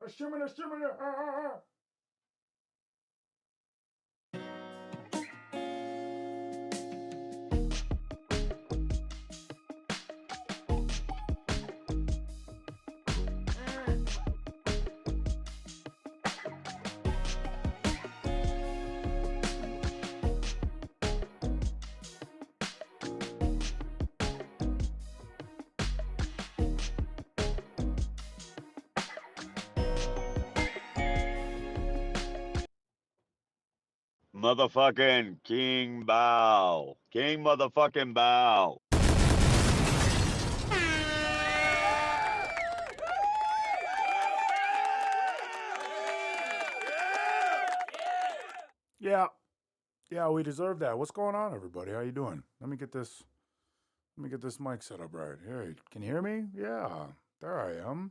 A shimmer, shimmer, ah, ah, ah. Motherfucking King Bao. King motherfucking Bao. Yeah, yeah, we deserve that. What's going on, everybody? How you doing? Let me get this mic set up right. Hey, can you hear me? Yeah, there I am.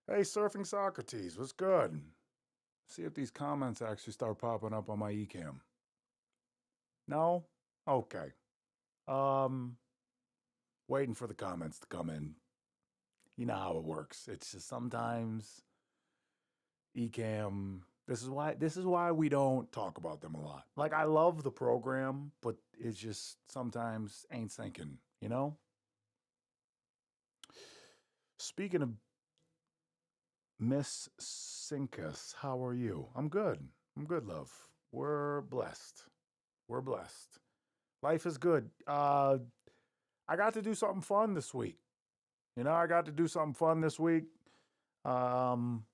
Hey, Surfing Socrates, what's good? See if these comments actually start popping up on my eCam. No? Okay. Um, Waiting for the comments to come in. You know how it works. It's just sometimes eCam. This is why we don't talk about them a lot. Like I love the program, but it's just sometimes ain't sinking, you know? Speaking of Miss Sinkus, how are you? I'm good. I'm good, love. We're blessed. We're blessed. Life is good. I got to do something fun this week. I got to do something fun this week. Um,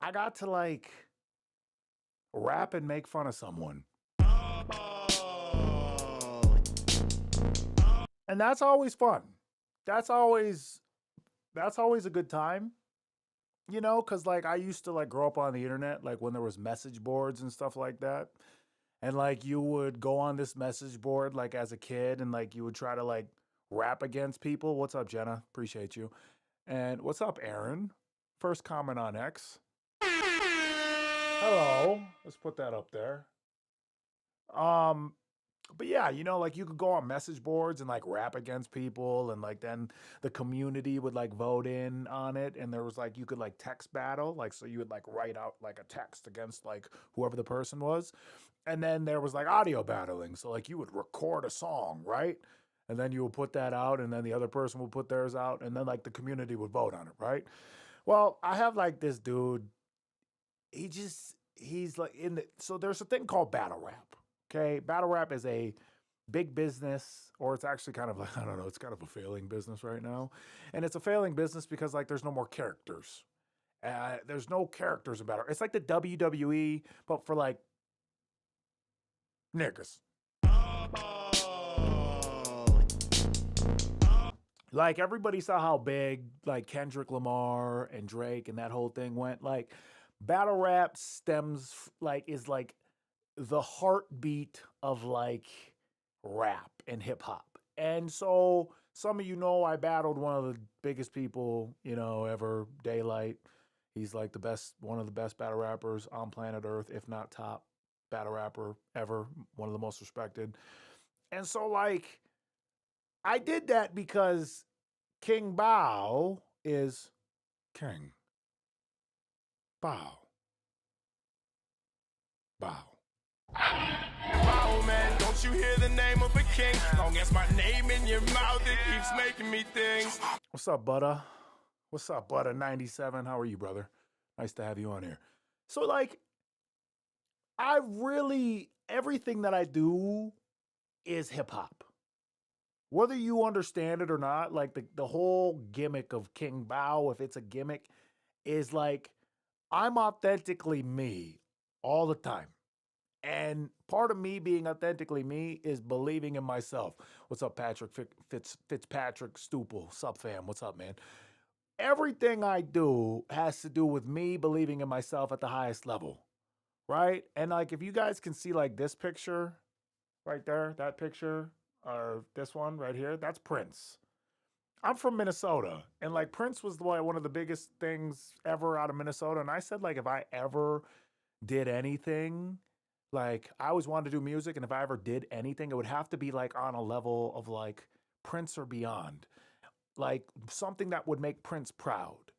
I got to like rap and make fun of someone. And that's always fun. That's always that's always a good time, cuz like I used to like grow up on the internet like when there was message boards and stuff like that. And like you would go on this message board like as a kid and like you would try to like rap against people. What's up, Jenna? Appreciate you. And what's up, Aaron? First comment on X. Hello. Let's put that up there. Um but yeah, like you could go on message boards and like rap against people and like then the community would like vote in on it and there was like you could like text battle, like so you would like write out like a text against like whoever the person was. And then there was like audio battling. So like you would record a song, right? And then you would put that out and then the other person would put theirs out and then like the community would vote on it, right? Well, I have like this dude, he's like in the so there's a thing called battle rap. Okay, battle rap is a big business, or it's actually kind of like I don't know, it's kind of a failing business right now, and it's a failing business because like there's no more characters. There's no characters in battle. It's like the WWE, but for like niggas. Like everybody saw how big like Kendrick Lamar and Drake and that whole thing went. Like battle rap like is like the heartbeat of like rap and hip hop. And so some of I battled one of the biggest people, ever, Daylight. He's like one of the best battle rappers on planet Earth, if not top battle rapper ever, one of the most respected. And so like I did that because King Bao is King Bao. Bao. Wow, man, don't you hear the name of a king? Long as my name in your mouth, it keeps making me think. What's up, Butter? What's up, Butter 97? How are you, brother? Nice to have you on here. So, like, everything that I do is hip hop. Whether you understand it or not, like the whole gimmick of King Bao, if it's a gimmick, is like I'm authentically me all the time. And part of me being authentically me is believing in myself. What's up, Patrick Fitzpatrick Stupel? Sup, fam? What's up, man? Everything I do has to do with me believing in myself at the highest level, right? And like, if you guys can see like this picture right there, that picture, or this one right here, that's Prince. I'm from Minnesota, and like Prince was one of the biggest things ever out of Minnesota. And I said, like, if I ever did anything, like I always wanted to do music, and if I ever did anything, it would have to be like on a level of like Prince or beyond, like something that would make Prince proud.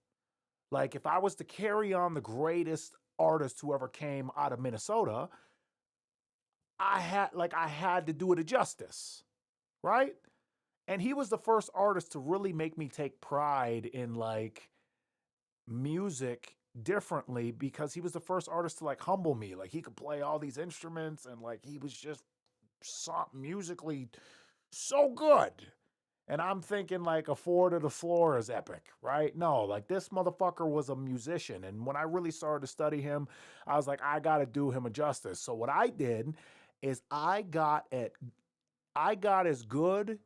Like if I was to carry on the greatest artist who ever came out of Minnesota, I had to do it a justice, right? And he was the first artist to really make me take pride in like music differently because he was the first artist to like humble me. Like he could play all these instruments and like he was just musically so good. And I'm thinking like A Four to the Floor is epic, right? No, like this motherfucker was a musician. And when I really started to study him, I was like, I got to do him a justice. So what I did is I got as good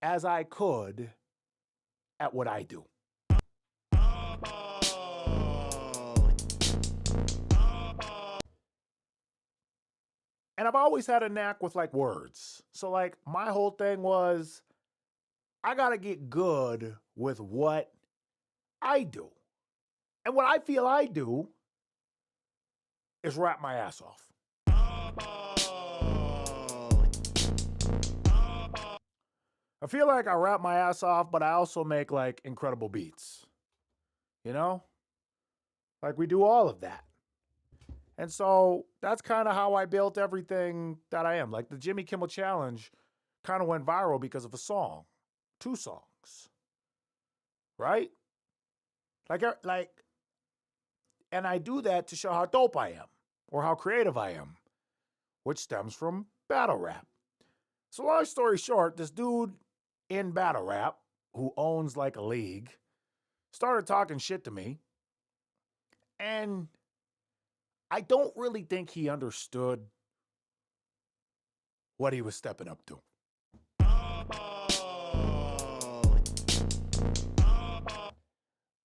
as I could at what I do. And I've always had a knack with like words. So like my whole thing was I got to get good with what I do. And what I feel I do is rap my ass off. I feel like I rap my ass off, but I also make like incredible beats. You know? Like we do all of that. And so that's kind of how I built everything that I am. Like the Jimmy Kimmel Challenge kind of went viral because of a song, 2 songs, right? Like, and I do that to show how dope I am or how creative I am, which stems from battle rap. So long story short, this dude in battle rap who owns like a league started talking shit to me. And I don't really think he understood what he was stepping up to.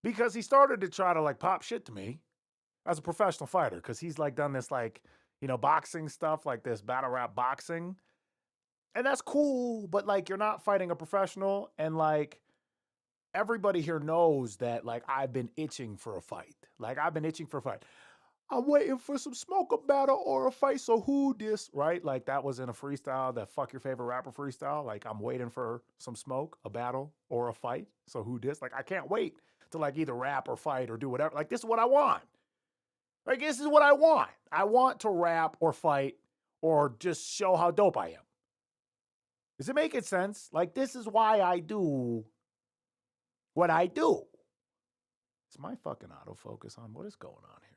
Because he started to try to like pop shit to me as a professional fighter. Cause he's like done this like, you know, boxing stuff like this battle rap boxing. And that's cool, but like you're not fighting a professional. And like everybody here knows that like I've been itching for a fight. Like I've been itching for a fight. I'm waiting for some smoke, a battle, or a fight. So who dis, right? Like that was in a freestyle, that fuck your favorite rapper freestyle. Like I'm waiting for some smoke, a battle, or a fight. So who dis? Like I can't wait to like either rap or fight or do whatever. Like this is what I want. Like this is what I want. I want to rap or fight or just show how dope I am. Is it making sense? Like this is why I do what I do. Is my fucking autofocus on? What is going on here?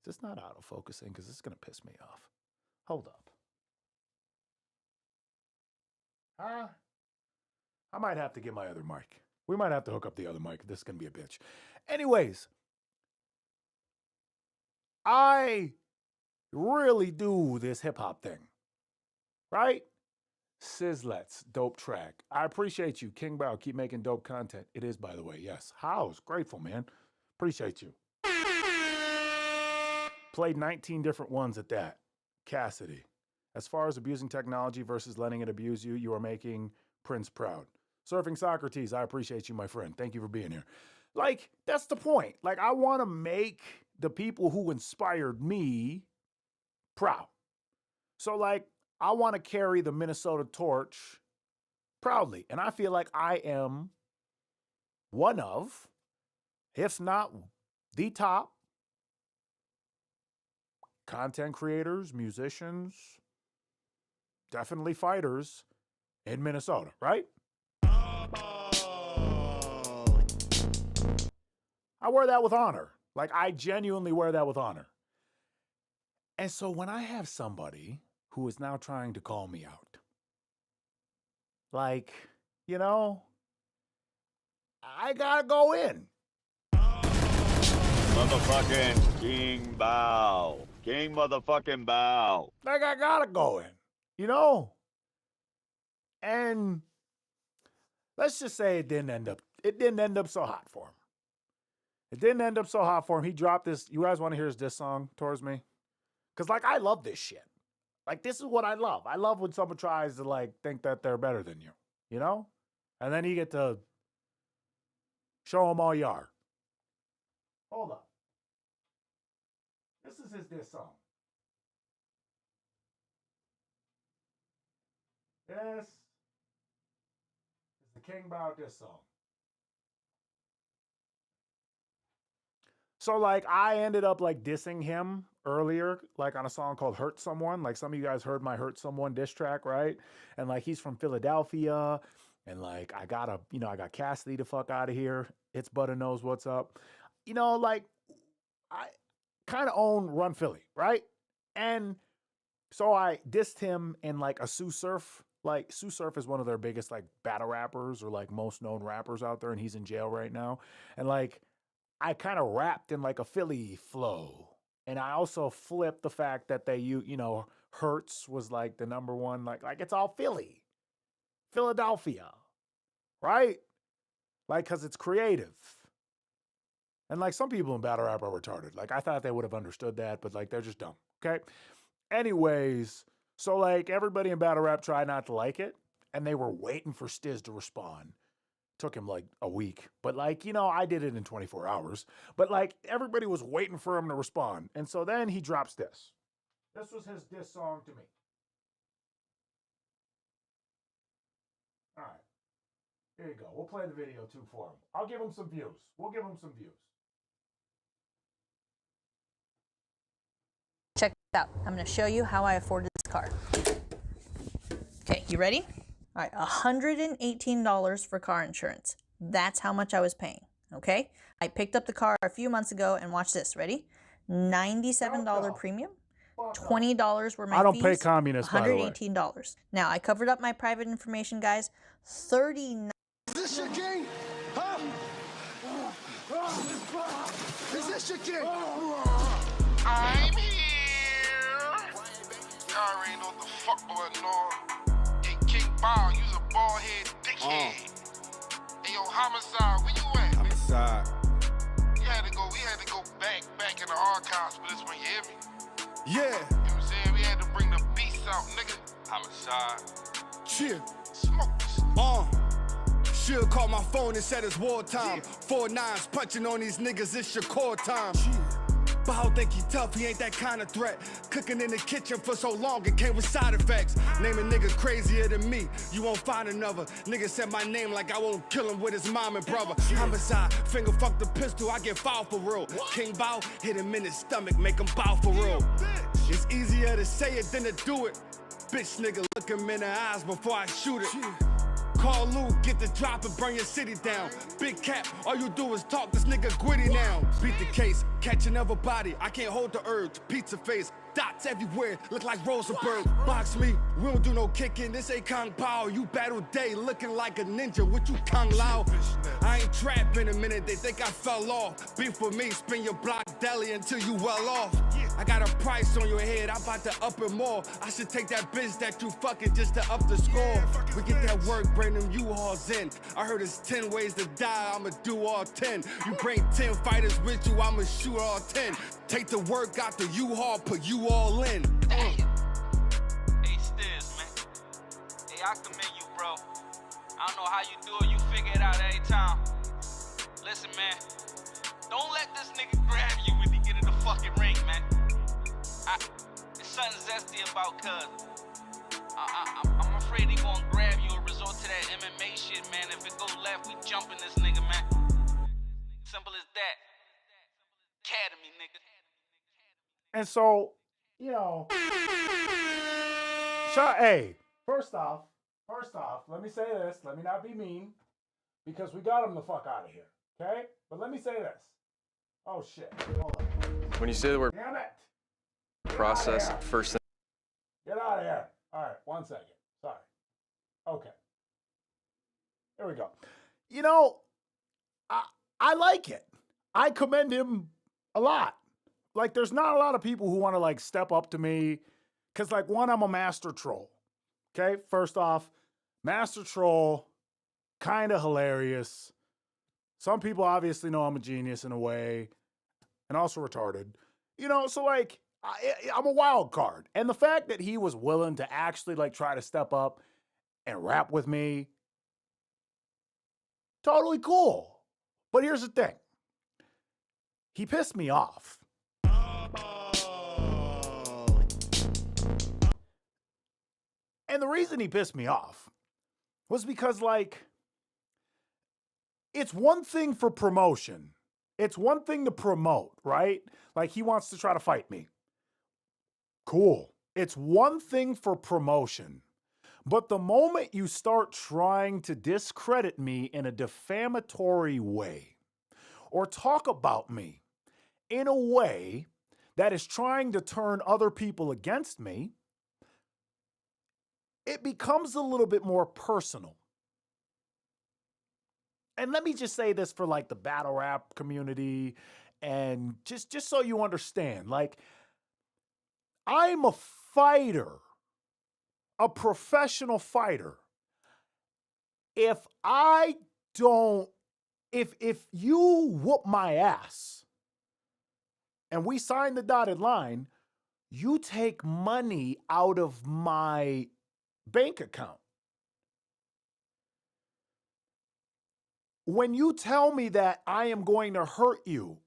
Is this not autofocusing? Because it's going to piss me off. Hold up. Huh? I might have to get my other mic. We might have to hook up the other mic. This is going to be a bitch. Anyways, I really do this hip hop thing. Right? Sizzlets, dope track. I appreciate you, King Bao. Keep making dope content. It is, by the way. Yes. House, grateful, man. Appreciate you. Played 19 different ones at that. Cassidy. As far as abusing technology versus letting it abuse you, you are making Prince proud. Surfing Socrates, I appreciate you, my friend. Thank you for being here. Like, that's the point. Like, I want to make the people who inspired me proud. So, like, I want to carry the Minnesota torch proudly. And I feel like I am one of, if not the top, content creators, musicians, definitely fighters in Minnesota, right? I wear that with honor. Like, I genuinely wear that with honor. And so when I have somebody who is now trying to call me out, like, you know, I gotta go in. Motherfucking King Bao. King motherfucking Bao. Like, I gotta go in, you know? And let's just say it didn't end up so hot for him. It didn't end up so hot for him. He dropped this. You guys want to hear his diss song towards me? Because, like, I love this shit. Like, this is what I love. I love when someone tries to, like, think that they're better than you, you know? And then you get to show them all you are. Hold up. This is his diss song. This is the King Bao diss song. So like I ended up like dissing him earlier, like on a song called Hurt Someone. Like some of you guys heard my Hurt Someone diss track, right? And like he's from Philadelphia. And like I got Cassidy the fuck out of here. It's Butter Knows What's Up. Like I kind of own Run Philly, right? And so I dissed him in like a Sue Surf. Like Sue Surf is one of their biggest like battle rappers or like most known rappers out there, and he's in jail right now. And like I kind of rapped in like a Philly flow. And I also flipped the fact that Hertz was like the number one, like it's all Philly, Philadelphia, right? Like, cause it's creative. And like some people in battle rap are retarded. Like I thought they would have understood that, but like they're just dumb. Okay. Anyways, so like everybody in battle rap tried not to like it, and they were waiting for Stiz to respond. Took him like a week, but like, I did it in 24 hours, but like everybody was waiting for him to respond. And so then he drops this. This was his diss song to me. All right, here you go. We'll play the video too for him. I'll give him some views. We'll give him some views. Check this out. I'm going to show you how I afforded this car. Okay, you ready? All right, $118 for car insurance. That's how much I was paying, okay? I picked up the car a few months ago, and watch this. Ready? $97 premium. $20 were my fees. I don't pay communists, by the way. $118. Now, I covered up my private information, guys. $39. Is this your king? Huh? Is this your king? I'm here. Y'all already know what the fuck going on. Hey, King Bow, you's a bald head dickhead. Hey, yo, Homicide, where you at? Homicide. We had to go back in the archives for this one, you hear me? Yeah. You know what I'm saying? We had to bring the beast out, nigga. Homicide. Cheer. Smoke this. Should call my phone and said it's wartime. 4 9s punching on these niggas, it's your core time. Bow think he tough, he ain't that kind of threat. Cooking in the kitchen for so long, it came with side effects. Naming niggas crazier than me, you won't find another. Nigga said my name like I won't kill him with his mom and brother. Homicide, finger fuck the pistol, I get foul for real. King Bow, hit him in his stomach, make him bow for real. It's easier to say it than to do it. Bitch nigga, look him in the eyes before I shoot it. Call Lou, get the drop and burn your city down. Big Cap, all you do is talk, this nigga Gwitty now. Beat the case, catch another body, I can't hold the urge. Pizza face, dots everywhere, look like Rosenberg. Box me, we don't do no kicking, this ain't Kung Pao. You battle day, looking like a ninja, what you Kung Lao? I ain't trap in a minute, they think I fell off. Beef with me, spin your block deli until you well off. I got a price on your head, I'm about to up it more. I should take that bitch that you fucking just to up the score. We get that work, bring them U-Hauls in. I heard it's 10 ways to die, I'ma do all 10. You bring 10 fighters with you, I'ma shoot all 10. Take the work out the U-Haul, put you all in. Hey, Stiz, man. Hey, I commend you, bro. I don't know how you do it, you figure it out every time. Listen, man, don't let this nigga grab you when he get in the fucking ring, man. There's something zesty about Cuz. I'm afraid he gonna grab you or resort to that MMA shit, man. If it go left, we jumping this nigga, man. Simple as that. Academy, nigga. And so, hey, first off, let me say this. Let me not be mean, because we got him the fuck out of here, okay? But let me say this. Oh, shit. Hold on. When you say the word Damn it. process, first thing. Get out of here. All right, 1 second. Sorry. Okay. There we go. I like it. I commend him a lot. Like, there's not a lot of people who want to, like, step up to me. Because, like, one, I'm a master troll. Okay? First off, master troll, kind of hilarious. Some people obviously know I'm a genius in a way. And also retarded. So, like, I'm a wild card. And the fact that he was willing to actually, like, try to step up and rap with me, totally cool. But here's the thing. He pissed me off. And the reason he pissed me off was because, like, it's one thing for promotion It's one thing to promote, right? Like he wants to try to fight me. Cool. It's one thing for promotion. But the moment you start trying to discredit me in a defamatory way, or talk about me in a way that is trying to turn other people against me, it becomes a little bit more personal. And let me just say this for like the battle rap community and just so you understand, like I'm a fighter, a professional fighter. If you whoop my ass and we sign the dotted line, you take money out of my bank account. When you tell me that I am going to hurt you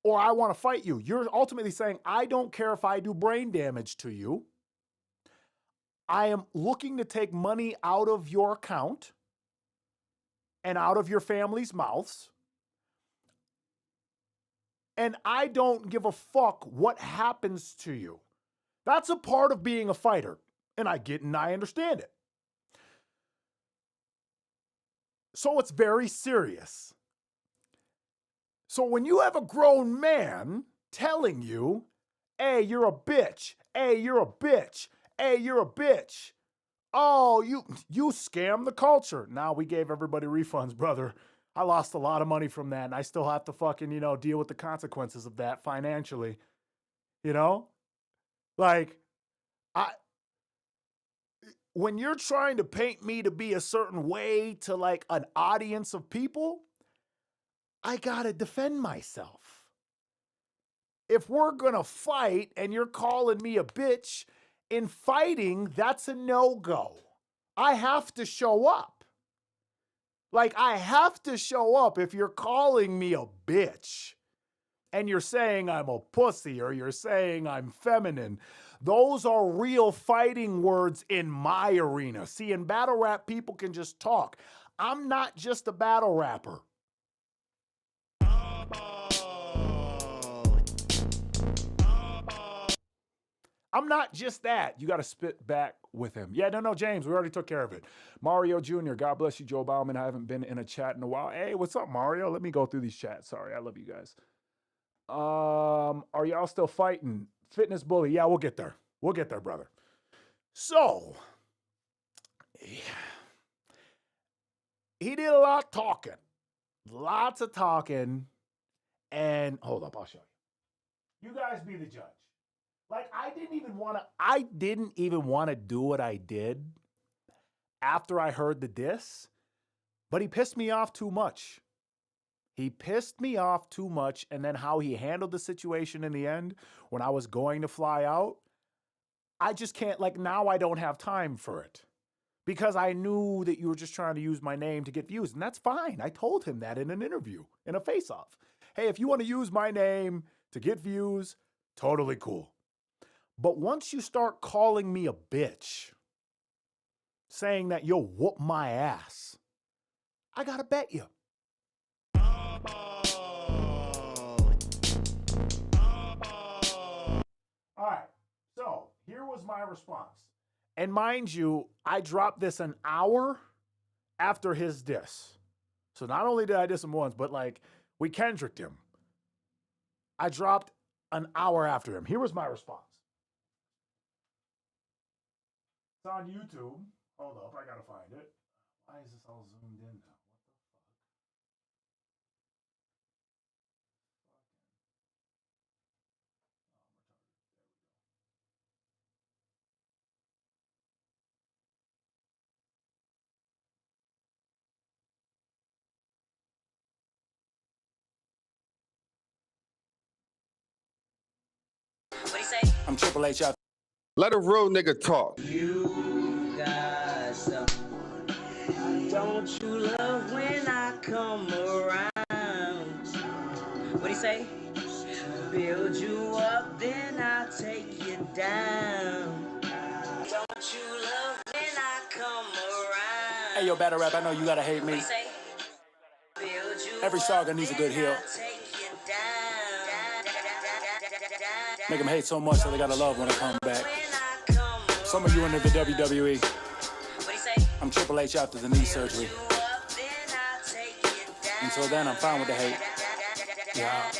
or I want to fight you, you're ultimately saying, I don't care if I do brain damage to you. I am looking to take money out of your account and out of your family's mouths. And I don't give a fuck what happens to you. That's a part of being a fighter. And I get and I understand it. So it's very serious. So when you have a grown man telling you, hey, you're a bitch. Hey, you're a bitch. Hey, you're a bitch. Oh, you scam the culture. Now we gave everybody refunds, brother. I lost a lot of money from that, and I still have to fucking, deal with the consequences of that financially. Like, when you're trying to paint me to be a certain way to like an audience of people, I gotta defend myself. If we're gonna fight and you're calling me a bitch, in fighting, that's a no-go. I have to show up. Like, I have to show up if you're calling me a bitch and you're saying I'm a pussy or you're saying I'm feminine. Those are real fighting words in my arena. See, in battle rap, people can just talk. I'm not just a battle rapper. I'm not just that. You got to spit back with him. Yeah, no, James, we already took care of it. Mario Jr., God bless you, Joe Bauman. I haven't been in a chat in a while. Hey, what's up, Mario? Let me go through these chats. Sorry, I love you guys. Are y'all still fighting? Fitness Bully. Yeah, we'll get there. We'll get there, brother. So, he did a lot of talking. Lots of talking. And hold up, I'll show you. You guys be the judge. Like, I didn't even want to do what I did after I heard the diss, but he pissed me off too much. He pissed me off too much, and then how he handled the situation in the end when I was going to fly out, I just can't, like, now I don't have time for it. Because I knew that you were just trying to use my name to get views, and that's fine. I told him that in an interview, in a face-off. Hey, if you want to use my name to get views, totally cool. But once you start calling me a bitch, saying that you'll whoop my ass, I gotta bet you. All right, so here was my response. And mind you, I dropped this an hour after his diss. So not only did I diss him once, but like we Kendricked him. I dropped an hour after him. Here was my response. It's on YouTube. Hold up, I gotta find it. Why is this all zoomed in now? I'm Triple H. Let a real nigga talk. You got something. Don't you love when I come around? What'd he say? Build you up, then I'll take you down. Don't you love when I come around? Hey, yo, battle rap, I know you gotta hate me. What'd he say? Build you Every saga needs a good heel. Make them hate so much that they gotta love when they come back. Some of you into the WWE. I'm Triple H after the knee surgery. Until then, I'm fine with the hate. Yeah.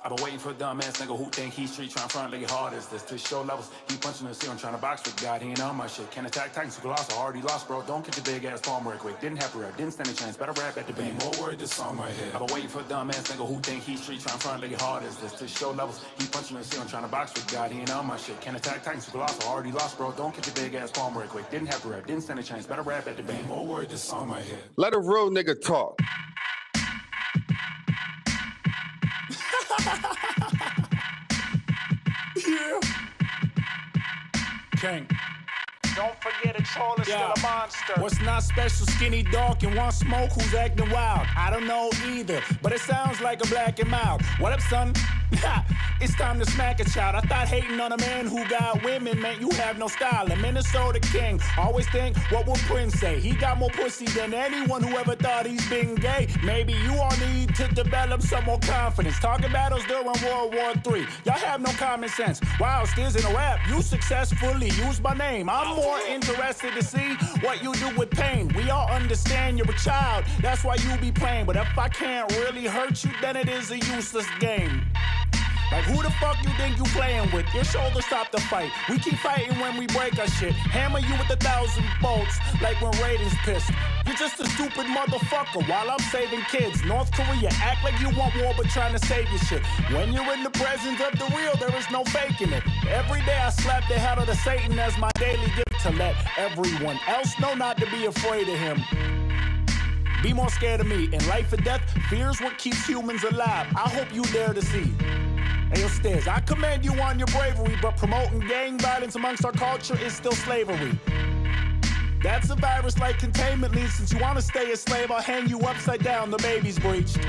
I've been waiting for a dumbass nigga who think he's street trying to front like hard as this. To show levels, he punching the ceiling trying to box with God. He ain't on my shit. Can't attack Titans who lost. I already lost, bro. Don't get your big ass palm real quick. Didn't have to rap, didn't stand a chance. Better rap at the band. More word this song right here. I've been waiting for a dumbass nigga who think he's street trying to front like hard as this. To show levels, he punching the ceiling trying to box with God. He ain't on my shit. Can't attack Titans who lost. I already lost, bro. Don't get your big ass palm real quick. Didn't have to rap, didn't stand a chance. Better rap at the band. More word this song right here. Let a real nigga talk. Yeah. King. Don't forget a troll is still a monster. What's not special, skinny, dark, and want smoke? Who's acting wild? I don't know either, but it sounds like a black and mild. What up, son? It's time to smack a child. I thought hating on a man who got women meant you have no style. A Minnesota king. Always think, what would Prince say? He got more pussy than anyone who ever thought he's been gay. Maybe you all need to develop some more confidence. Talking battles during World War III. Y'all have no common sense. Wow, Stiz in a rap. You successfully used my name. I'm more interested to see what you do with pain. We all understand you're a child. That's why you be playing. But if I can't really hurt you, then it is a useless game. Like who the fuck you think you playing with? Your shoulders stop the fight. We keep fighting when we break our shit. Hammer you with 1,000 bolts, like when Raiden's pissed. You're just a stupid motherfucker while I'm saving kids. North Korea, act like you want war but trying to save your shit. When you're in the presence of the real, there is no faking it. Every day I slap the head of the Satan as my daily gift to let everyone else know not to be afraid of him. Be more scared of me. In life or death, fear's what keeps humans alive. I hope you dare to see. Hey, Stiz, I commend you on your bravery, but promoting gang violence amongst our culture is still slavery. That's a virus like containment leads. Since you want to stay a slave, I'll hang you upside down, the baby's breached.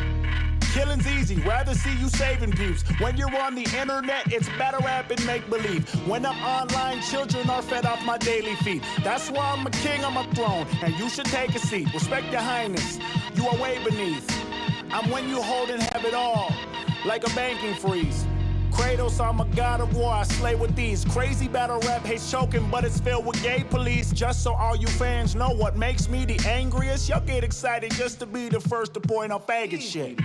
Killing's easy, rather see you saving views. When you're on the internet, it's better rap and make-believe. When I'm online, children are fed off my daily feed. That's why I'm a king on my throne, and you should take a seat. Respect your highness, you are way beneath. I'm when you hold and have it all, like a banking freeze. Kratos, I'm a god of war, I slay with these. Crazy battle rap hates choking, but it's filled with gay police. Just so all you fans know what makes me the angriest, y'all get excited just to be the first to point out faggot shit.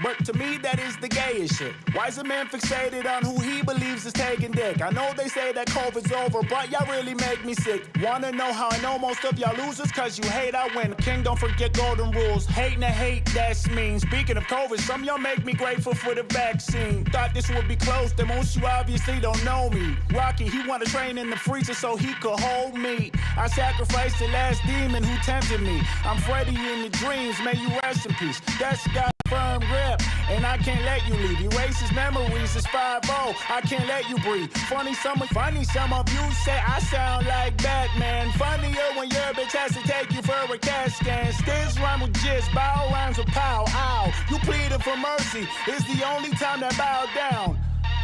But to me, that is the gayest shit. Why is a man fixated on who he believes is taking dick? I know they say that COVID's over, but y'all really make me sick. Wanna know how I know most of y'all losers? Cause you hate, I win. King, don't forget golden rules. Hating to hate, that's mean. Speaking of COVID, some y'all make me grateful for the vaccine. Thought this would be close, then most you obviously don't know me. Rocky, he wanna train in the freezer so he could hold me. I sacrificed the last demon who tempted me. I'm Freddy in your dreams, may you rest in peace. That's got firm grip, and I can't let you leave. Erase his memories, it's 5-0. I can't let you breathe. Funny, some of you say I sound like Batman. Funnier when your bitch has to take you for a CAT scan. Stiz rhyme with jizz, bow rhymes with pow, ow. You pleaded for mercy, is the only time that bow down.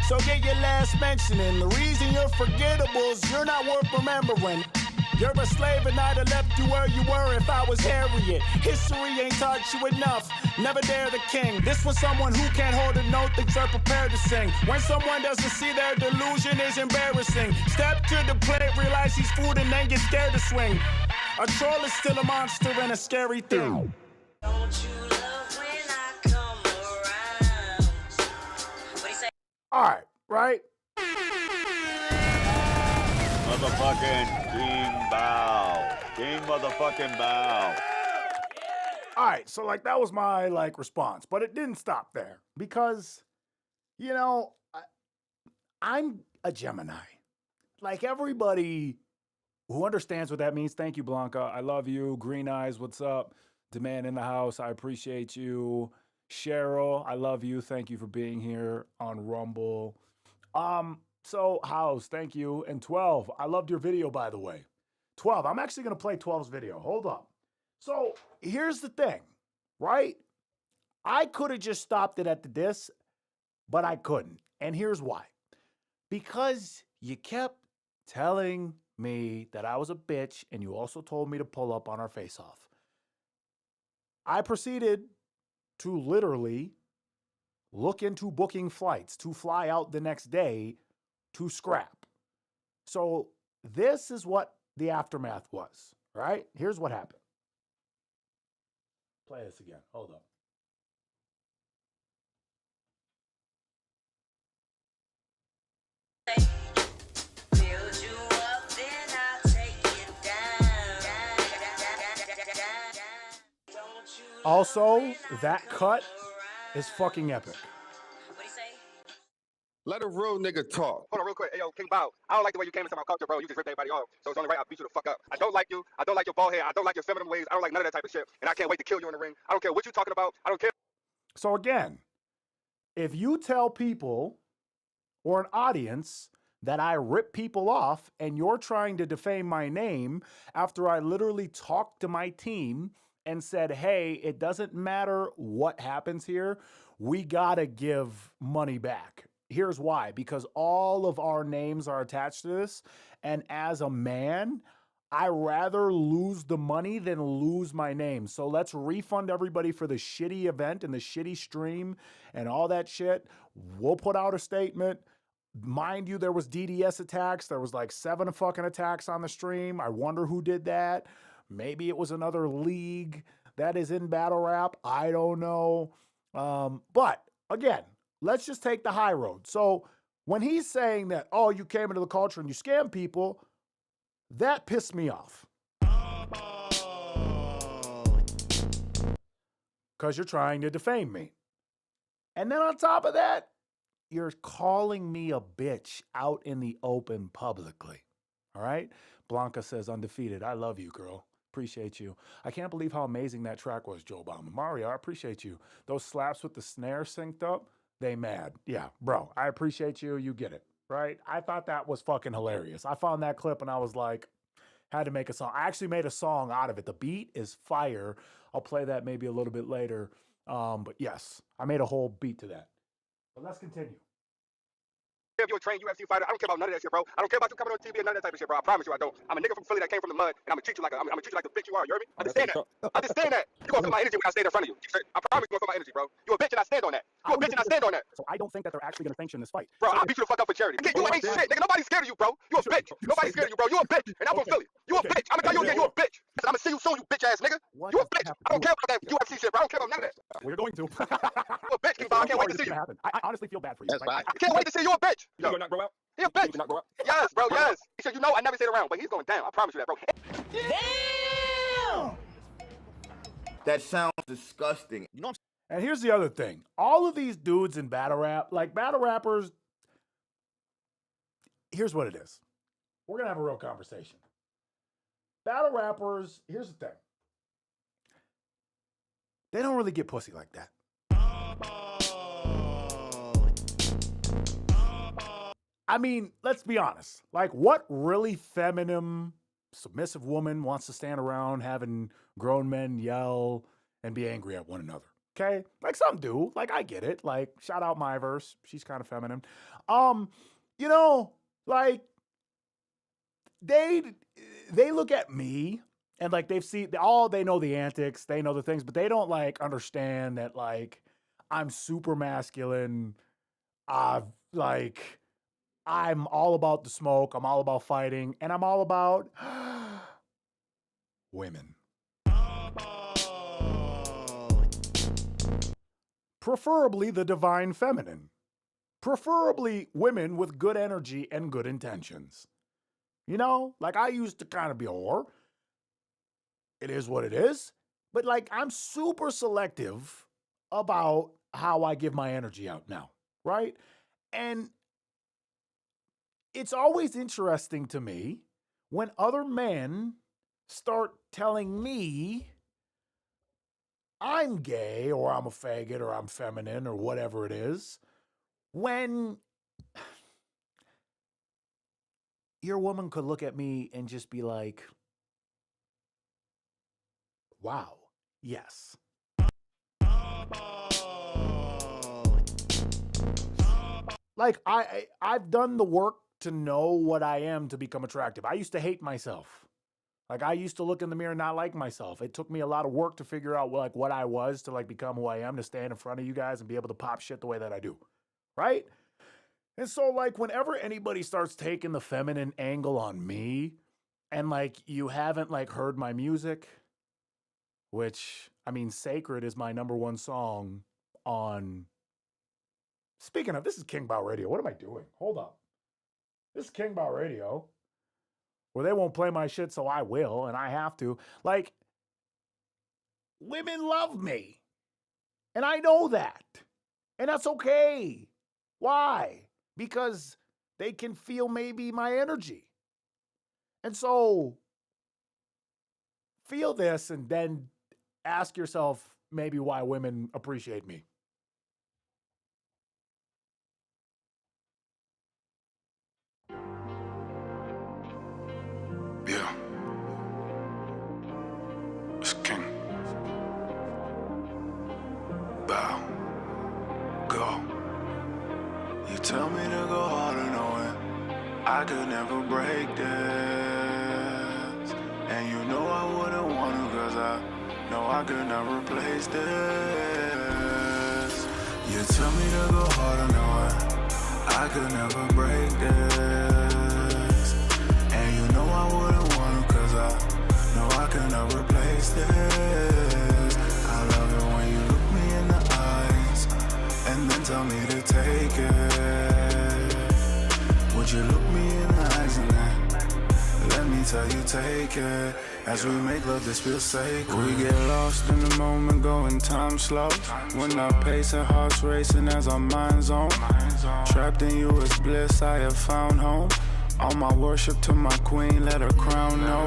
So get your last mention in. The reason you're forgettable is you're not worth remembering. You're a slave and I'd have left you where you were if I was Harriet. History ain't taught you enough. Never dare the king. This was someone who can't hold a note, thinks they're prepared to sing. When someone doesn't see their delusion is embarrassing. Step to the plate, realize he's food and then get scared to swing. A troll is still a monster and a scary thing. Don't you love when I come around? What do you say? Alright, right? Motherfucking King Bao. King motherfucking Bao. Alright, so like that was my like response, but it didn't stop there because, you know, I'm a Gemini. Like everybody who understands what that means, thank you, Blanca. I love you. Green Eyes, what's up? Demand in the house, I appreciate you. Cheryl, I love you. Thank you for being here on Rumble. So House, thank you. And 12, I loved your video, by the way. 12, I'm actually going to play 12's video. Hold up. So here's the thing, right? I could have just stopped it at the diss, but I couldn't. And here's why. Because you kept telling me that I was a bitch, and you also told me to pull up on our face-off. I proceeded to literally look into booking flights to fly out the next day to scrap. So this is what the aftermath was, right? Here's what happened. Play this again. Hold up. Build you up, then I'll take it down. Don't you Also, that cut is fucking epic. What'd he say? Let a real nigga talk. Hold on real quick. Hey, yo, King Bow. I don't like the way you came into my culture, bro. You just ripped everybody off. So it's only right I beat you the fuck up. I don't like you. I don't like your bald hair. I don't like your feminine ways. I don't like none of that type of shit. And I can't wait to kill you in the ring. I don't care what you're talking about. I don't care. So again, if you tell people or an audience that I rip people off and you're trying to defame my name after I literally talked to my team and said, hey, it doesn't matter what happens here, we gotta give money back. Here's why, because all of our names are attached to this. And as a man, I rather lose the money than lose my name. So let's refund everybody for the shitty event and the shitty stream and all that shit. We'll put out a statement. Mind you, there was DDS attacks. There was like 7 fucking attacks on the stream. I wonder who did that. Maybe it was another league that is in battle rap. I don't know. But again, let's just take the high road. So when he's saying that, oh, you came into the culture and you scam people, that pissed me off. Because you're trying to defame me. And then on top of that, you're calling me a bitch out in the open publicly. All right? Blanca says, undefeated. I love you, girl. Appreciate you. I can't believe how amazing that track was, Joe Obama. Mario, I appreciate you. Those slaps with the snare synced up, they mad. Yeah, bro, I appreciate you. You get it, right? I thought that was fucking hilarious. I found that clip and I was like, had to make a song. I actually made a song out of it. The beat is fire. I'll play that maybe a little bit later. But yes, I made a whole beat to that. But let's continue. If you're a trained UFC fighter, I don't care about none of that shit, bro. I don't care about you coming on TV and none of that type of shit, bro. I promise you I don't. I'm a nigga from Philly that came from the mud, and I'm gonna treat you like the bitch you are. You heard me? Understand that? Understand that? You gonna feel my energy when I stand in front of you. I promise you gonna feel my energy, bro. You a bitch and I stand on that. You a bitch and I stand on that. So I don't think that they're actually gonna sanction this fight. Bro, I'll beat you the fuck up for charity. You ain't shit, nigga. Nobody's scared of you, bro. You a bitch. Nobody's scared of you, bro. You a bitch, and I'm from Philly. You a bitch. I'm gonna tell you again, you a bitch. Listen, I'm gonna see you soon, you bitch ass nigga. You a bitch. I don't care about that UFC shit, bro. I don't care about none of that. We're going to. You a bitch, King Bob. I can't wait to see you. I honestly feel bad for you. That's fine. I can't wait to see you a bitch. You gonna not grow out? He a bitch. You not grow out? Yes, bro, yes. He said, you know, I never stayed around, but he's going down. I promise you that, bro. Damn! That sounds disgusting. You know what And here's the other thing. All of these dudes in battle rap, like battle rappers, here's what it is. We're going to have a real conversation. Battle rappers, here's the thing. They don't really get pussy like that. I mean, let's be honest. Like, what really feminine, submissive woman wants to stand around having grown men yell and be angry at one another? Okay? Like, some do. Like, I get it. Like, shout out Myverse. She's kind of feminine. You know, like, they look at me and, like, they know the antics, they know the things, but they don't, like, understand that, like, I'm super masculine. I'm all about the smoke. I'm all about fighting. And I'm all about women. Preferably the divine feminine. Preferably women with good energy and good intentions. You know, like I used to kind of be a whore. It is what it is. But like I'm super selective about how I give my energy out now, right? And it's always interesting to me when other men start telling me I'm gay or I'm a faggot or I'm feminine or whatever it is, when your woman could look at me and just be like, wow, yes. Like I've done the work to know what I am to become attractive. I used to hate myself. Like, I used to look in the mirror and not like myself. It took me a lot of work to figure out what I was to like become who I am, to stand in front of you guys and be able to pop shit the way that I do. Right? And so like whenever anybody starts taking the feminine angle on me and like you haven't like heard my music, which I mean, Sacred is my #1 song on. Speaking of, this is King Bao Radio. What am I doing? Hold up. This is King Bao Radio, where they won't play my shit, so I will, and I have to. Like, women love me. And I know that. And that's okay. Why? Because they can feel maybe my energy. And so, feel this and then ask yourself maybe why women appreciate me. Yeah. It's King. Bow. Go. You tell me to go harder knowing I could never break this. And you know I wouldn't want to, cause I know I could never replace this. You tell me to go harder knowing I could never break this. And you know I wouldn't want to, cause I know I could never replace this. I love it when you look me in the eyes and then tell me to take it. Would you look me in the eyes and then let me tell you take it? As we make love, this feels sacred. We get lost in the moment, going time slow. When our pace and hearts racing as our minds on. Trapped in you is bliss, I have found home. All my worship to my queen, let her crown know.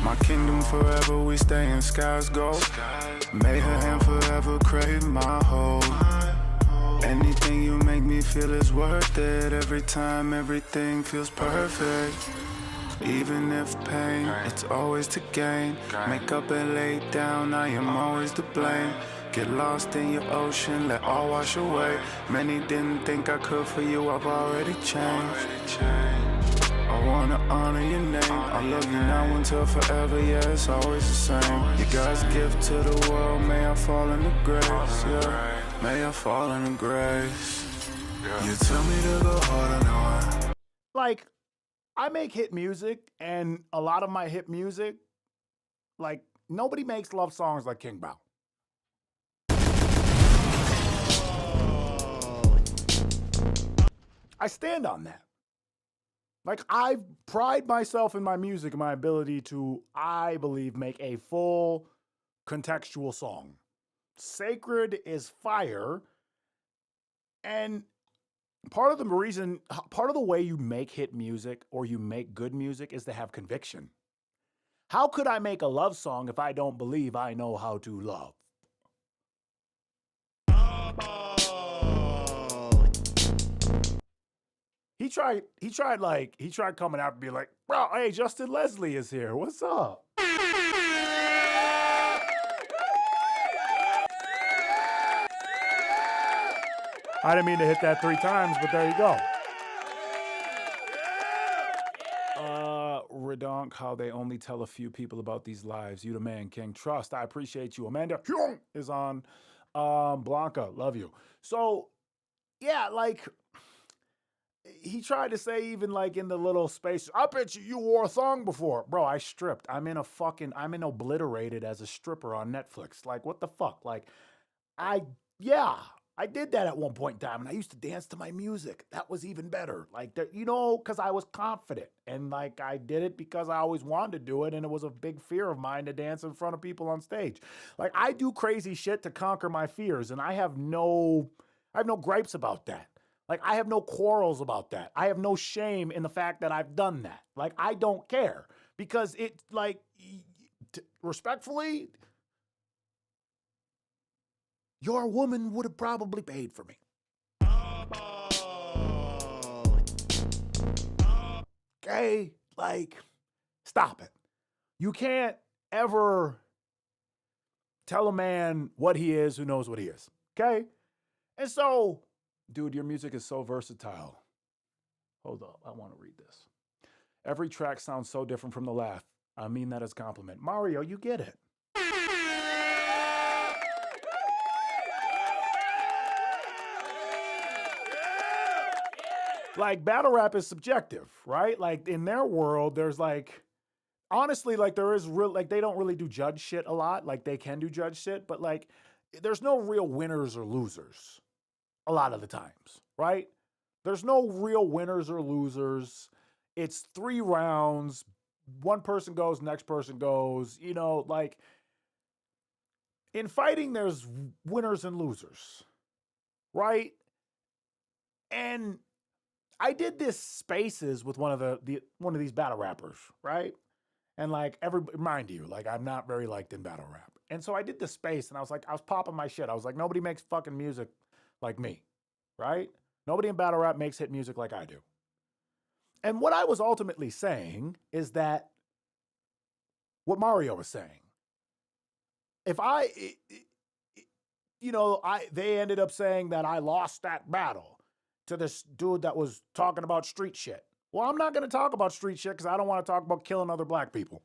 My kingdom forever, we stay in skies gold. May her hand forever crave my hold. Anything you make me feel is worth it. Every time, everything feels perfect. Even if pain, it's always to gain. Make up and lay down, I am always to blame. Get lost in your ocean, let all wash away. Many didn't think I could, for you I've already changed. I wanna honor your name. I love you now until forever, yeah, it's always the same. You God's gift to the world, may I fall into grace, yeah. May I fall into grace. You tell me to go harder, no. Like, I make hit music, and a lot of my hit music, like, nobody makes love songs like King Bao. I stand on that. Like, I pride myself in my music and my ability to, I believe, make a full contextual song. Sacred is fire, and part of the way you make hit music or you make good music is to have conviction. How could I make a love song if I don't believe I know how to love? He tried coming out and be like, bro, hey, Justin Leslie is here. What's up? I didn't mean to hit that 3 times, but there you go. Redonk, how they only tell a few people about these lives. You the man, King. Trust. I appreciate you. Amanda is on. Blanca, love you. So, yeah, like, he tried to say even like in the little space, I bet you wore a thong before. Bro, I stripped. I'm in Obliterated as a stripper on Netflix. Like, what the fuck? Like, I did that at one point in time, and I used to dance to my music. That was even better. Like, because I was confident. And, like, I did it because I always wanted to do it, and it was a big fear of mine to dance in front of people on stage. Like, I do crazy shit to conquer my fears, and I have no gripes about that. Like, I have no quarrels about that. I have no shame in the fact that I've done that. Like, I don't care. Because it, like, respectfully, your woman would have probably paid for me. Okay? Like, stop it. You can't ever tell a man what he is who knows what he is. Okay? And so, dude, your music is so versatile. Hold up, I want to read this. Every track sounds so different from the last. I mean that as a compliment. Mario, you get it. Like, battle rap is subjective, right? Like, in their world, there's like, honestly, like, there is real, like, they don't really do judge shit a lot. Like, they can do judge shit, but like, there's no real winners or losers a lot of the times, right? There's no real winners or losers. It's 3 rounds. One person goes, next person goes. You know, like, in fighting, there's winners and losers, right? And I did this Spaces with one of these battle rappers, right? And like, mind you, like, I'm not very liked in battle rap. And so I did this space and I was popping my shit. I was like, nobody makes fucking music like me, right? Nobody in battle rap makes hit music like I do. And what I was ultimately saying is that what Mario was saying. If they ended up saying that I lost that battle to this dude that was talking about street shit. Well, I'm not going to talk about street shit because I don't want to talk about killing other black people.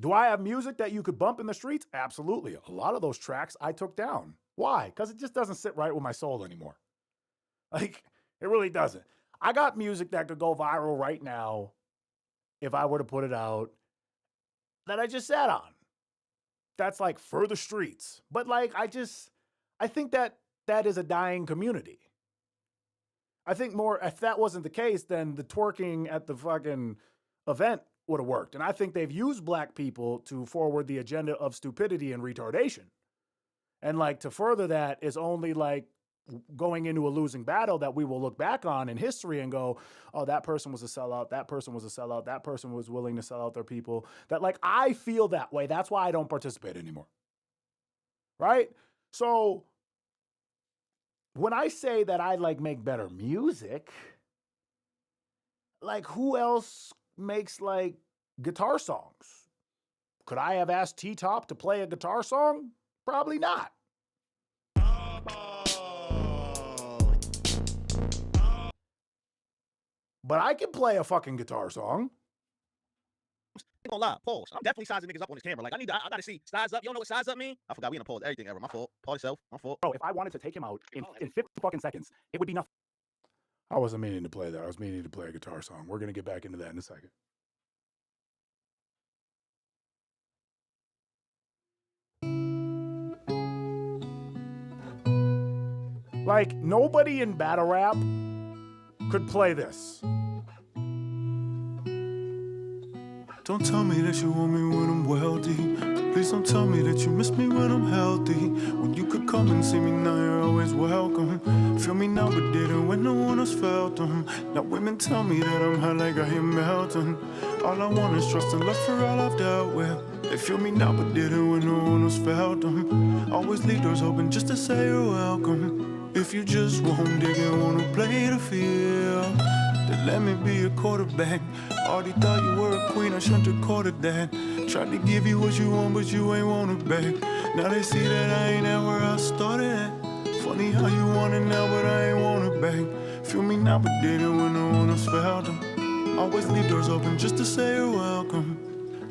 Do I have music that you could bump in the streets? Absolutely. A lot of those tracks I took down. Why? Because it just doesn't sit right with my soul anymore. Like, it really doesn't. I got music that could go viral right now if I were to put it out that I just sat on. That's like for the streets. But like, I think that is a dying community. I think more, if that wasn't the case, then the twerking at the fucking event would have worked. And I think they've used black people to forward the agenda of stupidity and retardation. And like, to further that is only like going into a losing battle that we will look back on in history and go, oh, that person was a sellout. That person was a sellout. That person was willing to sell out their people. That, like, I feel that way. That's why I don't participate anymore. Right? So when I say that I like make better music, like, who else makes like guitar songs? Could I have asked T-Top to play a guitar song? Probably not. But I can play a fucking guitar song. ain't gonna lie, pause. I'm definitely sizing niggas up on this camera. Like, I gotta see size up. You don't know what size up mean? I forgot we in a pause everything ever. My fault. Pause yourself. My fault. Bro, if I wanted to take him out in 50 fucking seconds, it would be nothing. I wasn't meaning to play that. I was meaning to play a guitar song. We're gonna get back into that in a second. Like, nobody in battle rap could play this. Don't tell me that you want me when I'm wealthy. Please don't tell me that you miss me when I'm healthy. When you could come and see me now, you're always welcome. Feel me now, but didn't when no one else felt them. Now women tell me that I'm hot like I hear melting. All I want is trust and love for all I've dealt with. They feel me now, but didn't when no one else felt them. Always leave doors open just to say you're welcome. If you just won't dig and wanna play the field, then let me be a quarterback. Already thought you were a queen, I shouldn't have courted that. Tried to give you what you want, but you ain't want it back. Now they see that I ain't at where I started at. Funny how you want it now, but I ain't want it back. Feel me now, but didn't when no one else felt them. Always leave doors open just to say you're welcome.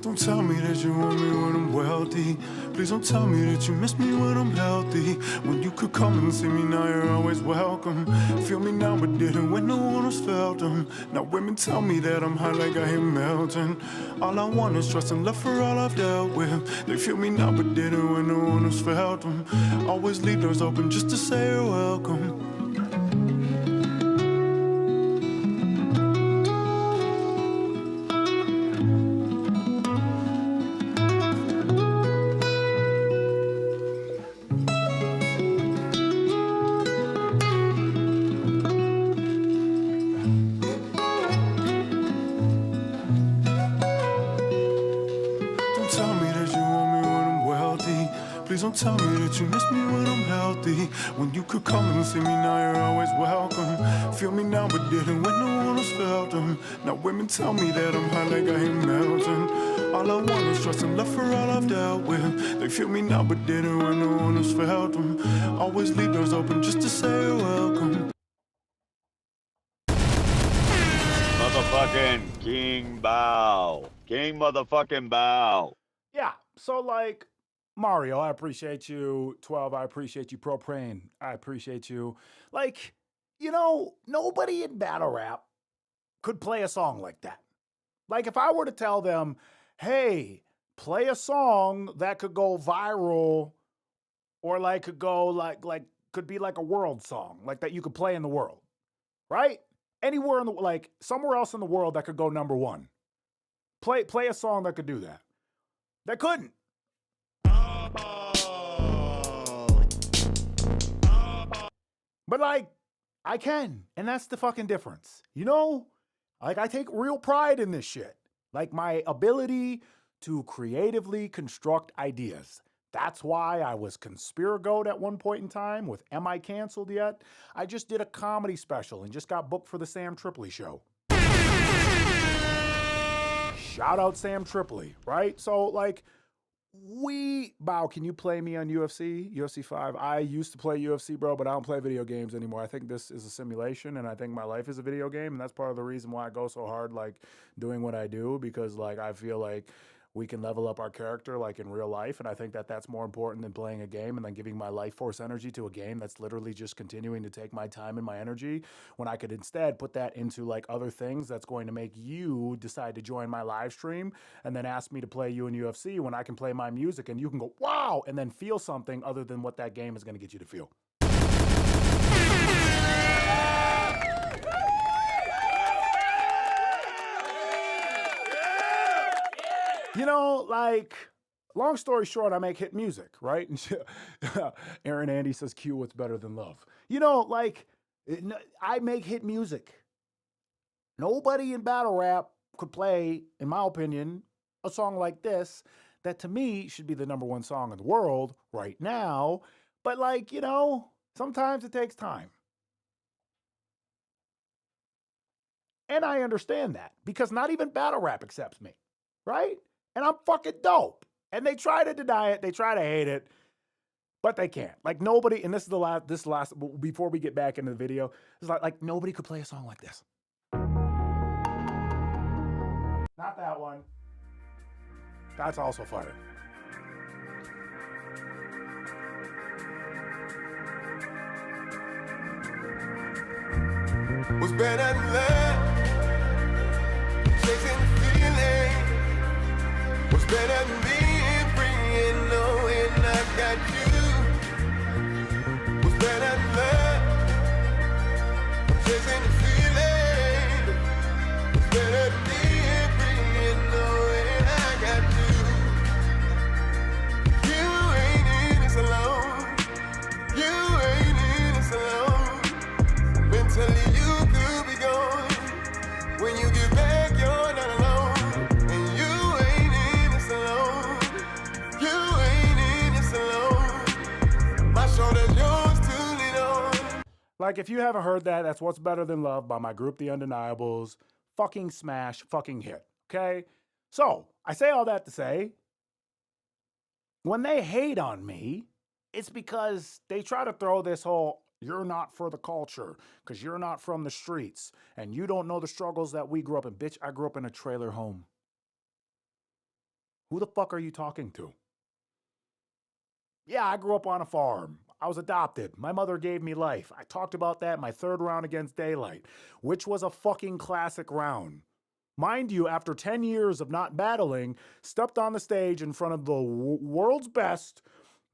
Don't tell me that you want me when I'm wealthy. Please don't tell me that you miss me when I'm healthy. When you could come and see me now, you're always welcome. Feel me now, but didn't when no one else felt them. Now women tell me that I'm hot like I hear melting. All I want is trust and love for all I've dealt with. They feel me now, but didn't when no one else felt them. Always leave doors open just to say you're welcome. Don't tell me that you miss me when I'm healthy. When you could come and see me now, you're always welcome. Feel me now, but didn't when no one else felt them. Now women tell me that I'm hot like I hear melting. All I want is trust and love for all I've dealt with. They feel me now, but didn't when no one else felt them. Always leave doors open just to say you're welcome. motherfucking King Bao. King motherfucking Bao. Yeah. So like Mario, I appreciate you. 12, I appreciate you. Propane, I appreciate you. Like, you know, nobody in battle rap could play a song like that. Like if I were to tell them, hey, play a song that could go viral or like could go like could be like a world song, like that you could play in the world, right? Anywhere in the like somewhere else in the world that could go number one. Play a song that could do that. That couldn't. But like I can, and that's the fucking difference. You know? Like I take real pride in this shit. Like my ability to creatively construct ideas. That's why I was Conspiragoat at one point in time with Am I Canceled Yet? I just did a comedy special and just got booked for the Sam Tripoli show. Shout out Sam Tripoli, right? So like Bao, can you play me on UFC 5? I used to play UFC, bro, but I don't play video games anymore. I think this is a simulation, and I think my life is a video game, and that's part of the reason why I go so hard, like, doing what I do, because, like, I feel like we can level up our character, like, in real life, and I think that that's more important than playing a game and then giving my life force energy to a game that's literally just continuing to take my time and my energy, when I could instead put that into, like, other things that's going to make you decide to join my live stream and then ask me to play you in UFC when I can play my music and you can go, wow, and then feel something other than what that game is going to get you to feel. You know, like, long story short, I make hit music, right? Aaron Andy says, Q, what's better than love? You know, like, I make hit music. Nobody in battle rap could play, in my opinion, a song like this that to me should be the #1 song in the world right now. But like, you know, sometimes it takes time. And I understand that because not even battle rap accepts me, right? And I'm fucking dope. And they try to deny it. They try to hate it. But they can't. Like nobody, and this is the last, before we get back into the video, it's like nobody could play a song like this. Not that one. That's also fire. Was better than that. Chasing the feeling. Was better than being free and knowing I got you. Was better than that. Chasing the feeling. Was better than being free and knowing I got you. You ain't in this alone. You ain't in this alone. Mentally you could be gone. When you get back, you're not alone. And you ain't in this alone. You ain't in this alone. My shoulder's yours to lean on. Like, if you haven't heard that, that's What's Better Than Love by my group, The Undeniables. Fucking smash, fucking hit, okay? So, I say all that to say, when they hate on me, it's because they try to throw this whole, you're not for the culture, because you're not from the streets, and you don't know the struggles that we grew up in. Bitch, I grew up in a trailer home. Who the fuck are you talking to? Yeah, I grew up on a farm. I was adopted. My mother gave me life. I talked about that in my 3rd round against Daylight, which was a fucking classic round. Mind you, after 10 years of not battling, stepped on the stage in front of the world's best,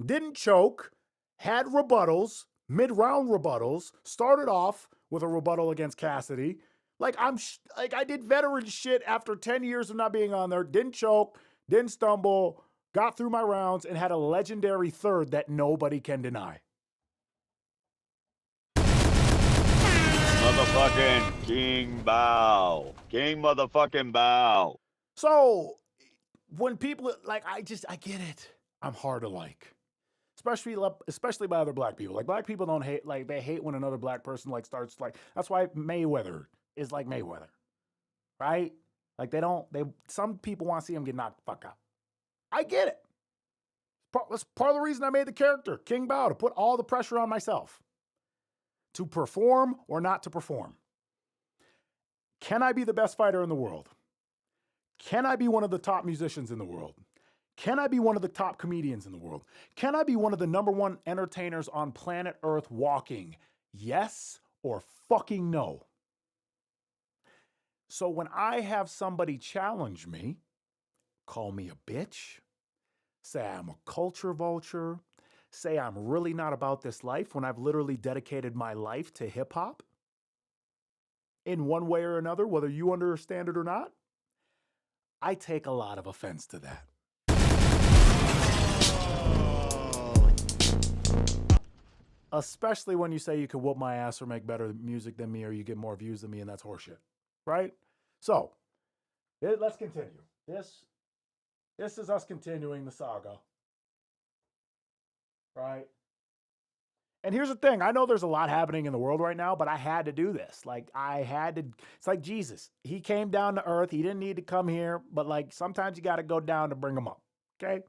didn't choke, had rebuttals, mid-round rebuttals, started off with a rebuttal against Cassidy. Like, I did veteran shit after 10 years of not being on there, didn't choke, didn't stumble, got through my rounds, and had a legendary 3rd that nobody can deny. Motherfucking King Bao. King motherfucking Bao. So, when people, like, I get it. I'm hard to like. Especially by other black people. Like, black people don't hate, like, they hate when another black person, like, starts, like, that's why Mayweather is like Mayweather. Right? Like, some people want to see him get knocked the fuck out. I get it. That's part of the reason I made the character, King Bao, to put all the pressure on myself. To perform or not to perform. Can I be the best fighter in the world? Can I be one of the top musicians in the world? Can I be one of the top comedians in the world? Can I be one of the #1 entertainers on planet Earth walking? Yes or fucking no? So when I have somebody challenge me, call me a bitch, say I'm a culture vulture, say I'm really not about this life when I've literally dedicated my life to hip hop in one way or another, whether you understand it or not, I take a lot of offense to that. Especially when you say you could whoop my ass or make better music than me or you get more views than me, and that's horseshit, right? So, let's continue. This is us continuing the saga, right? And here's the thing. I know there's a lot happening in the world right now, but I had to do this. Like, I had to. It's like Jesus. He came down to earth. He didn't need to come here, but like sometimes you got to go down to bring him up, okay?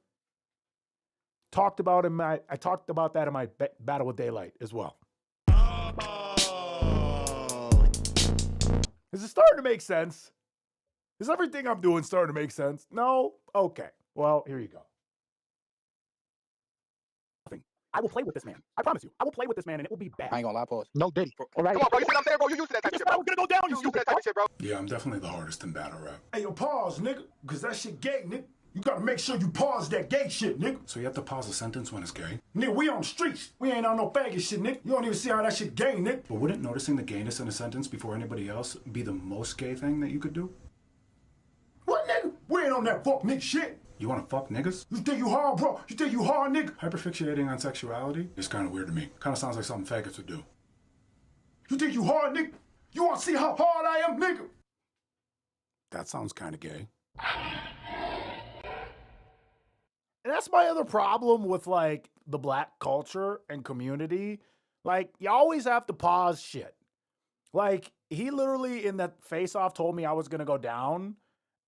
Talked about him. I talked about that in my Battle with Daylight as well. Is it starting to make sense? Is everything I'm doing starting to make sense? No? Okay. Well, here you go. I will play with this man. I promise you. I will play with this man and it will be bad. I ain't gonna lie, pause. No Diddy. All right. Come on, bro. You see what I'm saying, bro? You used to that type of shit, bro. I'm gonna go down, you stupid that type of shit, bro. Yeah, I'm definitely the hardest in battle rap. Hey, yo, pause, nigga, because that shit gay, nigga. You gotta make sure you pause that gay shit, nigga. So you have to pause a sentence when it's gay? Nigga, we on the streets. We ain't on no faggot shit, nigga. You don't even see how that shit gay, nigga. But wouldn't noticing the gayness in a sentence before anybody else be the most gay thing that you could do? What, nigga? We ain't on that fuck nigga shit. You wanna fuck niggas? You think you hard, bro? You think you hard, nigga? Hyperfixating on sexuality is kind of weird to me. Kind of sounds like something faggots would do. You think you hard, nigga? You wanna see how hard I am, nigga? That sounds kind of gay. And that's my other problem with like the black culture and community. Like, you always have to pause shit. Like, he literally in that face-off told me I was gonna go down,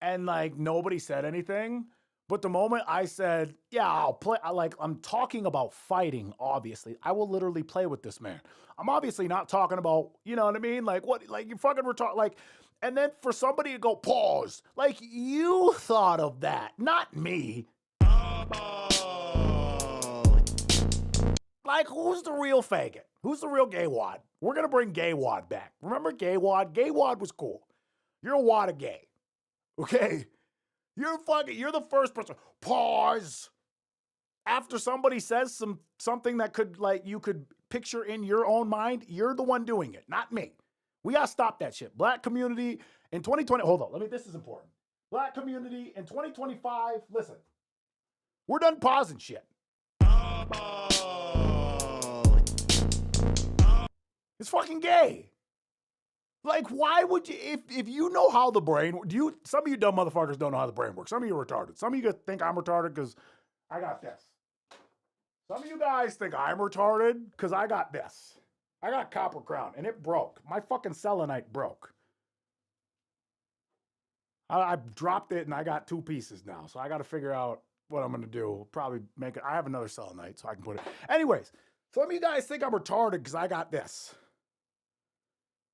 and like nobody said anything. But the moment I said, yeah, I'll play, I'm talking about fighting, obviously. I will literally play with this man. I'm obviously not talking about, you know what I mean? Like, what, like, you fucking retard, like, and then for somebody to go, pause. Like, you thought of that, not me. Like, who's the real faggot? Who's the real gay wad? We're gonna bring gay wad back. Remember gay wad? Gay wad was cool. You're a wad of gay. Okay? You're the first person. Pause. After somebody says something that could, like, you could picture in your own mind, you're the one doing it, not me. We gotta stop that shit. Black community in 2020, hold on, this is important. Black community in 2025, listen, we're done pausing shit. It's fucking gay. Like, why would you, if you know how the brain, some of you dumb motherfuckers don't know how the brain works. Some of you are retarded. Some of you think I'm retarded because I got this. Some of you guys think I'm retarded because I got this. I got Copper Crown and it broke. My fucking selenite broke. I dropped it and I got 2 pieces now. So I got to figure out what I'm going to do. Probably make it, I have another selenite so I can put it. Anyways, some of you guys think I'm retarded because I got this.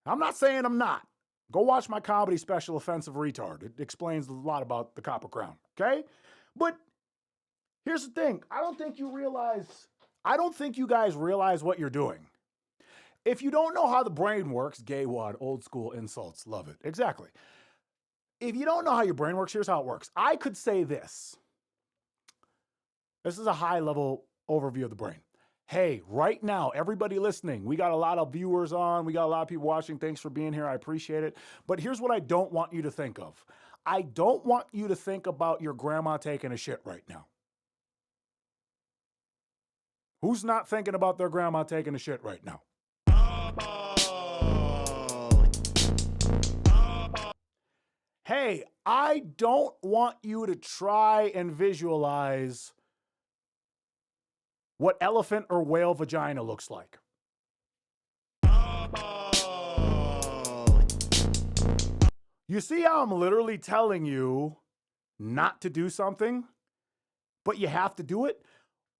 I'm not saying I'm not. Go watch my comedy special, Offensive Retard. It explains a lot about the Copper Crown, okay? But here's the thing. I don't think you guys realize what you're doing. If you don't know how the brain works, gay wad, old school insults, love it. Exactly. If you don't know how your brain works, here's how it works. I could say this. This is a high-level overview of the brain. Hey, right now, everybody listening, we got a lot of viewers on, we got a lot of people watching. Thanks for being here. I appreciate it. But here's what I don't want you to think of. I don't want you to think about your grandma taking a shit right now. Who's not thinking about their grandma taking a shit right now? Hey, I don't want you to try and visualize what elephant or whale vagina looks like. You see how I'm literally telling you not to do something, but you have to do it?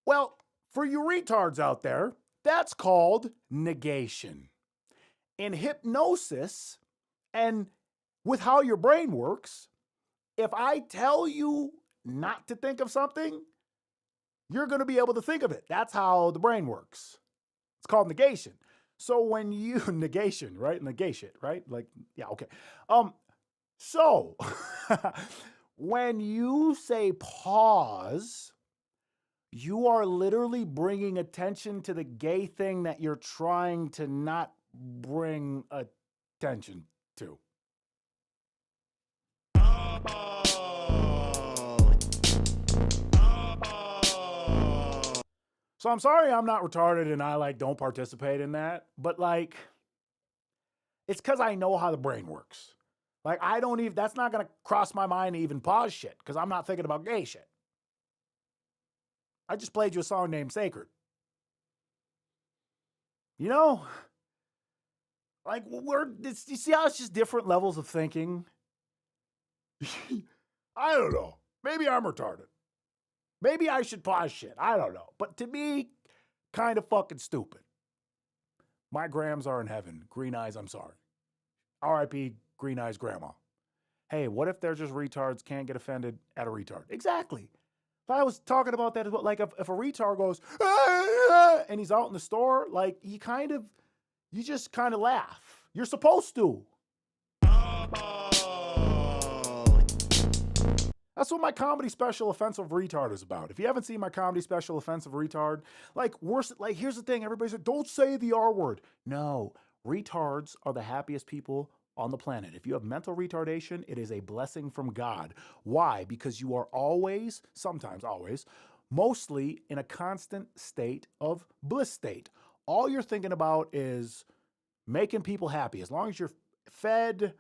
Well, for you retards out there, that's called negation. In hypnosis and with how your brain works, if I tell you not to think of something, you're going to be able to think of it. That's how the brain works. It's called negation. So when you negation, right? Negation, right? Like, yeah, okay. So when you say pause, you are literally bringing attention to the gay thing that you're trying to not bring attention to. So I'm sorry I'm not retarded and I don't participate in that, but it's because I know how the brain works. That's not gonna cross my mind to even pause shit, because I'm not thinking about gay shit. I just played you a song named Sacred. You know? You see how it's just different levels of thinking? I don't know. Maybe I'm retarded. Maybe I should pause shit. I don't know. But to me, kind of fucking stupid. My grams are in heaven. Green Eyes, I'm sorry. R.I.P. Green Eyes grandma. Hey, what if they're just retards, can't get offended at a retard? Exactly. If I was talking about that as well, if a retard goes, and he's out in the store, you just kind of laugh. You're supposed to. That's what my comedy special Offensive Retard is about. If you haven't seen my comedy special Offensive Retard, here's the thing. Everybody's like, don't say the R word. No, retards are the happiest people on the planet. If you have mental retardation, it is a blessing from God. Why? Because you are always, sometimes always, mostly in a constant state of bliss state. All you're thinking about is making people happy. As long as you're fed,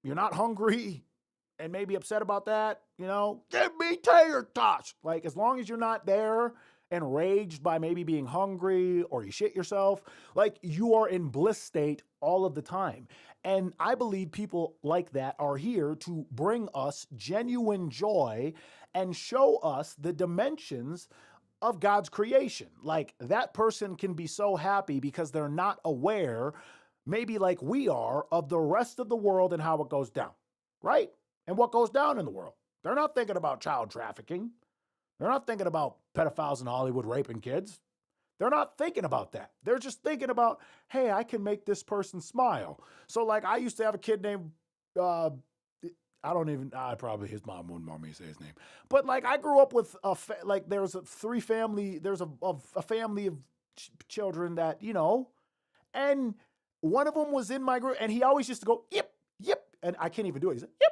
you're not hungry, and maybe upset about that, give me tater tots. As long as you're not there and raged by maybe being hungry or you shit yourself, you are in bliss state all of the time. And I believe people like that are here to bring us genuine joy and show us the dimensions of God's creation. That person can be so happy because they're not aware, maybe like we are, of the rest of the world and how it goes down, right? And what goes down in the world. They're not thinking about child trafficking. They're not thinking about pedophiles in Hollywood raping kids. They're not thinking about that. They're just thinking about, hey, I can make this person smile. So I used to have a kid named, probably his mom wouldn't want me to say his name. But I grew up with there's a family of children that, and one of them was in my group and he always used to go, yip, yip. And I can't even do it. He's like, yip.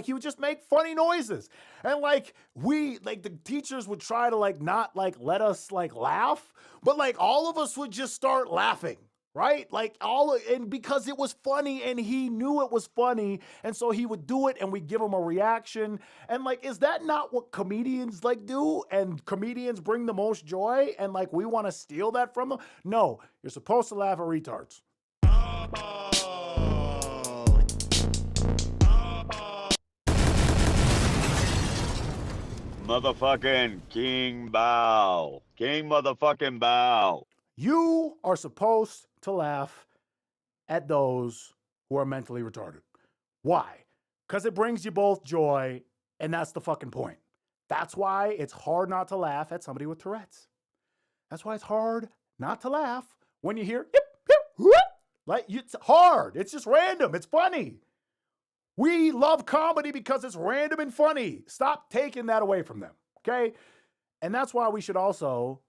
He would just make funny noises. And the teachers would try to not let us laugh, but all of us would just start laughing, right? And because it was funny and he knew it was funny. And so he would do it and we'd give him a reaction. And is that not what comedians do? And comedians bring the most joy and we want to steal that from them? No, you're supposed to laugh at retards. Motherfucking King Bao. King motherfucking Bao. You are supposed to laugh at those who are mentally retarded. Why? Because it brings you both joy, and that's the fucking point. That's why it's hard not to laugh at somebody with Tourette's. That's why it's hard not to laugh when you hear, yip, yip, whoop. It's hard. It's just random. It's funny. We love comedy because it's random and funny. Stop taking that away from them, okay? And that's why we should also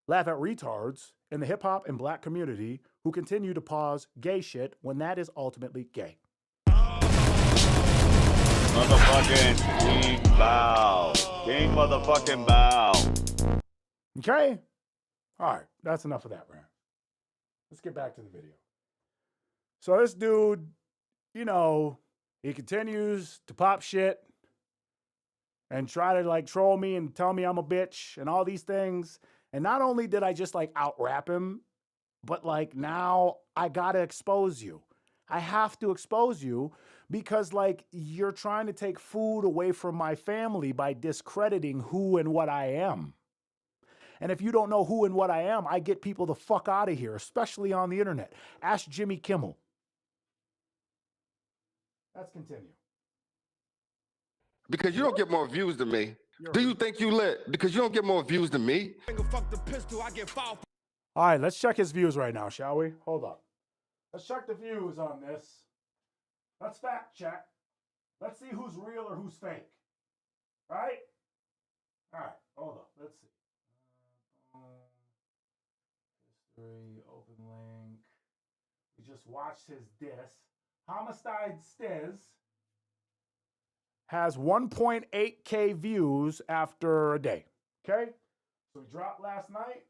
laugh at retards in the hip hop and black community who continue to pause gay shit when that is ultimately gay. Motherfucking King Bao. King motherfucking Bao. Okay? All right, that's enough of that rant. Let's get back to the video. So this dude, he continues to pop shit and try to troll me and tell me I'm a bitch and all these things. And not only did I just out rap him, but now I gotta expose you. I have to expose you because you're trying to take food away from my family by discrediting who and what I am. And if you don't know who and what I am, I get people the fuck out of here, especially on the internet. Ask Jimmy Kimmel. Let's continue. Because you don't get more views than me. Do you think you lit? Because you don't get more views than me. Fuck the pistol, I get fouled. All right, let's check his views right now, shall we? Hold up. Let's check the views on this. Let's fact check. Let's see who's real or who's fake. Right? All right, hold up. Let's see. History, open link. We just watched his diss. Homicide Stiz has 1.8K views after a day. Okay? So he dropped last night.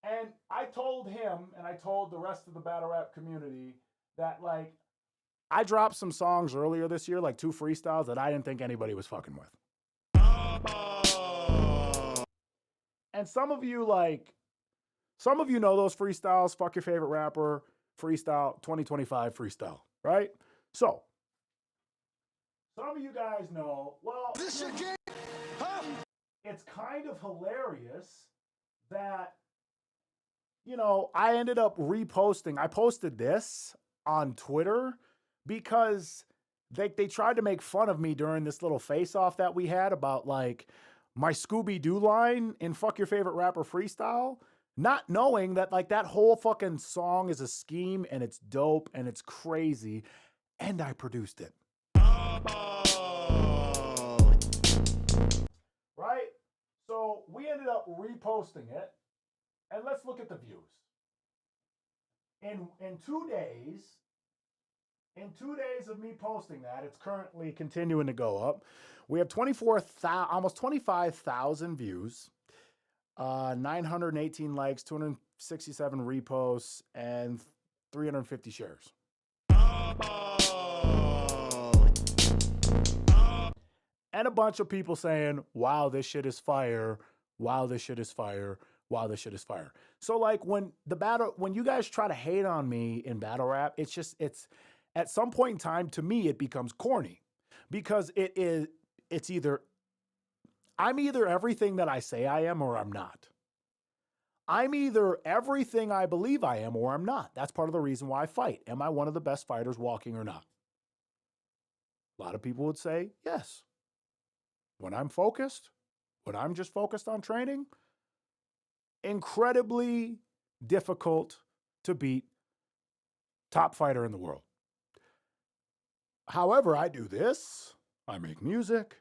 And I told him, and I told the rest of the battle rap community that, like, I dropped some songs earlier this year, like 2 freestyles that I didn't think anybody was fucking with. And some of you know those freestyles, fuck your favorite rapper, freestyle, 2025 freestyle, right? So, some of you guys know, well, this again, it's kind of hilarious that, you know, I ended up reposting. I posted this on Twitter because they tried to make fun of me during this little face-off that we had about, like, my Scooby-Doo line in Fuck Your Favorite Rapper freestyle, not knowing that, like, that whole fucking song is a scheme and it's dope and it's crazy, and I produced it. Right? So we ended up reposting it, and let's look at the views. In 2 days, of me posting that, it's currently continuing to go up. We have almost 25,000 views, 918 likes, 267 reposts, and 350 shares. And a bunch of people saying, wow, this shit is fire. Wow, this shit is fire. Wow, this shit is fire. So, like, when you guys try to hate on me in battle rap, it's at some point in time, to me, it becomes corny, because I'm either everything that I say I am or I'm not. I'm either everything I believe I am or I'm not. That's part of the reason why I fight. Am I one of the best fighters walking or not? A lot of people would say yes. When I'm just focused on training, incredibly difficult to beat, top fighter in the world. However, I do this, I make music,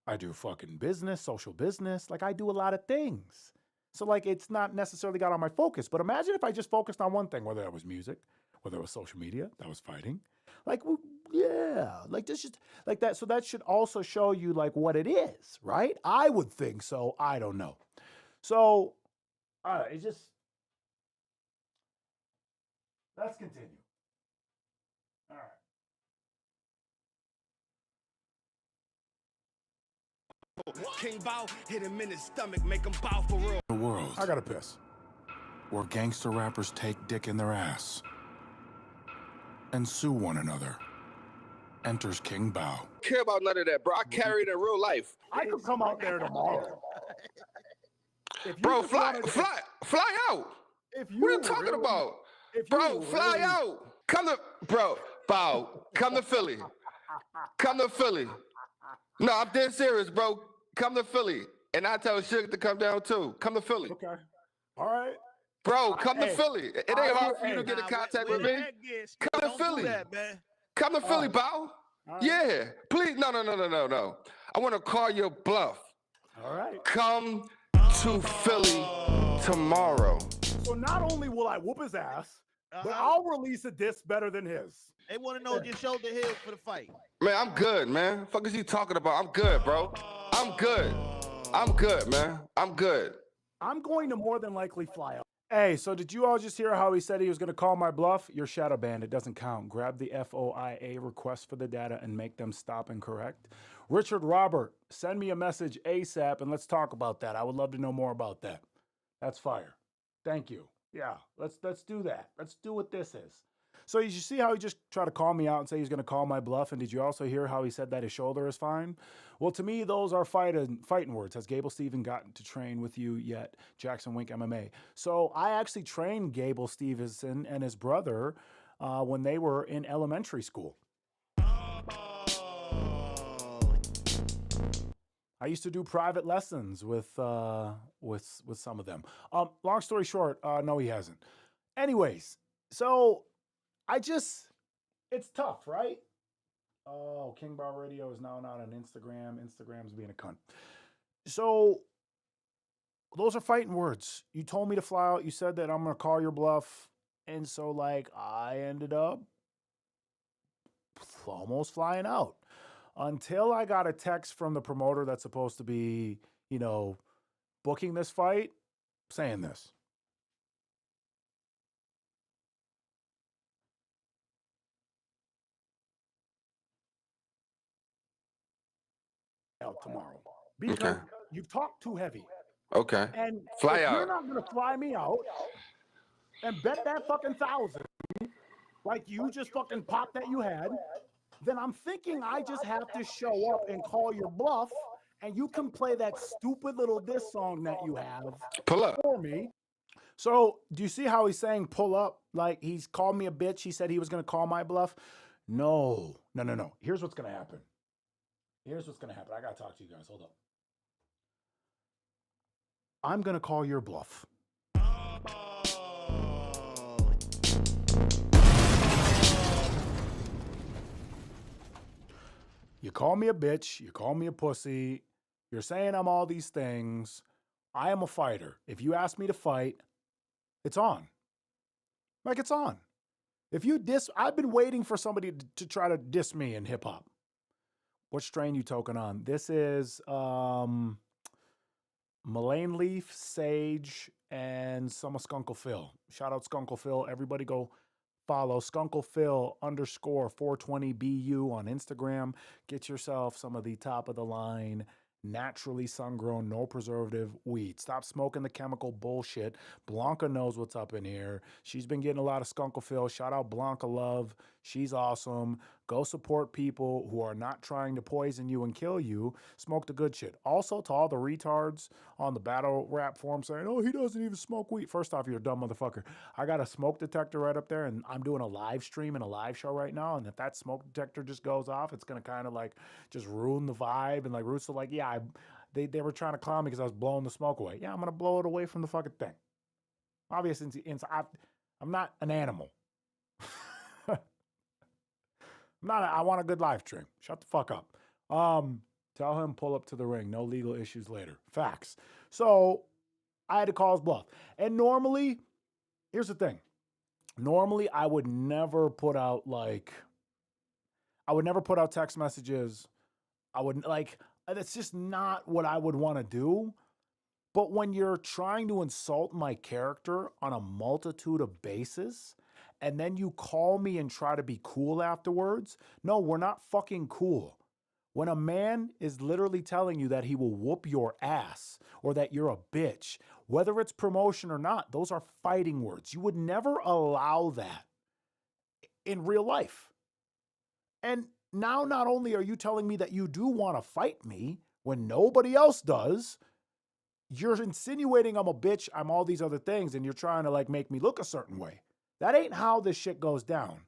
I do fucking business, social business, like I do a lot of things. So, like, it's not necessarily got on my focus, but imagine if I just focused on one thing, whether that was music, whether it was social media, that was fighting. Like, well, yeah, like this just like that. So that should also show you like what it is, right? I would think so. I don't know. So, it's just, let's continue. All right. King Bow hit him in his stomach, make him bow for real. The world. I gotta piss. Where gangster rappers take dick in their ass and sue one another. Enters King Bow. Care about none of that, bro. I carry it in real life. I could come out there tomorrow. Bro, fly out. What are you talking about? Bro, fly out. Bow, come to Philly. Come to Philly. No, I'm dead serious, bro. Come to Philly. And I tell Suge to come down too. Come to Philly. Okay. All right. Bro, come to Philly. It ain't hard for you to get in contact with me. Come to Philly. Come to Philly, Bow. Yeah. Please. No. I want to call your bluff. All right. Come to Philly tomorrow. So not only will I whoop his ass, but I'll release a disc better than his. They want to know if your shoulder healed for the fight. Man, I'm good, man. What the fuck is he talking about? I'm good, bro. I'm good, man. I'm good. I'm going to more than likely fly out. Hey, so did you all just hear how he said he was going to call my bluff? You're shadow banned. It doesn't count. Grab the FOIA request for the data and make them stop and correct. Richard Robert, send me a message ASAP and let's talk about that. I would love to know more about that. That's fire. Thank you. Yeah, let's do that. Let's do what this is. So did you see how he just tried to call me out and say he's going to call my bluff? And did you also hear how he said that his shoulder is fine? Well, to me, those are fighting words. Has Gable Steven gotten to train with you yet? Jackson Wink MMA. So I actually trained Gable Stevenson and his brother when they were in elementary school. I used to do private lessons with some of them. Long story short, no, he hasn't. Anyways, so it's tough, right? Oh, King Bar Radio is now not on Instagram. Instagram's being a cunt. So those are fighting words. You told me to fly out. You said that I'm going to call your bluff. And so, like, I ended up almost flying out until I got a text from the promoter that's supposed to be, booking this fight saying this. Out tomorrow. Because you've talked too heavy. Okay. And fly if out. you're not going to fly me out and bet that fucking 1,000 like you just fucking popped that you had, then I'm thinking I just have to show up and call your bluff, and you can play that stupid little diss song that you have Pull up. for me. So do you see how he's saying pull up? Like he's called me a bitch. He said he was going to call my bluff. No. Here's what's going to happen. I got to talk to you guys. Hold up. I'm going to call your bluff. You call me a bitch. You call me a pussy. You're saying I'm all these things. I am a fighter. If you ask me to fight, it's on. Like, it's on. If you I've been waiting for somebody to try to diss me in hip hop. What strain you token on? This is Mullane Leaf, Sage, and some of Skunkle Phil. Shout out Skunkle Phil. Everybody go follow Skunkle Phil _420BU on Instagram. Get yourself some of the top of the line, naturally sun-grown, no preservative weed. Stop smoking the chemical bullshit. Blanca knows what's up in here. She's been getting a lot of Skunkle Phil. Shout out Blanca Love. She's awesome. Go support people who are not trying to poison you and kill you. Smoke the good shit. Also, to all the retards on the battle rap forum saying, oh, he doesn't even smoke weed. First off, you're a dumb motherfucker. I got a smoke detector right up there, and I'm doing a live stream and a live show right now, and if that smoke detector just goes off, it's going to kind of like just ruin the vibe. And like Roots are like, yeah, they were trying to clown me because I was blowing the smoke away. Yeah, I'm going to blow it away from the fucking thing. Obviously, I'm not an animal. I want a good live stream. Shut the fuck up. Tell him pull up to the ring. No legal issues later. Facts. So I had to call his bluff. And normally, here's the thing. Normally, I would never put out text messages. That's just not what I would want to do. But when you're trying to insult my character on a multitude of bases, and then you call me and try to be cool afterwards, no, we're not fucking cool. When a man is literally telling you that he will whoop your ass or that you're a bitch, whether it's promotion or not, those are fighting words. You would never allow that in real life. And now not only are you telling me that you do want to fight me when nobody else does, you're insinuating I'm a bitch, I'm all these other things, and you're trying to like make me look a certain way. That ain't how this shit goes down.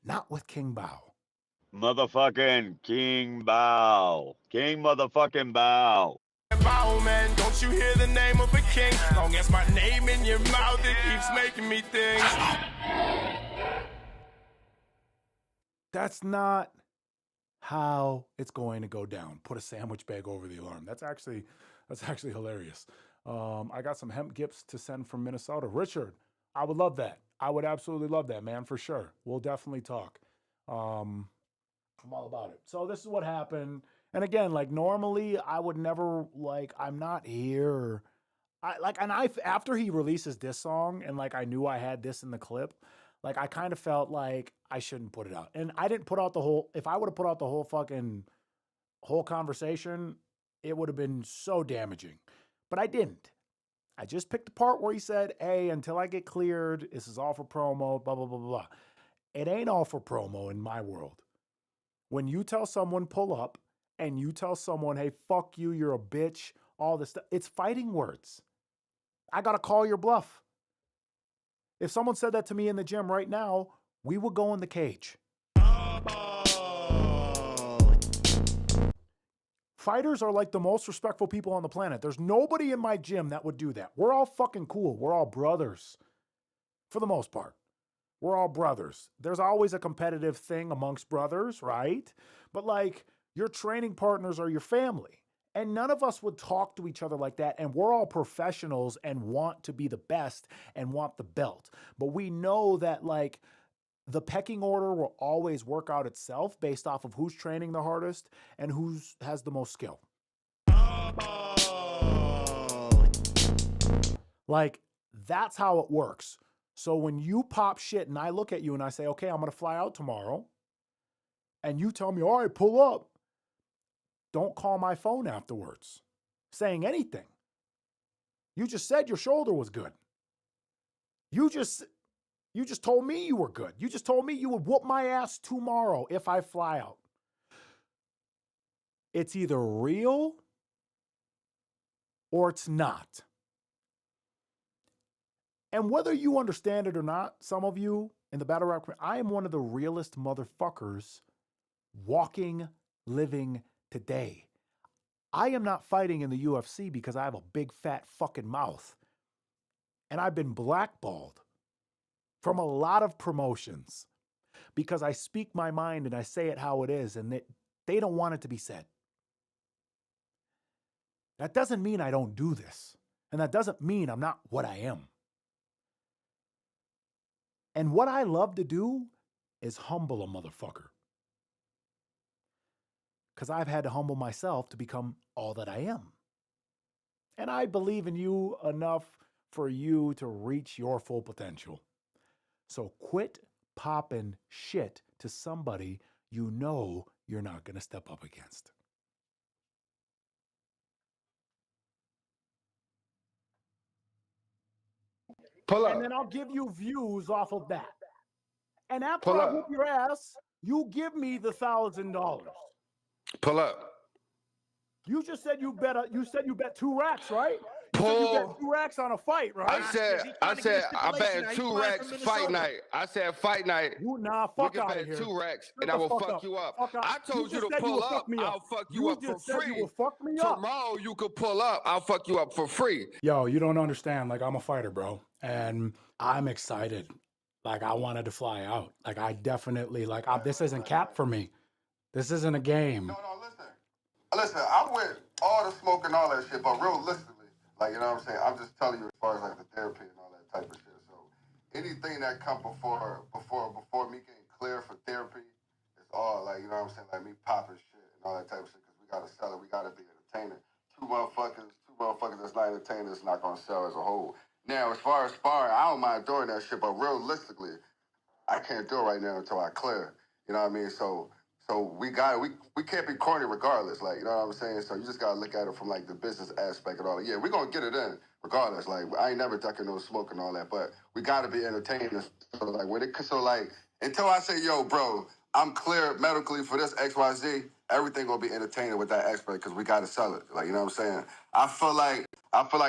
Not with King Bao. Motherfucking King Bao. King motherfucking Bao. Bao, man, don't you hear the name of a king? Long as my name in your mouth, it keeps making me think. That's not how it's going to go down. Put a sandwich bag over the alarm. That's actually hilarious. I got some hemp gifts to send from Minnesota. Richard, I would love that. I would absolutely love that, man, for sure. We'll definitely talk. I'm all about it. So this is what happened. And again, like normally I would never I'm not here. After he releases this song and like I knew I had this in the clip, like I kind of felt like I shouldn't put it out. And I didn't put out if I would have put out the whole conversation, it would have been so damaging. But I didn't. I just picked the part where he said, hey, until I get cleared, this is all for promo, blah, blah, blah, blah. It ain't all for promo in my world. When you tell someone pull up and you tell someone, hey, fuck you, you're a bitch, all this stuff, it's fighting words. I got to call your bluff. If someone said that to me in the gym right now, we would go in the cage. Fighters are like the most respectful people on the planet. There's nobody in my gym that would do that. We're all fucking cool. We're all brothers. For the most part. We're all brothers. There's always a competitive thing amongst brothers, right? But like, your training partners are your family. And none of us would talk to each other like that. And we're all professionals and want to be the best and want the belt. But we know that like, the pecking order will always work out itself based off of who's training the hardest and who has the most skill. Like, that's how it works. So when you pop shit and I look at you and I say, okay, I'm going to fly out tomorrow, and you tell me, all right, pull up, don't call my phone afterwards saying anything. You just said your shoulder was good. You just told me you were good. You just told me you would whoop my ass tomorrow if I fly out. It's either real or it's not. And whether you understand it or not, some of you in the battle rap, I am one of the realest motherfuckers walking, living today. I am not fighting in the UFC because I have a big fat fucking mouth. And I've been blackballed from a lot of promotions because I speak my mind and I say it how it is, and they don't want it to be said. That doesn't mean I don't do this. And that doesn't mean I'm not what I am. And what I love to do is humble a motherfucker. Because I've had to humble myself to become all that I am. And I believe in you enough for you to reach your full potential. So quit popping shit to somebody you know you're not going to step up against. Pull up. And then I'll give you views off of that. And after Pull I up. whoop your ass, you give me the $1,000. Pull up. You just said you bet 2 racks, right? You said Pull. you bet 2 racks on a fight, right? I said I bet 2 racks fight night. I said fight night. Nah, We fuck can out of bet here. 2 racks Shut and I the will fuck fuck up. you up. Fuck out. I told you just to said pull would up. fuck me up. I'll fuck you up for just said free. you would fuck me up. Tomorrow you could pull up. I'll fuck you up for free. Yo, you don't understand. Like, I'm a fighter, bro. And I'm excited. Like, I wanted to fly out. Like, I definitely, like, this isn't cap for me. This isn't a game. No, listen, I'm with all the smoke and all that shit, but realistically, like, you know what I'm saying? I'm just telling you as far as, like, the therapy and all that type of shit. So anything that come before me getting clear for therapy is all, like, you know what I'm saying? Like, me popping shit and all that type of shit, because we got to sell it. We got to be entertaining. Two motherfuckers that's not entertaining is not going to sell as a whole. Now, as far as sparring, I don't mind doing that shit, but realistically, I can't do it right now until I clear. You know what I mean? So we can't be corny regardless, like, you know what I'm saying? So you just gotta look at it from like the business aspect and all that. Yeah, we're gonna get it in regardless. Like, I ain't never ducking no smoke and all that, but we gotta be entertaining. So like until I say, yo, bro, I'm clear medically for this XYZ, everything gonna be entertaining with that aspect because we gotta sell it. Like, you know what I'm saying? I feel like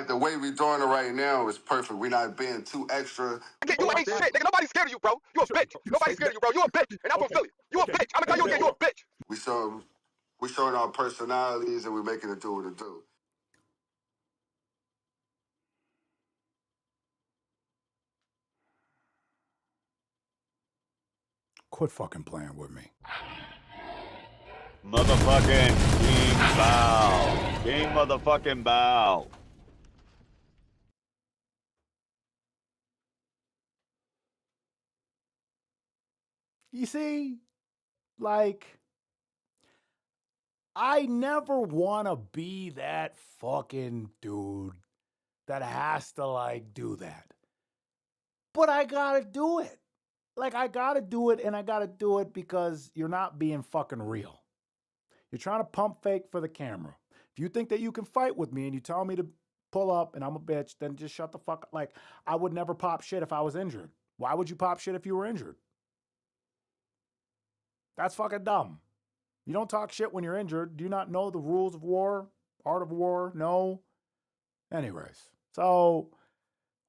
the way we doing it right now is perfect. We're not being too extra. You ain't shit, nigga. Nobody's scared of you, bro. You a bitch. Nobody's scared of you, bro. You a bitch. And I'm from Philly. You a bitch. I'm gonna tell you again, you a bitch. We showing our personalities and we making it do what it do. Quit fucking playing with me. Motherfucking King Bow. King motherfucking Bow. You see, like, I never want to be that fucking dude that has to, like, do that. But I gotta do it. Like, I gotta do it, and I gotta do it because you're not being fucking real. You're trying to pump fake for the camera. If you think that you can fight with me and you tell me to pull up and I'm a bitch, then just shut the fuck up. Like, I would never pop shit if I was injured. Why would you pop shit if you were injured? That's fucking dumb. You don't talk shit when you're injured. Do you not know the rules of war? Art of war? No. Anyways, so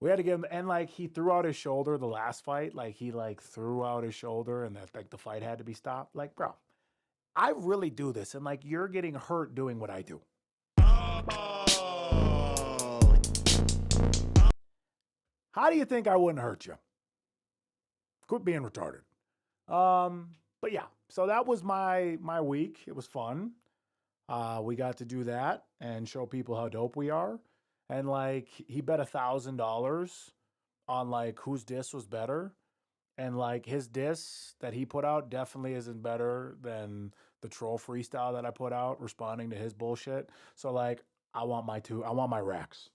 we had to get him, and like he threw out his shoulder the last fight. Like he like threw out his shoulder and that like the fight had to be stopped. Like, bro, I really do this, and like you're getting hurt doing what I do. How do you think I wouldn't hurt you? Quit being retarded. But yeah, so that was my week. It was fun. We got to do that and show people how dope we are. And like he bet $1,000 on like whose diss was better. And like his diss that he put out definitely isn't better than the troll freestyle that I put out responding to his bullshit. So like I want my racks.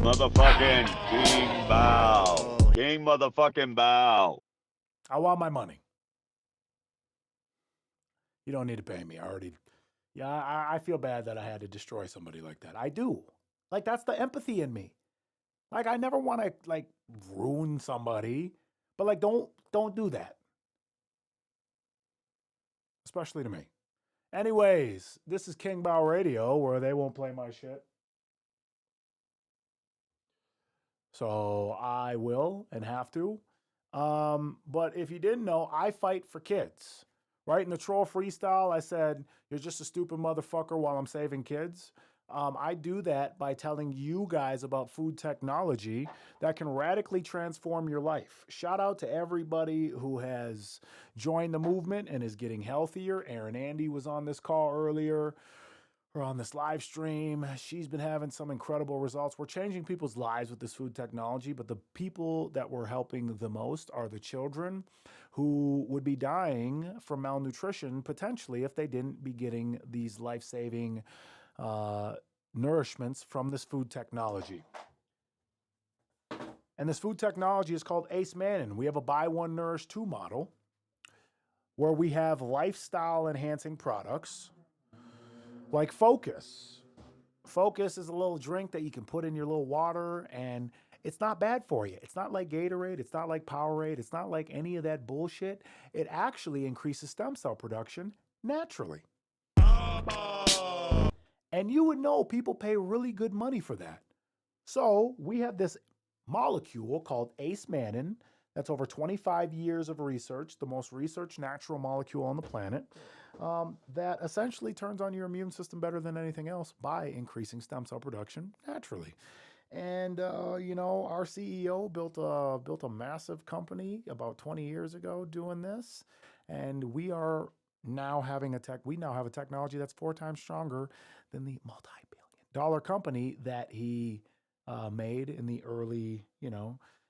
Motherfucking King Bao. King motherfucking Bao. I want my money. You don't need to pay me. I feel bad that I had to destroy somebody like that. I do. Like that's the empathy in me. Like I never want to like ruin somebody, but like don't do that. Especially to me. Anyways, this is King Bao Radio where they won't play my shit. So I will and have to. But if you didn't know, I fight for kids. Right? In the troll freestyle, I said, you're just a stupid motherfucker while I'm saving kids. I do that by telling you guys about food technology that can radically transform your life. Shout out to everybody who has joined the movement and is getting healthier. Erin Andy was on this call earlier, or on this live stream. She's been having some incredible results. We're changing people's lives with this food technology, but the people that we're helping the most are the children who would be dying from malnutrition potentially if they didn't be getting these life-saving nourishments from this food technology. And this food technology is called Ace Mannin. We have a buy one, nourish two model where we have lifestyle enhancing products like Focus. Focus is a little drink that you can put in your little water and it's not bad for you. It's not like Gatorade. It's not like Powerade. It's not like any of that bullshit. It actually increases stem cell production naturally. And you would know people pay really good money for that. So we have this molecule called Ace Mannin. That's over 25 years of research, the most researched natural molecule on the planet, that essentially turns on your immune system better than anything else by increasing stem cell production naturally. And, our CEO built a massive company about 20 years ago doing this. And we are now having we now have a technology that's 4 times stronger than the multi-billion-dollar company that he made in the early,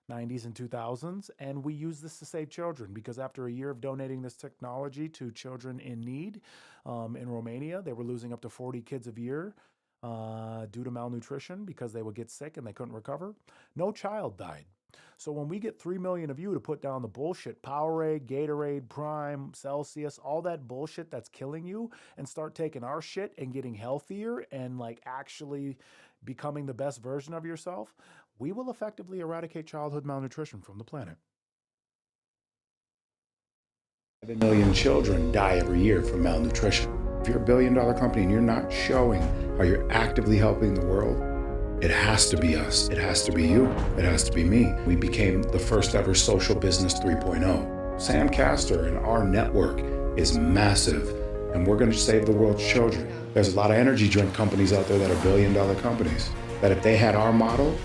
90s and 2000s. And we use this to save children because after a year of donating this technology to children in need in Romania, they were losing up to 40 kids a year due to malnutrition because they would get sick and they couldn't recover. No child died. So when we get 3 million of you to put down the bullshit, Powerade, Gatorade, Prime, Celsius, all that bullshit that's killing you, and start taking our shit and getting healthier and like actually becoming the best version of yourself, we will effectively eradicate childhood malnutrition from the planet. 7 million children die every year from malnutrition. If you're a billion-dollar company and you're not showing how you're actively helping the world, it has to be us. It has to be you. It has to be me. We became the first ever social business 3.0. Sam Castor and our network is massive, and we're going to save the world's children. There's a lot of energy drink companies out there that are billion-dollar companies, that if they had our model,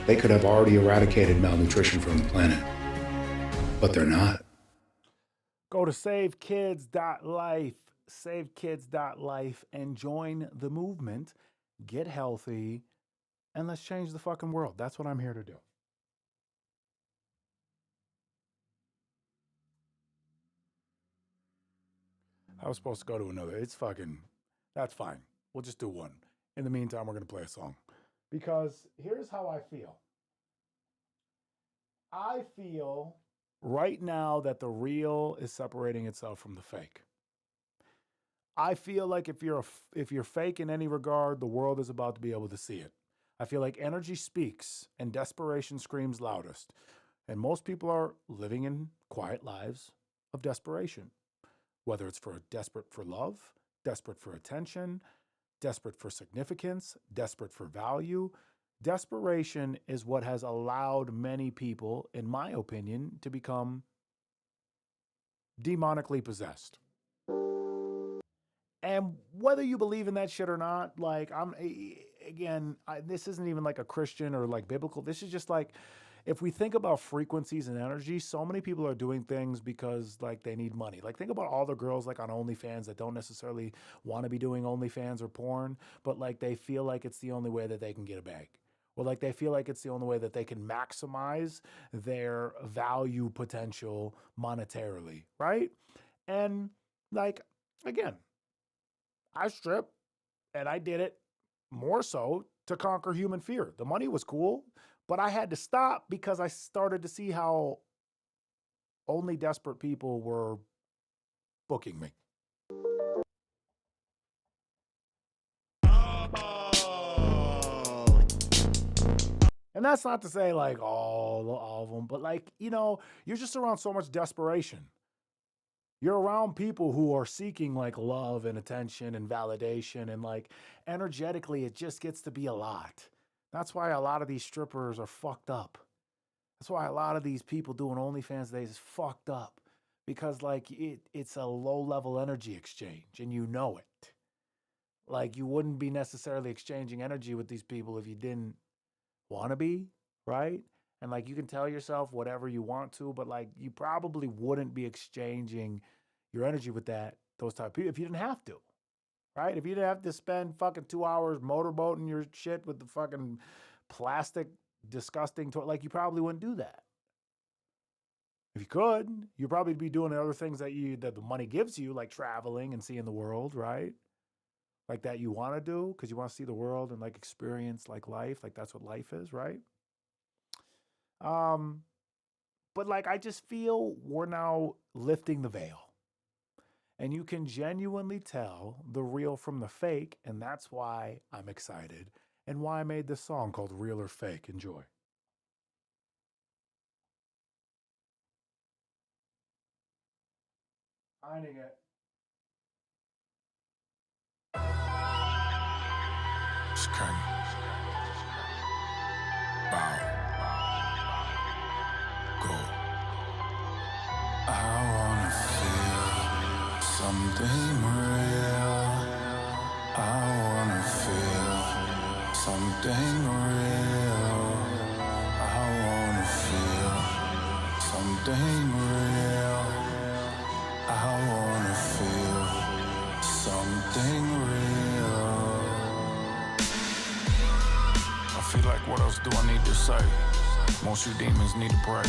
they could have already eradicated malnutrition from the planet. But they're not. Go to savekids.life, savekids.life, and join the movement. Get healthy, and let's change the fucking world. That's what I'm here to do. I was supposed to go to another. That's fine. We'll just do one. In the meantime, we're going to play a song. Because here's how I feel. I feel right now that the real is separating itself from the fake. I feel like if you're fake in any regard, the world is about to be able to see it. I feel like energy speaks and desperation screams loudest. And most people are living in quiet lives of desperation. Whether it's desperate for love, desperate for attention, desperate for significance, desperate for value. Desperation is what has allowed many people, in my opinion, to become demonically possessed. And whether you believe in that shit or not, like, this isn't even like a Christian or like biblical. This is just like, if we think about frequencies and energy, so many people are doing things because like they need money. Like, think about all the girls like on OnlyFans that don't necessarily want to be doing OnlyFans or porn, but like they feel like it's the only way that they can get a bag. Or like they feel like it's the only way that they can maximize their value potential monetarily, right? And like, again, I strip, and I did it more so to conquer human fear. The money was cool, but I had to stop because I started to see how only desperate people were booking me. And that's not to say like all of them, but like, you know, you're just around so much desperation. You're around people who are seeking like love and attention and validation, and like energetically it just gets to be a lot. That's why a lot of these strippers are fucked up. That's why a lot of these people doing OnlyFans days is fucked up, because like it's a low level energy exchange, and you know it. Like, you wouldn't be necessarily exchanging energy with these people if you didn't want to be, right? And like, you can tell yourself whatever you want to, but like, you probably wouldn't be exchanging your energy with those type of people if you didn't have to, right? If you didn't have to spend fucking 2 hours motorboating your shit with the fucking plastic, disgusting toy, like, you probably wouldn't do that. If you could, you'd probably be doing other things that the money gives you, like traveling and seeing the world, right? Like that you want to do because you want to see the world and like experience like life, like that's what life is, right? But like, I just feel we're now lifting the veil, and you can genuinely tell the real from the fake, and that's why I'm excited and why I made this song called Real or Fake. Enjoy. Finding it. It's King. Bow. Go. I wanna feel something real. I wanna feel something real. I wanna feel something real. I wanna feel something real. I feel like, what else do I need to say? Most you demons need to pray.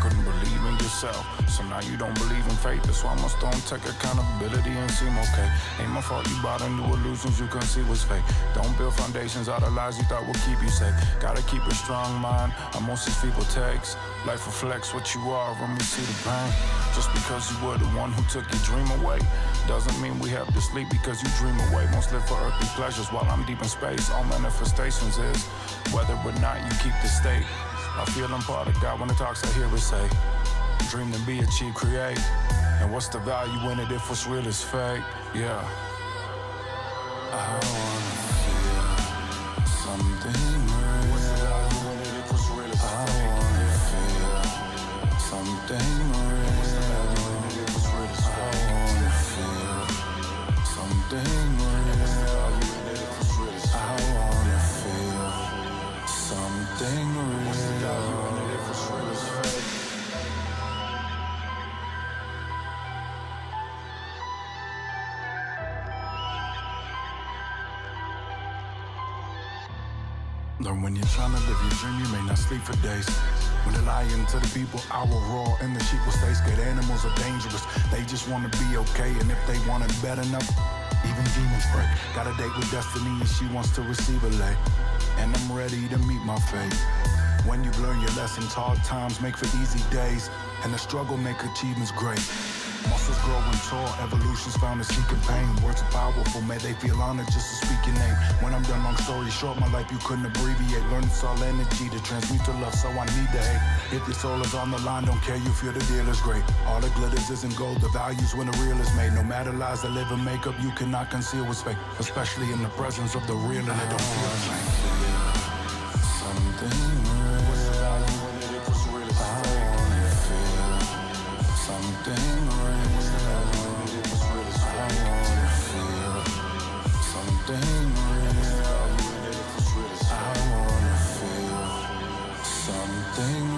Couldn't believe in yourself, so now you don't believe in fate. That's why I must don't take accountability and seem okay. Ain't my fault you bought into illusions you couldn't see was fake. Don't build foundations out of lies you thought would keep you safe. Gotta keep a strong mind, emotions people takes. Life reflects what you are when we see the pain. Just because you were the one who took your dream away doesn't mean we have to sleep because you dream away. Most live for earthly pleasures while I'm deep in space. All manifestations is whether or not you keep the state. I feel I'm part of God when the talks I hear it say. Dream to be, achieve, create. And what's the value in it if what's real is fake? Yeah. I wanna feel something real. What's the value in it if what's real is fake? I wanna feel something real. What's the value in it if what's real is fake? I wanna feel something real. What's the value in it if what's real is fake? I wanna feel something real. What's the value in it if what's real is fake? Learn when you're trying to live your dream, you may not sleep for days. When they're lying to the people, I will roar and the sheep will stay scared. Animals are dangerous, they just want to be okay. And if they want it bad enough, even demons pray. Got a date with destiny and she wants to receive a lay. And I'm ready to meet my fate. When you've learned your lessons, hard times make for easy days. And the struggle make achievements great. Muscles grow and tall, evolution's found in seeking pain. Words are powerful, may they feel honored just to speak your name. When I'm done, long story short, my life you couldn't abbreviate. Learn it's all energy to transmute to love, so I need to hate. If your soul is on the line, don't care, you feel the deal is great. All the glitters isn't gold, the value's when the real is made. No matter lies that live in makeup, you cannot conceal what's fake. Especially in the presence of the real, and it don't feel the same. Something real. What's the value in it if what's real is fake? I wanna feel something real. everything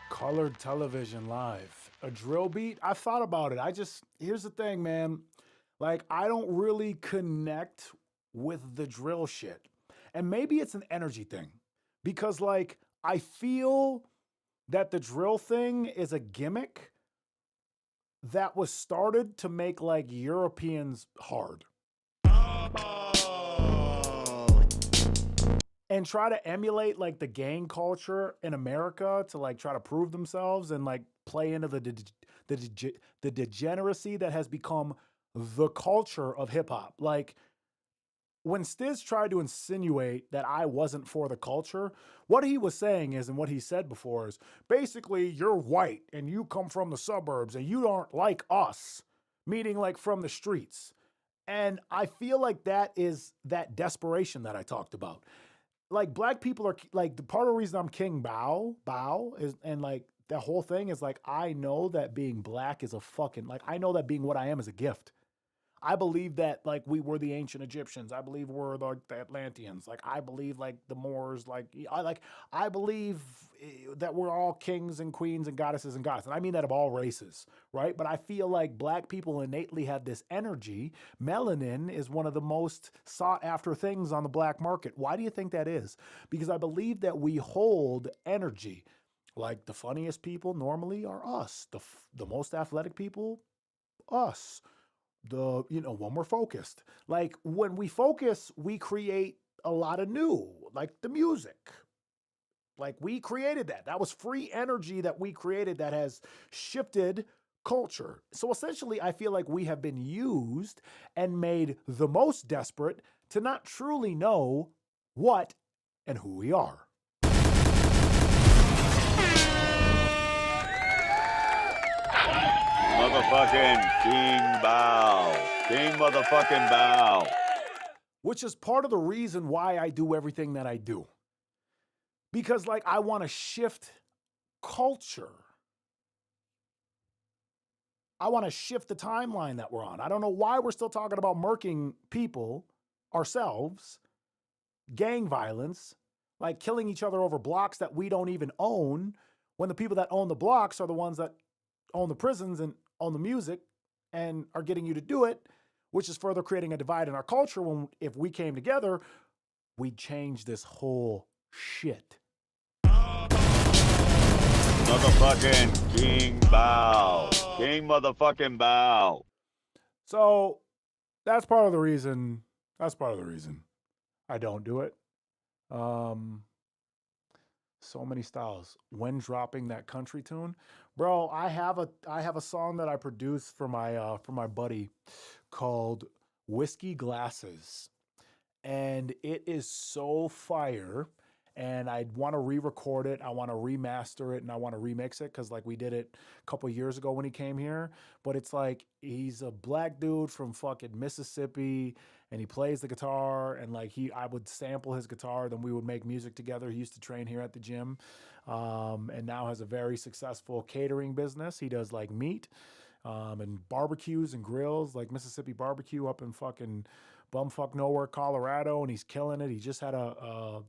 Colored television live. A drill beat? I thought about it. Here's the thing, man. Like, I don't really connect with the drill shit. And maybe it's an energy thing. Because, like, I feel that the drill thing is a gimmick that was started to make, like, Europeans hard. And try to emulate like the gang culture in America to like try to prove themselves and like play into the degeneracy that has become the culture of hip hop. Like when Stiz tried to insinuate that I wasn't for the culture, what he was saying is, and what he said before is basically you're white and you come from the suburbs and you aren't like us, meaning like from the streets. And I feel like that is that desperation that I talked about. Like black people are like the part of the reason I'm King Bow is, and like that whole thing is like, I know that being black is a fucking, like, I know that being what I am is a gift. I believe that like we were the ancient Egyptians. I believe we're the Atlanteans. Like I believe like the Moors, I believe that we're all kings and queens and goddesses and gods. And I mean that of all races, right? But I feel like black people innately have this energy. Melanin is one of the most sought after things on the black market. Why do you think that is? Because I believe that we hold energy. Like the funniest people normally are us. The most athletic people, us. When we're focused. Like when we focus, we create a lot of new, like the music. Like we created that. That was free energy that we created that has shifted culture. So essentially, I feel like we have been used and made the most desperate to not truly know what and who we are. Motherfucking King Bow. King motherfucking Bow. Which is part of the reason why I do everything that I do. Because like I want to shift culture. I want to shift the timeline that we're on. I don't know why we're still talking about murking people, ourselves, gang violence, like killing each other over blocks that we don't even own, when the people that own the blocks are the ones that own the prisons and own the music and are getting you to do it, which is further creating a divide in our culture when if we came together, we'd change this whole shit. Motherfucking King Bow. King motherfucking Bow. So that's part of the reason. That's part of the reason I don't do it. So many styles. When dropping that country tune, bro, I have a song that I produced for my buddy called Whiskey Glasses, and it is so fire. And I want to re-record it. I want to remaster it, and I want to remix it because like we did it a couple years ago when he came here. But it's like he's a black dude from fucking Mississippi, and he plays the guitar. And like I would sample his guitar, then we would make music together. He used to train here at the gym, and now has a very successful catering business. He does like meat and barbecues and grills, like Mississippi Barbecue up in fucking bumfuck nowhere, Colorado, and he's killing it. He just had a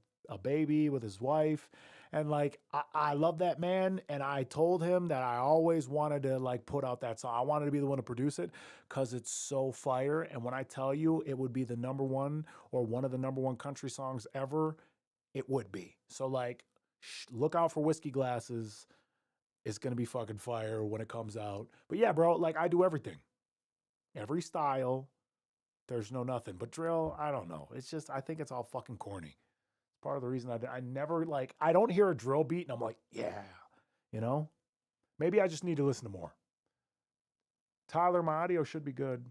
baby with his wife, and like I love that man, and I told him that I always wanted to like put out that song. I wanted to be the one to produce it because it's so fire, and when I tell you it would be the number one or one of the number one country songs ever, it would be. So like look out for Whiskey Glasses. It's gonna be fucking fire when it comes out. But yeah, bro, like I do everything, every style. There's no nothing but drill. I don't know, it's just I think it's all fucking corny. Part of the reason I never like, I don't hear a drill beat and I'm like, yeah, you know, maybe I just need to listen to more. Tyler, my audio should be good.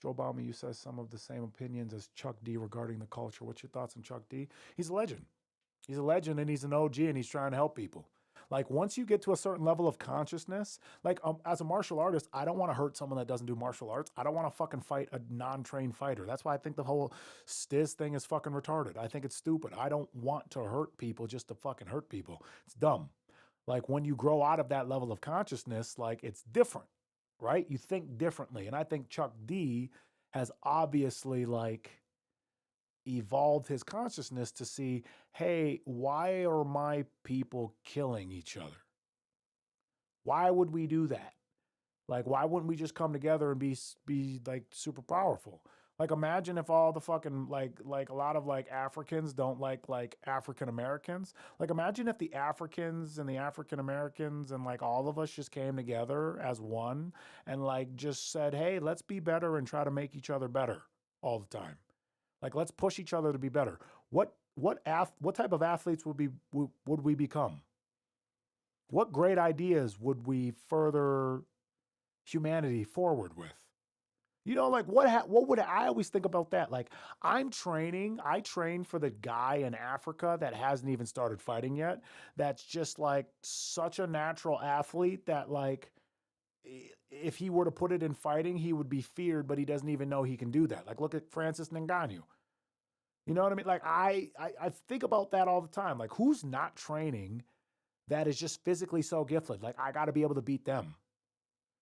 Joe Obama, you says some of the same opinions as Chuck D regarding the culture. What's your thoughts on Chuck D? He's a legend. He's a legend and he's an OG and he's trying to help people. Like once you get to a certain level of consciousness, like as a martial artist, I don't want to hurt someone that doesn't do martial arts. I don't want to fucking fight a non-trained fighter. That's why I think the whole Stiz thing is fucking retarded. I think it's stupid. I don't want to hurt people just to fucking hurt people. It's dumb. Like when you grow out of that level of consciousness, like it's different, right? You think differently. And I think Chuck D has obviously like evolved his consciousness to see, hey, why are my people killing each other? Why would we do that? Like, why wouldn't we just come together and be like super powerful? Like, imagine if all the fucking like a lot of like Africans don't like African Americans. Like, imagine if the Africans and the African Americans and like all of us just came together as one and like just said, hey, let's be better and try to make each other better all the time. Like, let's push each other to be better. What type of athletes would we become? What great ideas would we further humanity forward with? You know, like what would I always think about that? Like I train for the guy in Africa that hasn't even started fighting yet. That's just like such a natural athlete that like if he were to put it in fighting, he would be feared, but he doesn't even know he can do that. Like look at Francis Ngannou. You know what I mean? Like I think about that all the time. Like who's not training that is just physically so gifted? Like I got to be able to beat them.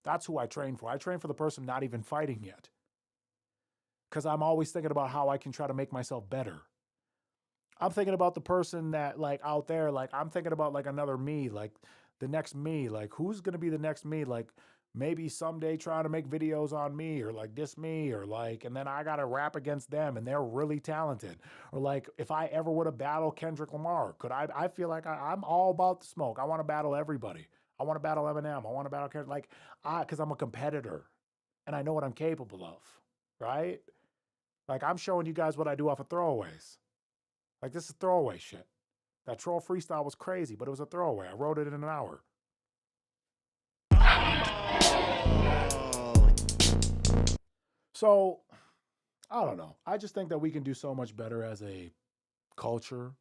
That's who I train for. I train for the person not even fighting yet. Because I'm always thinking about how I can try to make myself better. I'm thinking about the person that like out there, like I'm thinking about like another me, like the next me, like who's going to be the next me? Like maybe someday trying to make videos on me or like diss me or like, and then I got to rap against them and they're really talented. Or like if I ever would have battled Kendrick Lamar, I feel like I'm all about the smoke. I want to battle everybody. I want to battle Eminem. I want to battle Kendrick, because I'm a competitor and I know what I'm capable of, right? Like I'm showing you guys what I do off of throwaways. Like this is throwaway shit. That troll freestyle was crazy, but it was a throwaway. I wrote it in an hour. So, I don't know. I just think that we can do so much better as a culture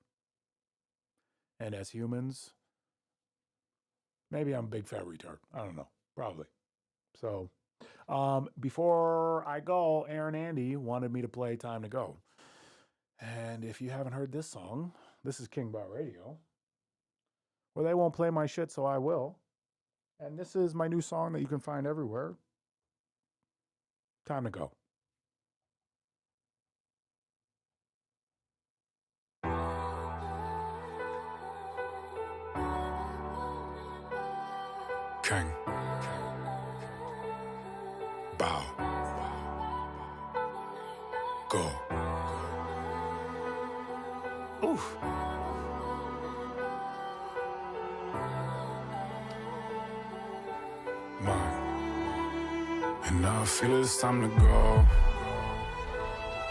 and as humans. Maybe I'm a big fat retard. I don't know. Probably. So, before I go, Aaron Andy wanted me to play Time to Go. And if you haven't heard this song, this is King Bot Radio. Well, they won't play my shit, so I will. And this is my new song that you can find everywhere. Time to Go. King. Bow. Go. Oof. Mine. And now I feel it's time to go.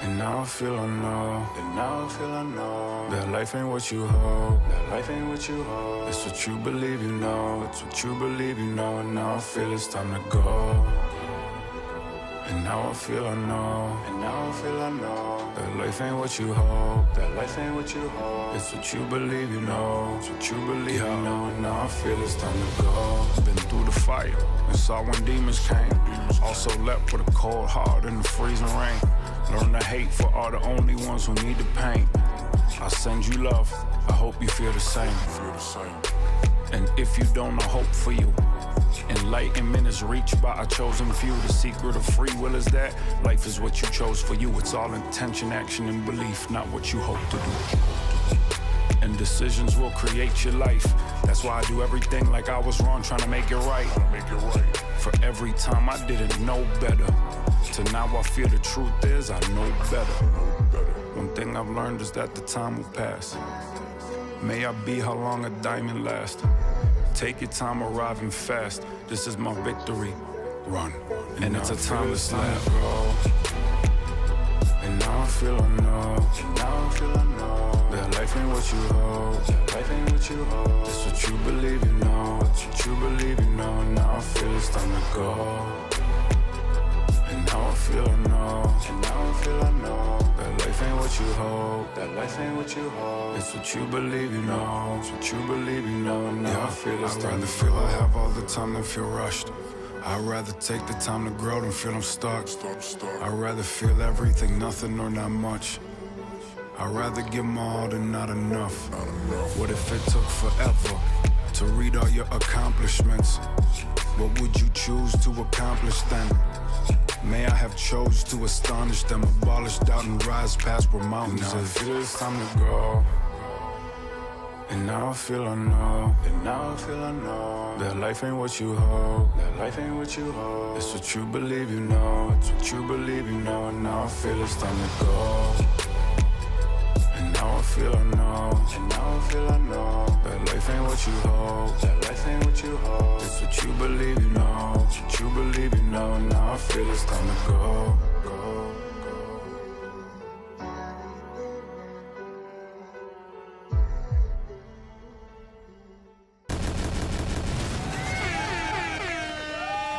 And now I feel I know. And now I feel I know that life ain't what you hope. That life ain't what you hope. It's what you believe you know. It's what you believe you know. And now I feel it's time to go. And now I feel I know. And now I feel I know that life ain't what you hope. That life ain't what you hope. It's what you believe you know. It's what you believe you know. And now I feel it's time to go. Been through the fire and saw when demons came. Also left with a cold heart in the freezing rain. Learn to hate for all the only ones who need the pain. I send you love, I hope you feel the same. And if you don't, I hope for you. Enlightenment is reached by a chosen few. The secret of free will is that life is what you chose for you. It's all intention, action, and belief, not what you hope to do. And decisions will create your life. That's why I do everything like I was wrong, trying to make it right. For every time I didn't know better, to now I feel the truth is I know better. One thing I've learned is that the time will pass. May I be how long a diamond lasts. Take your time arriving fast. This is my victory. Run. And it's a timeless land. And now I feel I know. And now I feel I know that life ain't what you hope. That life ain't what you hope. It's what you believe you know. It's what you believe you know. And now I feel it's time to go. And now I feel I know. And now I feel I know that life ain't what you hope. That life life ain't what you hold. It's what you believe you know. It's what you believe you know. Yeah, I feel it's time to feel I have all the time than feel rushed. I'd rather take the time to grow than feel I'm stuck. I'd rather feel everything, nothing or not much. I'd rather give my all than not enough. What if it took forever to read all your accomplishments? What would you choose to accomplish then? May I have chose to astonish them, abolish doubt and rise past where mountains is. Now I feel it's time to go. And now I feel I know. And now I feel I know that life ain't what you hold. That life ain't what you hold. It's what you believe you know. It's what you believe you know. And now I feel it's time to go. And now I feel I know. And now I feel I know that life ain't what you hold. That life ain't what you hold. It's what you believe you know. It's what you believe you know. And now I feel it's time to go.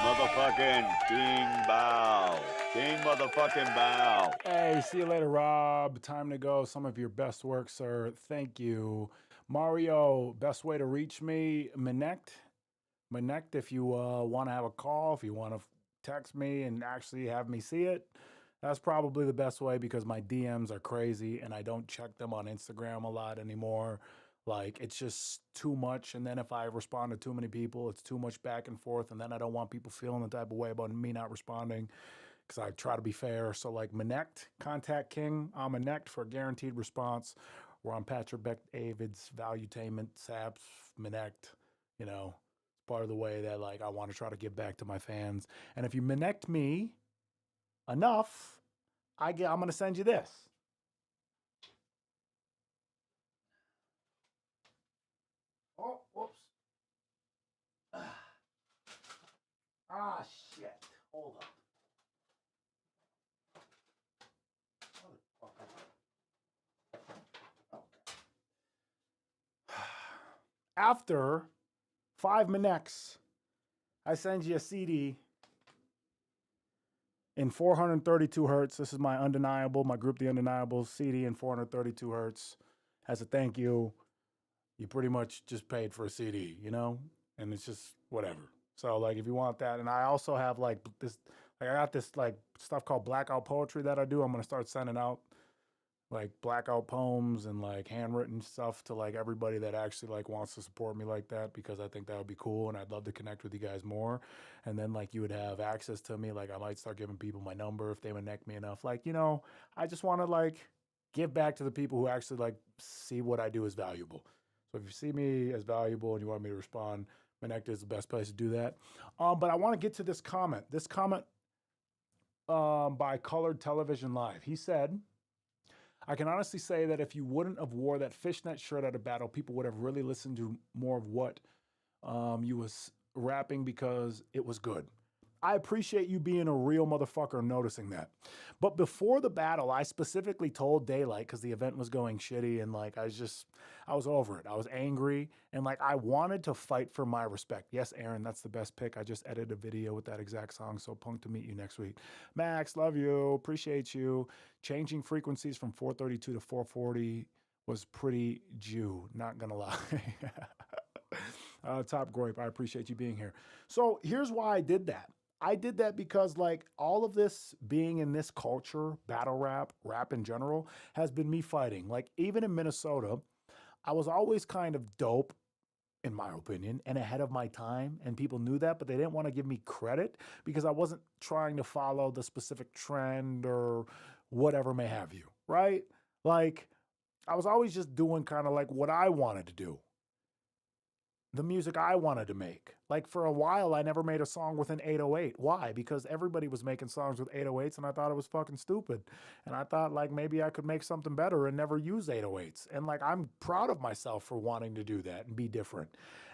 Motherfucking King Bao. King motherfucking Bao. Hey, see you later, Rob. Time to go. Some of your best work, sir. Thank you. Mario, best way to reach me, Minect, if you want to have a call, if you want to text me and actually have me see it, that's probably the best way because my DMs are crazy and I don't check them on Instagram a lot anymore. Like, it's just too much. And then if I respond to too many people, it's too much back and forth. And then I don't want people feeling the type of way about me not responding because I try to be fair. So, like, Minect, contact King. I'm Minect for a guaranteed response. We're on Patrick Beck David's Valuetainment, SAPS, Minect. You know, it's part of the way that, like, I want to try to give back to my fans. And if you Minect me enough, I'm going to send you this. Oh, whoops. Ah, shit. Hold up. After 5 Minects, I send you a CD in 432 hertz. This is my Undeniable, my group The Undeniable CD in 432 hertz. As a thank you, you pretty much just paid for a CD, you know? And it's just whatever. So, like, if you want that. And I also have, like, this, like, I got this, like, stuff called Blackout Poetry that I do. I'm going to start sending out, like, blackout poems and, like, handwritten stuff to, like, everybody that actually, like, wants to support me like that, because I think that would be cool and I'd love to connect with you guys more. And then, like, you would have access to me. Like, I might start giving people my number if they connect me enough. Like, you know, I just want to, like, give back to the people who actually, like, see what I do as valuable. So if you see me as valuable and you want me to respond, Minect is the best place to do that. But I want to get to this comment. This comment by Colored Television Live. He said, I can honestly say that if you wouldn't have wore that fishnet shirt at a battle, people would have really listened to more of what you was rapping because it was good. I appreciate you being a real motherfucker and noticing that. But before the battle, I specifically told Daylight, because the event was going shitty and, like, I was over it. I was angry and, like, I wanted to fight for my respect. Yes, Aaron, that's the best pick. I just edited a video with that exact song, so pumped to meet you next week. Max, love you, appreciate you. Changing frequencies from 432 to 440 was pretty Jew, not gonna lie. Top Groip, I appreciate you being here. So here's why I did that. I did that because, like, all of this being in this culture, battle rap, rap in general, has been me fighting. Like, even in Minnesota, I was always kind of dope, in my opinion, and ahead of my time, and people knew that, but they didn't want to give me credit because I wasn't trying to follow the specific trend or whatever may have you, right? Like, I was always just doing kind of like what I wanted to do. The music I wanted to make. Like, for a while, I never made a song with an 808. Why? Because everybody was making songs with 808s, and I thought it was fucking stupid. And I thought, like, maybe I could make something better and never use 808s. And, like, I'm proud of myself for wanting to do that and be different.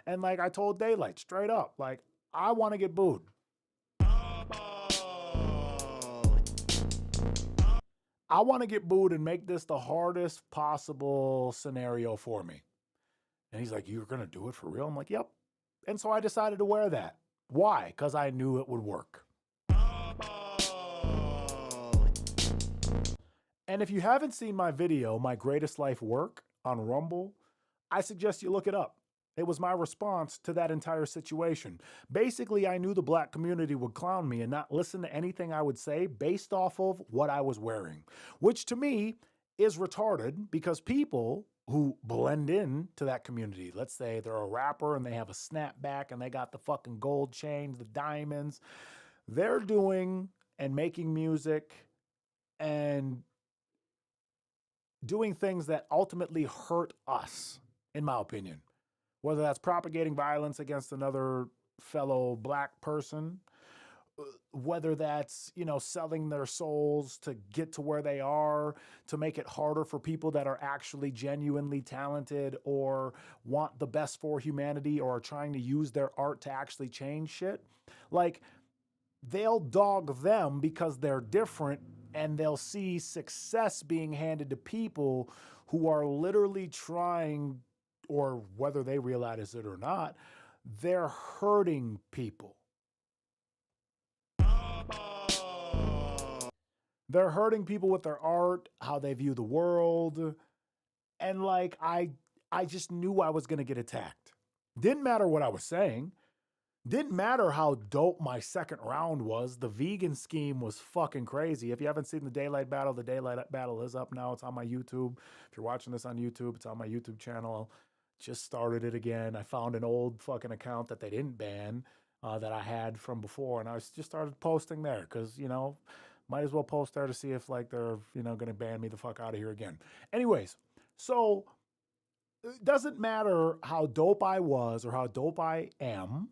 And, like, I told Daylight straight up, like, I want to get booed. I want to get booed and make this the hardest possible scenario for me. And he's like, you're going to do it for real? I'm like, yep. And so I decided to wear that. Why? Because I knew it would work. And if you haven't seen my video, My Greatest Life Work on Rumble, I suggest you look it up. It was my response to that entire situation. Basically, I knew the black community would clown me and not listen to anything I would say based off of what I was wearing, which to me is retarded because people who blend in to that community, let's say they're a rapper and they have a snapback and they got the fucking gold chains, the diamonds, they're doing and making music and doing things that ultimately hurt us, in my opinion. Whether that's propagating violence against another fellow black person, whether that's, you know, selling their souls to get to where they are, to make it harder for people that are actually genuinely talented or want the best for humanity or are trying to use their art to actually change shit. Like, they'll dog them because they're different, and they'll see success being handed to people who are literally trying, or whether they realize it or not, they're hurting people. They're hurting people with their art, how they view the world. And like, I just knew I was going to get attacked. Didn't matter what I was saying. Didn't matter how dope my second round was. The vegan scheme was fucking crazy. If you haven't seen the Daylight Battle, the Daylight Battle is up now. It's on my YouTube. If you're watching this on YouTube, it's on my YouTube channel. Just started it again. I found an old fucking account that they didn't ban that I had from before, and I just started posting there because, you know, might as well post there to see if like they're, you know, going to ban me the fuck out of here again. Anyways, so it doesn't matter how dope I was or how dope I am.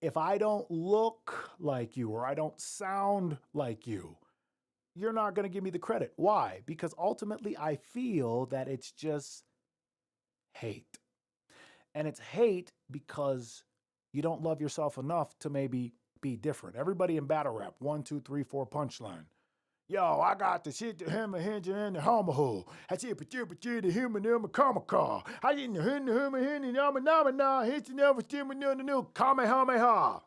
If I don't look like you or I don't sound like you, you're not going to give me the credit. Why? Because ultimately I feel that it's just hate. And it's hate because you don't love yourself enough to maybe be different. Everybody in battle rap, 1, 2, 3, 4 punchline. Yo, I got the shit to hammer hinge in the hammer hole. I see the human in my comical. I didn't the human in the nama hit never still the new kamehameha.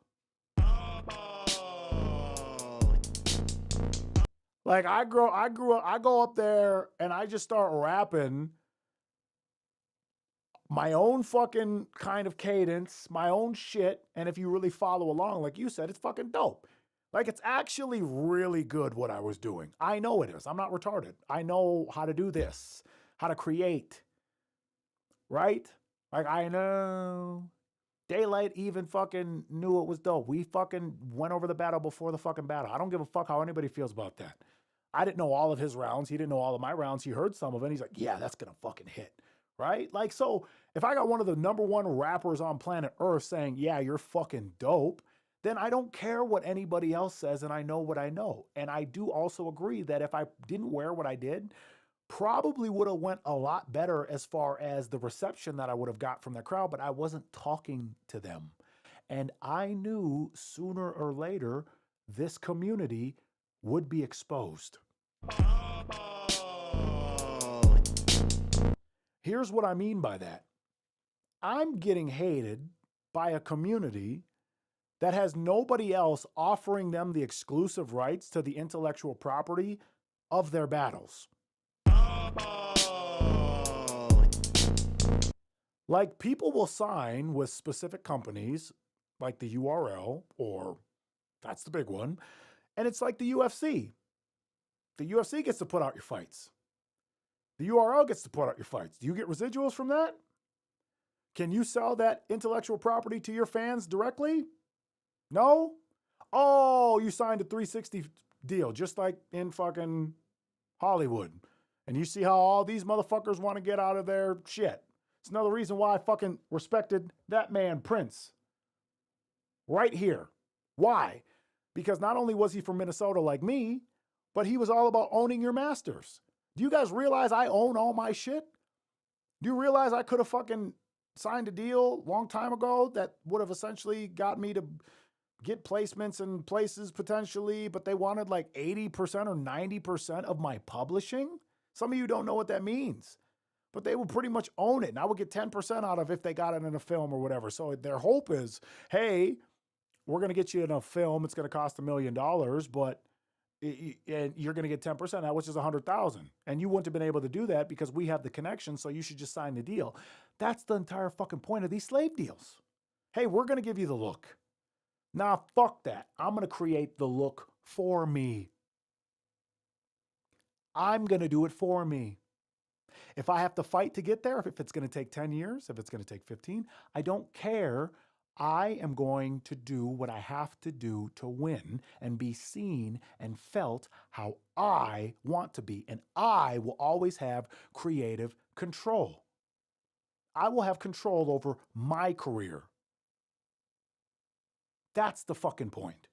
Like I grew up, I go up there and I just start rapping my own fucking kind of cadence, my own shit. And if you really follow along, like you said, it's fucking dope. Like, it's actually really good what I was doing. I know it is. I'm not retarded. I know how to do this, how to create, right? Like, I know. Daylight even fucking knew it was dope. We fucking went over the battle before the fucking battle. I don't give a fuck how anybody feels about that. I didn't know all of his rounds. He didn't know all of my rounds. He heard some of it. He's like, yeah, that's going to fucking hit, right? Like, so if I got one of the #1 rappers on planet Earth saying, yeah, you're fucking dope, then I don't care what anybody else says, and I know what I know. And I do also agree that if I didn't wear what I did, probably would have went a lot better as far as the reception that I would have got from the crowd, but I wasn't talking to them. And I knew sooner or later this community would be exposed. Here's what I mean by that. I'm getting hated by a community that has nobody else offering them the exclusive rights to the intellectual property of their battles. Like, people will sign with specific companies like the URL, or that's the big one, and it's like the UFC. The UFC gets to put out your fights. The URL gets to put out your fights. Do you get residuals from that? Can you sell that intellectual property to your fans directly? No? Oh, you signed a 360 deal, just like in fucking Hollywood. And you see how all these motherfuckers want to get out of their shit. It's another reason why I fucking respected that man, Prince. Right here. Why? Because not only was he from Minnesota like me, but he was all about owning your masters. Do you guys realize I own all my shit? Do you realize I could have fucking signed a deal a long time ago that would have essentially got me to get placements in places potentially, but they wanted like 80% or 90% of my publishing? Some of you don't know what that means, but they would pretty much own it. And I would get 10% out of if they got it in a film or whatever. So their hope is, hey, we're going to get you in a film. It's going to cost $1 million, but And you're going to get 10% now, which is 100,000. And you wouldn't have been able to do that because we have the connection. So you should just sign the deal. That's the entire fucking point of these slave deals. Hey, we're going to give you the look. Nah, fuck that. I'm going to create the look for me. I'm going to do it for me. If I have to fight to get there, if it's going to take 10 years, if it's going to take 15, I don't care. I am going to do what I have to do to win and be seen and felt how I want to be. And I will always have creative control. I will have control over my career. That's the fucking point.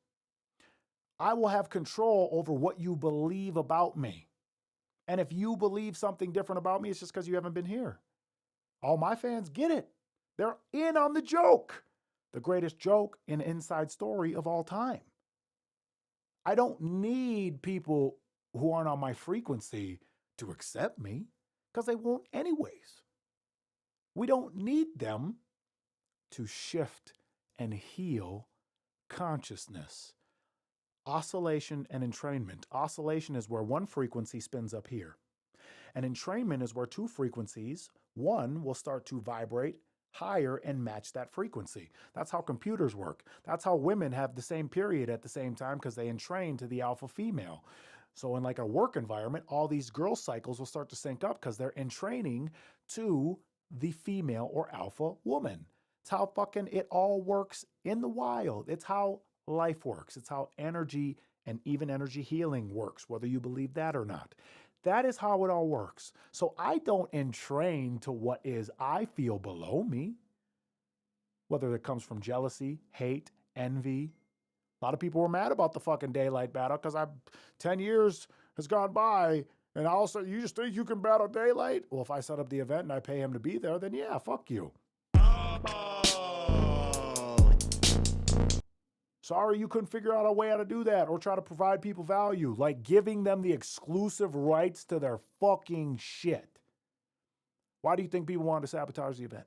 I will have control over what you believe about me. And if you believe something different about me, it's just because you haven't been here. All my fans get it. They're in on the joke. The greatest joke and inside story of all time. I don't need people who aren't on my frequency to accept me because they won't anyways. We don't need them to shift and heal consciousness. Oscillation and entrainment. Oscillation is where one frequency spins up here. And entrainment is where two frequencies, one will start to vibrate higher and match that frequency. That's how computers work. That's how women have the same period at the same time because they entrain to the alpha female. So in like a work environment, all these girl cycles will start to sync up because they're entraining to the female or alpha woman. It's how fucking it all works in the wild. It's how life works. It's how energy and even energy healing works, whether you believe that or not. That is how it all works. So I don't entrain to what is I feel below me, whether it comes from jealousy, hate, envy. A lot of people were mad about the fucking daylight battle because 10 years has gone by and also you just think you can battle daylight? Well, if I set up the event and I pay him to be there, then yeah, fuck you. Sorry you couldn't figure out a way how to do that or try to provide people value, like giving them the exclusive rights to their fucking shit. Why do you think people wanted to sabotage the event?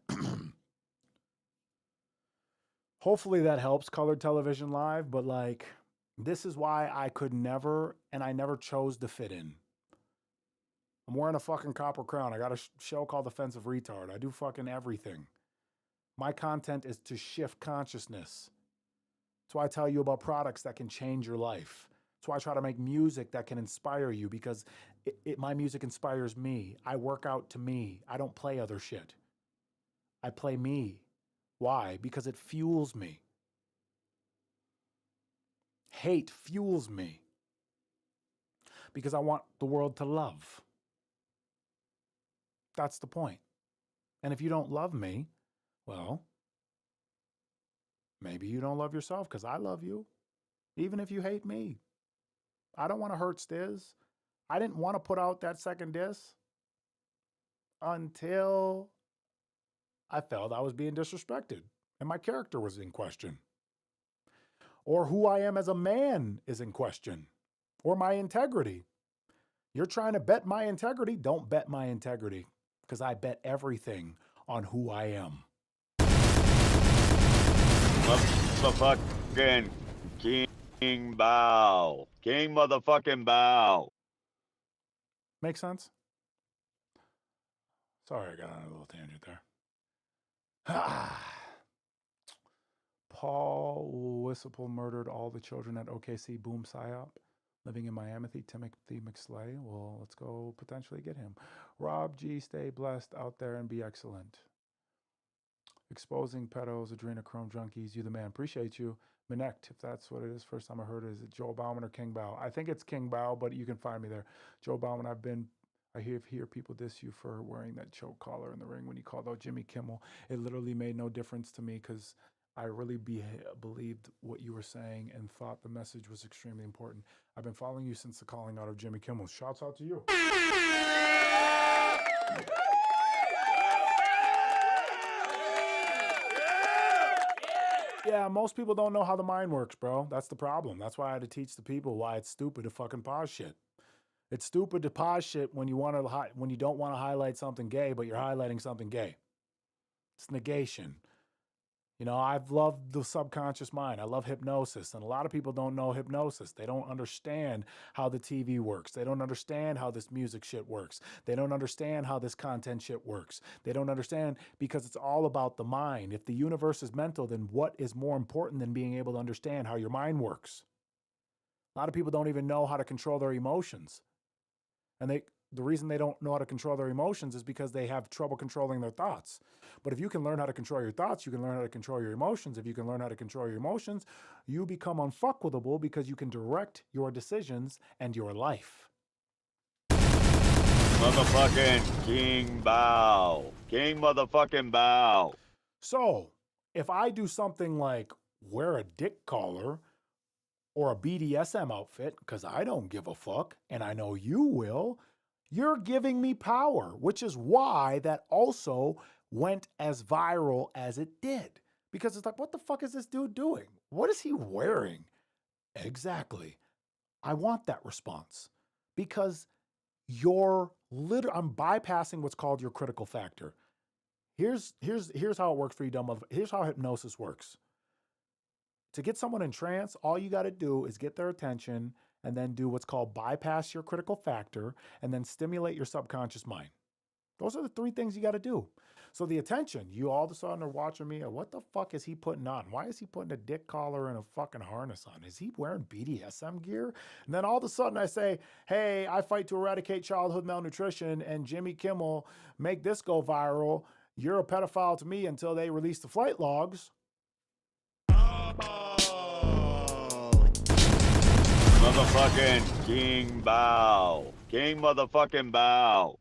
Hopefully that helps, Colored Television Live, but like, this is why I could never, and I never chose to fit in. I'm wearing a fucking copper crown. I got a show called Offensive Retard. I do fucking everything. My content is to shift consciousness. That's why I tell you about products that can change your life. That's why I try to make music that can inspire you because my music inspires me. I work out to me. I don't play other shit. I play me. Why? Because it fuels me. Hate fuels me. Because I want the world to love. That's the point. And if you don't love me, well, maybe you don't love yourself because I love you, even if you hate me. I don't want to hurt Stiz. I didn't want to put out that second disc until I felt I was being disrespected and my character was in question. Or who I am as a man is in question. Or my integrity. You're trying to bet my integrity? Don't bet my integrity because I bet everything on who I am. Motherfucking King Bao. King motherfucking Bao. Make sense? Sorry, I got on a little tangent there. Paul Whistle murdered all the children at OKC Boom Psyop. Living in Miami, Timothy McSlay. Well, let's go potentially get him. Rob G, stay blessed out there and be excellent. Exposing pedos, adrenochrome junkies. You the man. Appreciate you. Minect, if that's what it is. First time I heard it. Is it Joe Bauman or King Bao? I think it's King Bao, but you can find me there. Joe Bauman, I hear people diss you for wearing that choke collar in the ring when you called out Jimmy Kimmel. It literally made no difference to me because I really believed what you were saying and thought the message was extremely important. I've been following you since the calling out of Jimmy Kimmel. Shouts out to you. Yeah, most people don't know how the mind works, bro. That's the problem. That's why I had to teach the people why it's stupid to fucking pause shit. It's stupid to pause shit when you don't want to highlight something gay, but you're highlighting something gay. It's negation. You know, I've loved the subconscious mind. I love hypnosis. And a lot of people don't know hypnosis. They don't understand how the TV works. They don't understand how this music shit works. They don't understand how this content shit works. They don't understand because it's all about the mind. If the universe is mental, then what is more important than being able to understand how your mind works? A lot of people don't even know how to control their emotions. And the reason they don't know how to control their emotions is because they have trouble controlling their thoughts. But if you can learn how to control your thoughts, you can learn how to control your emotions. If you can learn how to control your emotions, you become unfuckable because you can direct your decisions and your life. Motherfucking King Bao. King motherfucking Bao. So, if I do something like wear a dick collar or a BDSM outfit, because I don't give a fuck, and I know you will, you're giving me power, which is why that also went as viral as it did. Because it's like, what the fuck is this dude doing? What is he wearing? Exactly. I want that response because I'm bypassing what's called your critical factor. Here's how it works for you, dumb motherfucker. Here's how hypnosis works. To get someone in trance, all you got to do is get their attention and then do what's called bypass your critical factor and then stimulate your subconscious mind. Those are the three things you got to do. So the attention, you all of a sudden are watching me. What the fuck is he putting on? Why is he putting a dick collar and a fucking harness on? Is he wearing BDSM gear? And then all of a sudden I say, hey, I fight to eradicate childhood malnutrition and Jimmy Kimmel, make this go viral. You're a pedophile to me until they release the flight logs. Motherfucking King Bao. King motherfucking Bao.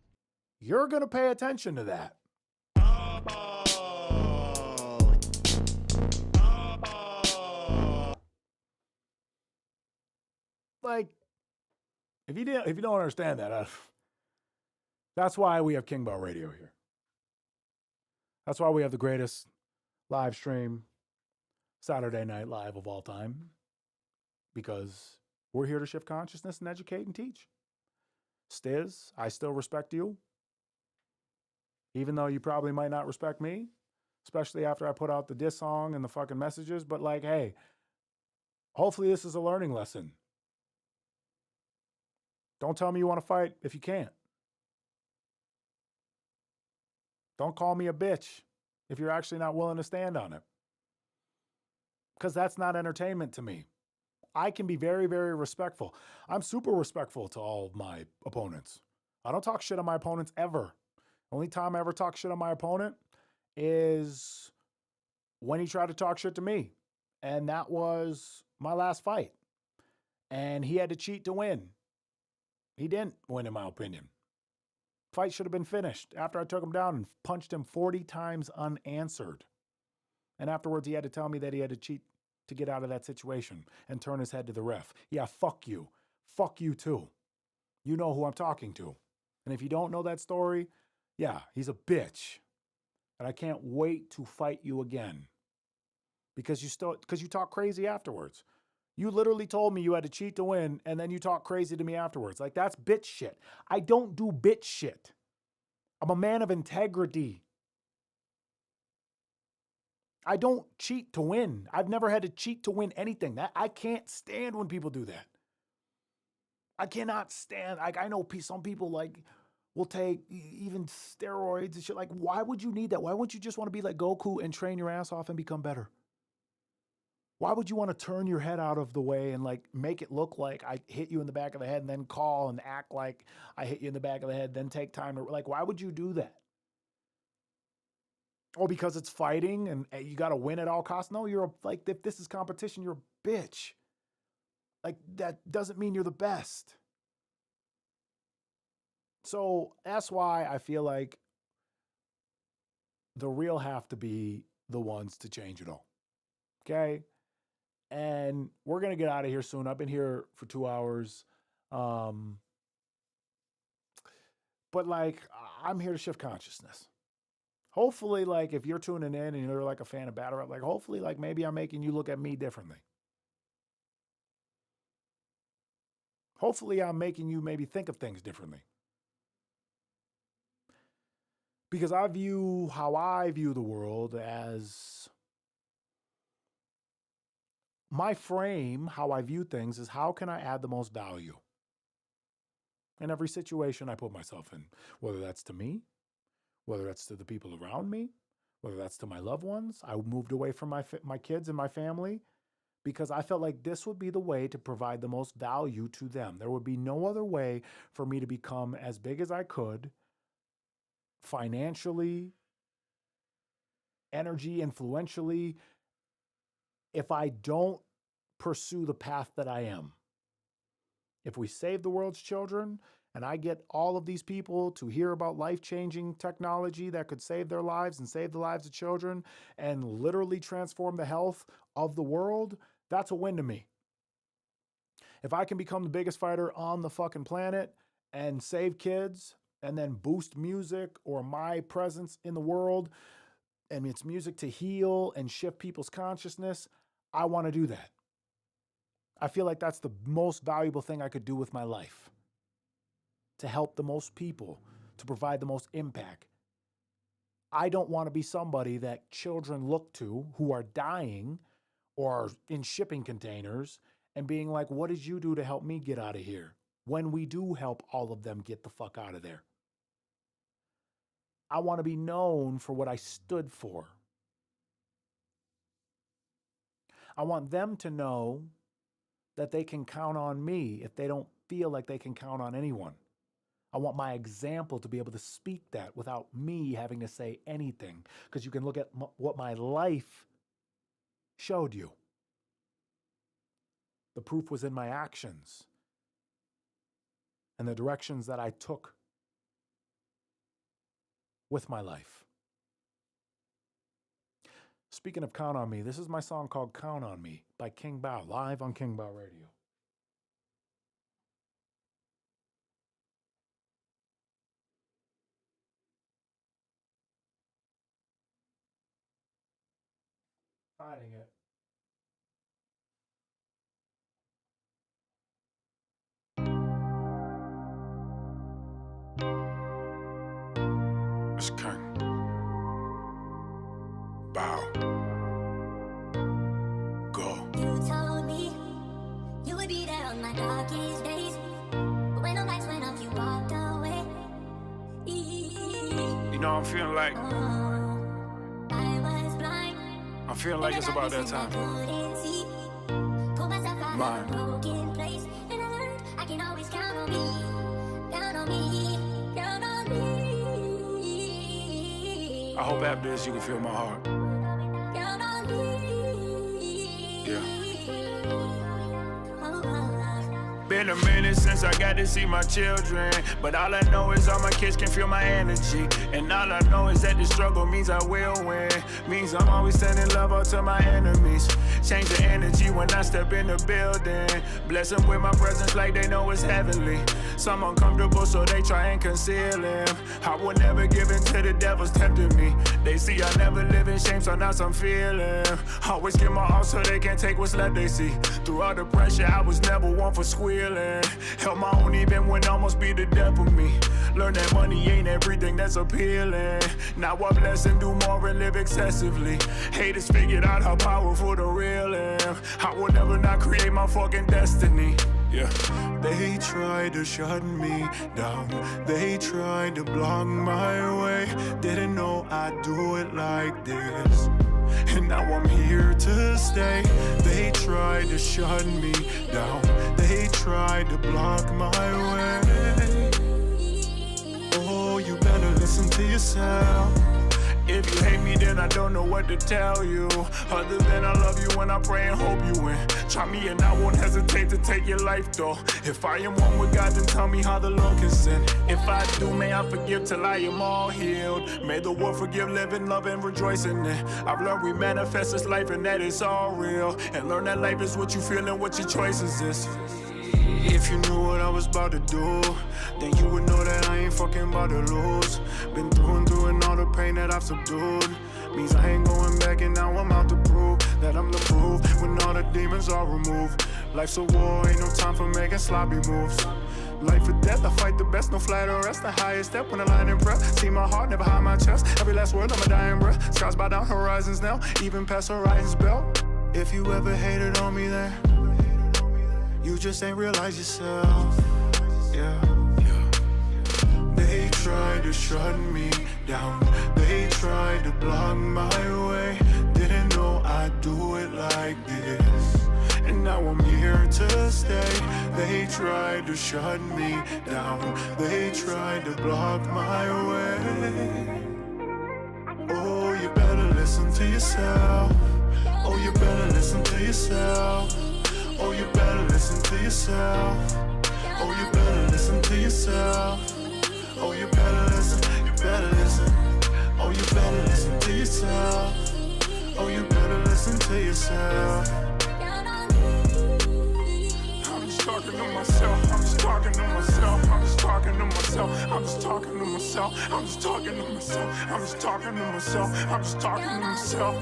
You're going to pay attention to that. Like, if you don't understand that, that's why we have King Bao Radio here. That's why we have the greatest live stream Saturday Night Live of all time. Because we're here to shift consciousness and educate and teach. Stiz, I still respect you. Even though you probably might not respect me. Especially after I put out the diss song and the fucking messages. But like, hey, hopefully this is a learning lesson. Don't tell me you want to fight if you can't. Don't call me a bitch if you're actually not willing to stand on it. Because that's not entertainment to me. I can be very, very respectful. I'm super respectful to all of my opponents. I don't talk shit on my opponents ever. Only time I ever talk shit on my opponent is when he tried to talk shit to me. And that was my last fight. And he had to cheat to win. He didn't win, in my opinion. Fight should have been finished after I took him down and punched him 40 times unanswered. And afterwards, he had to tell me that he had to cheat to get out of that situation and turn his head to the ref. Yeah, fuck you. Fuck you too. You know who I'm talking to. And if you don't know that story, yeah, he's a bitch. And I can't wait to fight you again. Because you talk crazy afterwards. You literally told me you had to cheat to win, and then you talk crazy to me afterwards. Like, that's bitch shit. I don't do bitch shit. I'm a man of integrity. I don't cheat to win. I've never had to cheat to win anything. I can't stand when people do that. I cannot stand. I know some people like will take even steroids and shit. Like, why would you need that? Why wouldn't you just want to be like Goku and train your ass off and become better? Why would you want to turn your head out of the way and like make it look like I hit you in the back of the head and then call and act like I hit you in the back of the head, then take time to like, why would you do that? Oh, because it's fighting and you got to win at all costs? No, like, if this is competition, you're a bitch. Like, that doesn't mean you're the best. So that's why I feel like the real have to be the ones to change it all. Okay? And we're going to get out of here soon. I've been here for 2 hours. But like, I'm here to shift consciousness. Hopefully, like, if you're tuning in and you're like a fan of battle rap, like, hopefully, like, maybe I'm making you look at me differently. Hopefully, I'm making you maybe think of things differently. Because how I view the world as my frame, how I view things, is how can I add the most value in every situation I put myself in, whether that's to me, whether that's to the people around me, whether that's to my loved ones. I moved away from my kids and my family because I felt like this would be the way to provide the most value to them. There would be no other way for me to become as big as I could, financially, energy, influentially, if I don't pursue the path that I am. If we save the world's children and I get all of these people to hear about life-changing technology that could save their lives and save the lives of children and literally transform the health of the world, that's a win to me. If I can become the biggest fighter on the fucking planet and save kids and then boost music or my presence in the world, and it's music to heal and shift people's consciousness, I want to do that. I feel like that's the most valuable thing I could do with my life. To help the most people, to provide the most impact. I don't want to be somebody that children look to who are dying or in shipping containers and being like, what did you do to help me get out of here? When we do help all of them get the fuck out of there. I want to be known for what I stood for. I want them to know that they can count on me if they don't feel like they can count on anyone. I want my example to be able to speak that without me having to say anything, because you can look at what my life showed you. The proof was in my actions and the directions that I took with my life. Speaking of Count on Me, this is my song called Count on Me by King Bao, live on King Bao Radio. Finding it. It's King Bao. Go. You told me you would be there on my darkest days, but when the lights went off, you walked away. You know, I'm feeling like I was blind. I'm feeling like it's about that time. Pulled myself out Mine. of a broken place, and I learned I can always count on me. Count on me. Count on me. I hope after this you can feel my heart. Count on me. Yeah. Been a minute since I got to see my children, but all I know is all my kids can feel my energy, and all I know is that the struggle means I will win, means I'm always sending love out to my enemies, change the energy when I step in the building, bless them with my presence like they know it's heavenly, some uncomfortable so they try and conceal him, I will never give in to the devil's tempting me, they see I never live in shame so now I'm feeling, always give my all so they can't take what's left they see, through all the pressure I was never one for squealing. Held my own even when almost be the death of me. Learn that money ain't everything that's appealing. Now I bless and do more and live excessively. Haters figured out how powerful the real am. I will never not create my fucking destiny. Yeah. They tried to shut me down. They tried to block my way. Didn't know I'd do it like this. And now I'm here to stay. They tried to shut me down. They tried to block my way. Oh, you better listen to yourself. If you hate me, then I don't know what to tell you. Other than I love you and I pray and hope you win. Try me and I won't hesitate to take your life though. If I am one with God, then tell me how the Lord can sin. If I do, may I forgive till I am all healed. May the world forgive, live in love and rejoice in it. I've learned we manifest this life and that it's all real. And learn that life is what you feel and what your choices is. If you knew what I was about to do, then you would know that I ain't fucking about to lose. Been through and through and all the pain that I've subdued means I ain't going back and now I'm out to prove that I'm the proof when all the demons are removed. Life's a war, ain't no time for making sloppy moves. Life or death, I fight the best, no flight or rest. The highest step when I line and press. See my heart, never hide my chest. Every last word, I'm a dying breath. Skies by down horizons now, even past horizon's belt. If you ever hated on me, then you just ain't realize yourself. Yeah. They tried to shut me down. They tried to block my way. Didn't know I'd do it like this. And now I'm here to stay. They tried to shut me down. They tried to block my way. Oh, you better listen to yourself. Oh, you better listen to yourself. Oh, you better listen to yourself. Oh, you better listen to yourself. Oh, you better listen, you better listen. Oh, you better listen to yourself. Oh, you better listen to yourself. I'm just talking to myself. I'm just talking to myself. I'm just talking to myself. I'm just talking to myself. I'm just talking to myself. I'm just talking to myself. I'm just talking to myself.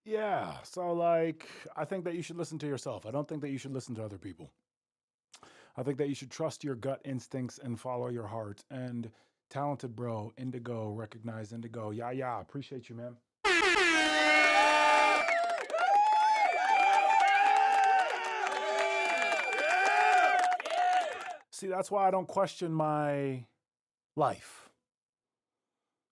Yeah, so like, I think that you should listen to yourself. I don't think that you should listen to other people. I think that you should trust your gut instincts and follow your heart. And talented bro, Indigo, recognize Indigo. Yeah, appreciate you, man. See, that's why I don't question my life.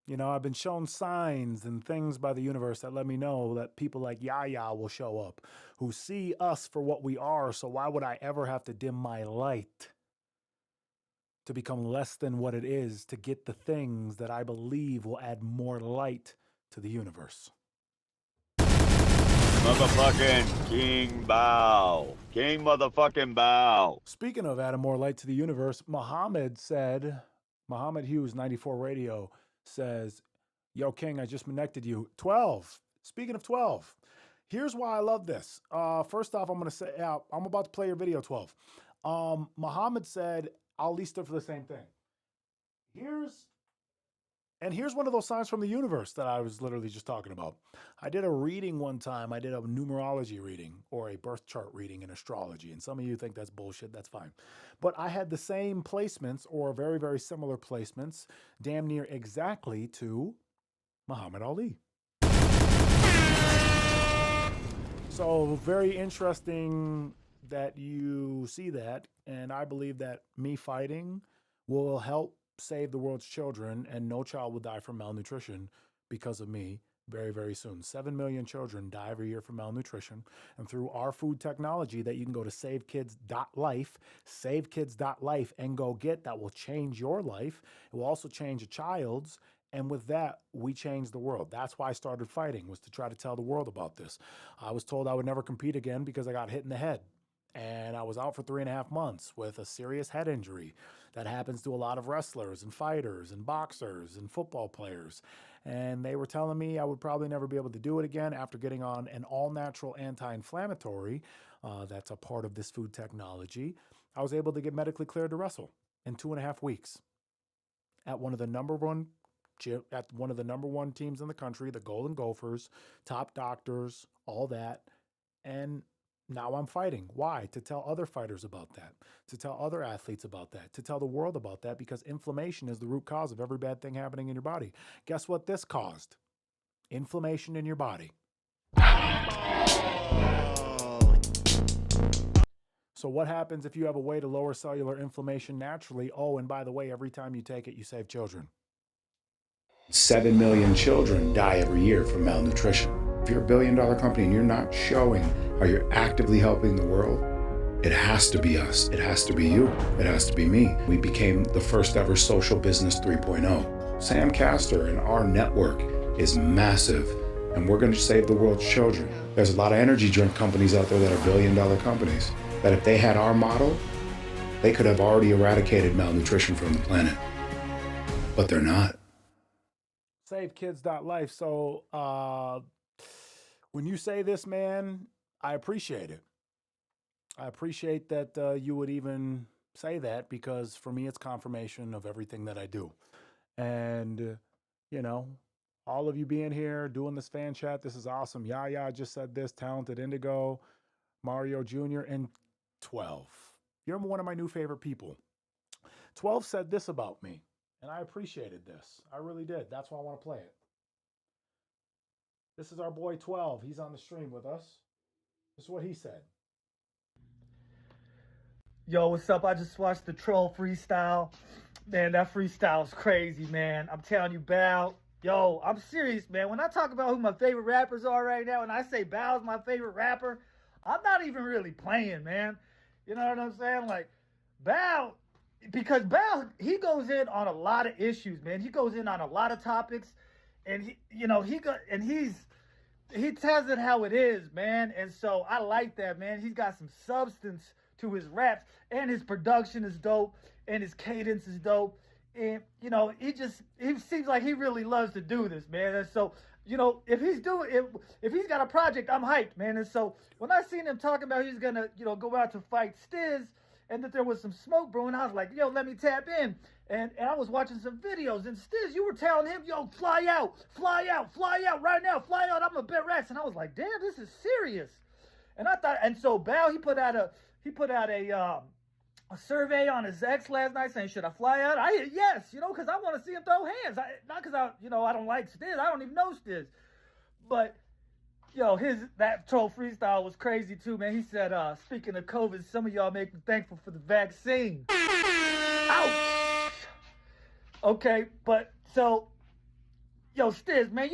You know, I've been shown signs and things by the universe that let me know that people like Yaya will show up, who see us for what we are. So why would I ever have to dim my light to become less than what it is to get the things that I believe will add more light to the universe? Motherfucking King Bao. King motherfucking Bao. Speaking of adding more light to the universe, Muhammad Hughes, 94 Radio, says, yo, King, I just connected you. 12. Speaking of 12, here's why I love this. First off, I'm going to say, I'm about to play your video, 12. Muhammad said, I'll lease it for the same thing. Here's one of those signs from the universe that I was literally just talking about. I did a reading one time. I did a numerology reading or a birth chart reading in astrology. And some of you think that's bullshit. That's fine. But I had the same placements or very, very similar placements, damn near exactly to Muhammad Ali. So very interesting that you see that. And I believe that me fighting will help save the world's children, and no child will die from malnutrition because of me very, very soon. 7 million children die every year from malnutrition. And through our food technology that you can go to savekids.life, savekids.life, and go get, that will change your life. It will also change a child's. And with that, we changed the world. That's why I started fighting, was to try to tell the world about this. I was told I would never compete again because I got hit in the head. And I was out for 3.5 months with a serious head injury that happens to a lot of wrestlers and fighters and boxers and football players. And they were telling me I would probably never be able to do it again after getting on an all-natural anti-inflammatory. That's a part of this food technology. I was able to get medically cleared to wrestle in 2.5 weeks at one of the number one teams in the country, the Golden Gophers, top doctors, all that. And now I'm fighting. Why? To tell other fighters about that, to tell other athletes about that, to tell the world about that, because inflammation is the root cause of every bad thing happening in your body. Guess what this caused? Inflammation in your body. So what happens if you have a way to lower cellular inflammation naturally? Oh, and by the way, every time you take it, you save children. 7 million children die every year from malnutrition. If you're a billion-dollar company and you're not showing how you're actively helping the world, it has to be us. It has to be you. It has to be me. We became the first ever social business 3.0. Sam Castor and our network is massive, and we're going to save the world's children. There's a lot of energy drink companies out there that are billion-dollar companies that if they had our model, they could have already eradicated malnutrition from the planet. But they're not. Savekids.life. So, when you say this, man, I appreciate it. I appreciate that you would even say that, because for me, it's confirmation of everything that I do. And, you know, all of you being here, doing this fan chat, this is awesome. Yaya just said this, Talented Indigo, Mario Jr., and 12. You're one of my new favorite people. 12 said this about me, and I appreciated this. I really did. That's why I want to play it. This is our boy 12. He's on the stream with us. This is what he said. Yo, what's up? I just watched the Troll freestyle. Man, that freestyle is crazy, man. I'm telling you, Bow. Yo, I'm serious, man. When I talk about who my favorite rappers are right now, and I say Bow's my favorite rapper, I'm not even really playing, man. You know what I'm saying? Like, Bow, because Bow, he goes in on a lot of issues, man. He goes in on a lot of topics, and he tells it how it is, man. And so I like that, man. He's got some substance to his raps, and his production is dope, and his cadence is dope. And, you know, he seems like he really loves to do this, man. And so, you know, if he's got a project, I'm hyped, man. And so when I seen him talking about he's gonna, you know, go out to fight Stiz, and that there was some smoke brewing, I was like, yo, let me tap in. And I was watching some videos, and Stiz, you were telling him, yo, fly out right now, fly out, I'm a bit rats. And I was like, damn, this is serious. And I thought, and so Bow, he put out a survey on his X last night saying, should I fly out? I hit yes, you know, because I want to see him throw hands. Not because I don't like Stiz. I don't even know Stiz. But, yo, that Troll freestyle was crazy too, man. He said, speaking of COVID, some of y'all make me thankful for the vaccine. Ouch! Okay, but so, yo, Stiz, man,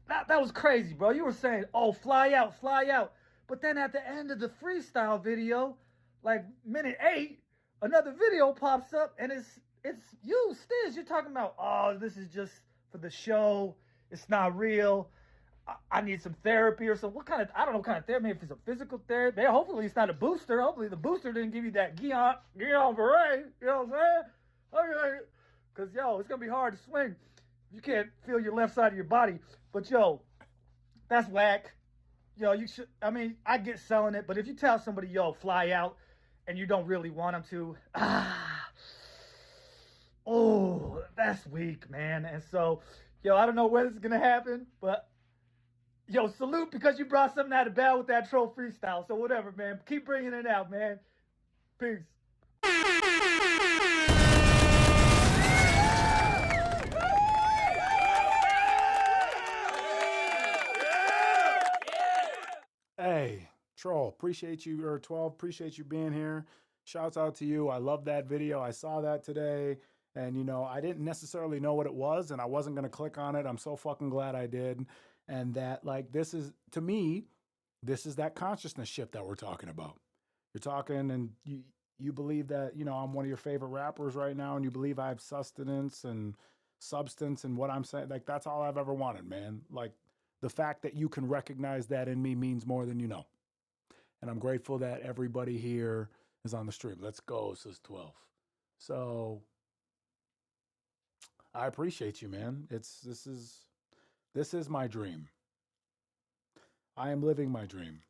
that was crazy, bro. You were saying, oh, fly out. But then at the end of the freestyle video, like minute 8, another video pops up, and it's you, Stiz. You're talking about, oh, this is just for the show. It's not real. I need some therapy or something. I don't know what kind of therapy. Maybe if it's a physical therapy. Hopefully it's not a booster. Hopefully the booster didn't give you that Guillain Barré. You know what I'm saying? Because, yo, it's going to be hard to swing. You can't feel your left side of your body. But, yo, that's whack. Yo, I get selling it, but if you tell somebody, yo, fly out, and you don't really want them to, oh, that's weak, man. And so, yo, I don't know when it's going to happen, but, yo, salute, because you brought something out of Bow with that Troll freestyle. So whatever, man. Keep bringing it out, man. Peace. Hey, Troll, appreciate you, or 12, appreciate you being here. Shouts out to you. I love that video. I saw that today, and, you know, I didn't necessarily know what it was, and I wasn't going to click on it. I'm so fucking glad I did. And that, like, this is, to me, this is that consciousness shift that we're talking about. You're talking, and you believe that, you know, I'm one of your favorite rappers right now, and you believe I have sustenance and substance and what I'm saying. Like, that's all I've ever wanted, man. Like, the fact that you can recognize that in me means more than you know. And I'm grateful that everybody here is on the stream. Let's go, says 12. So I appreciate you, man. This is my dream. I am living my dream.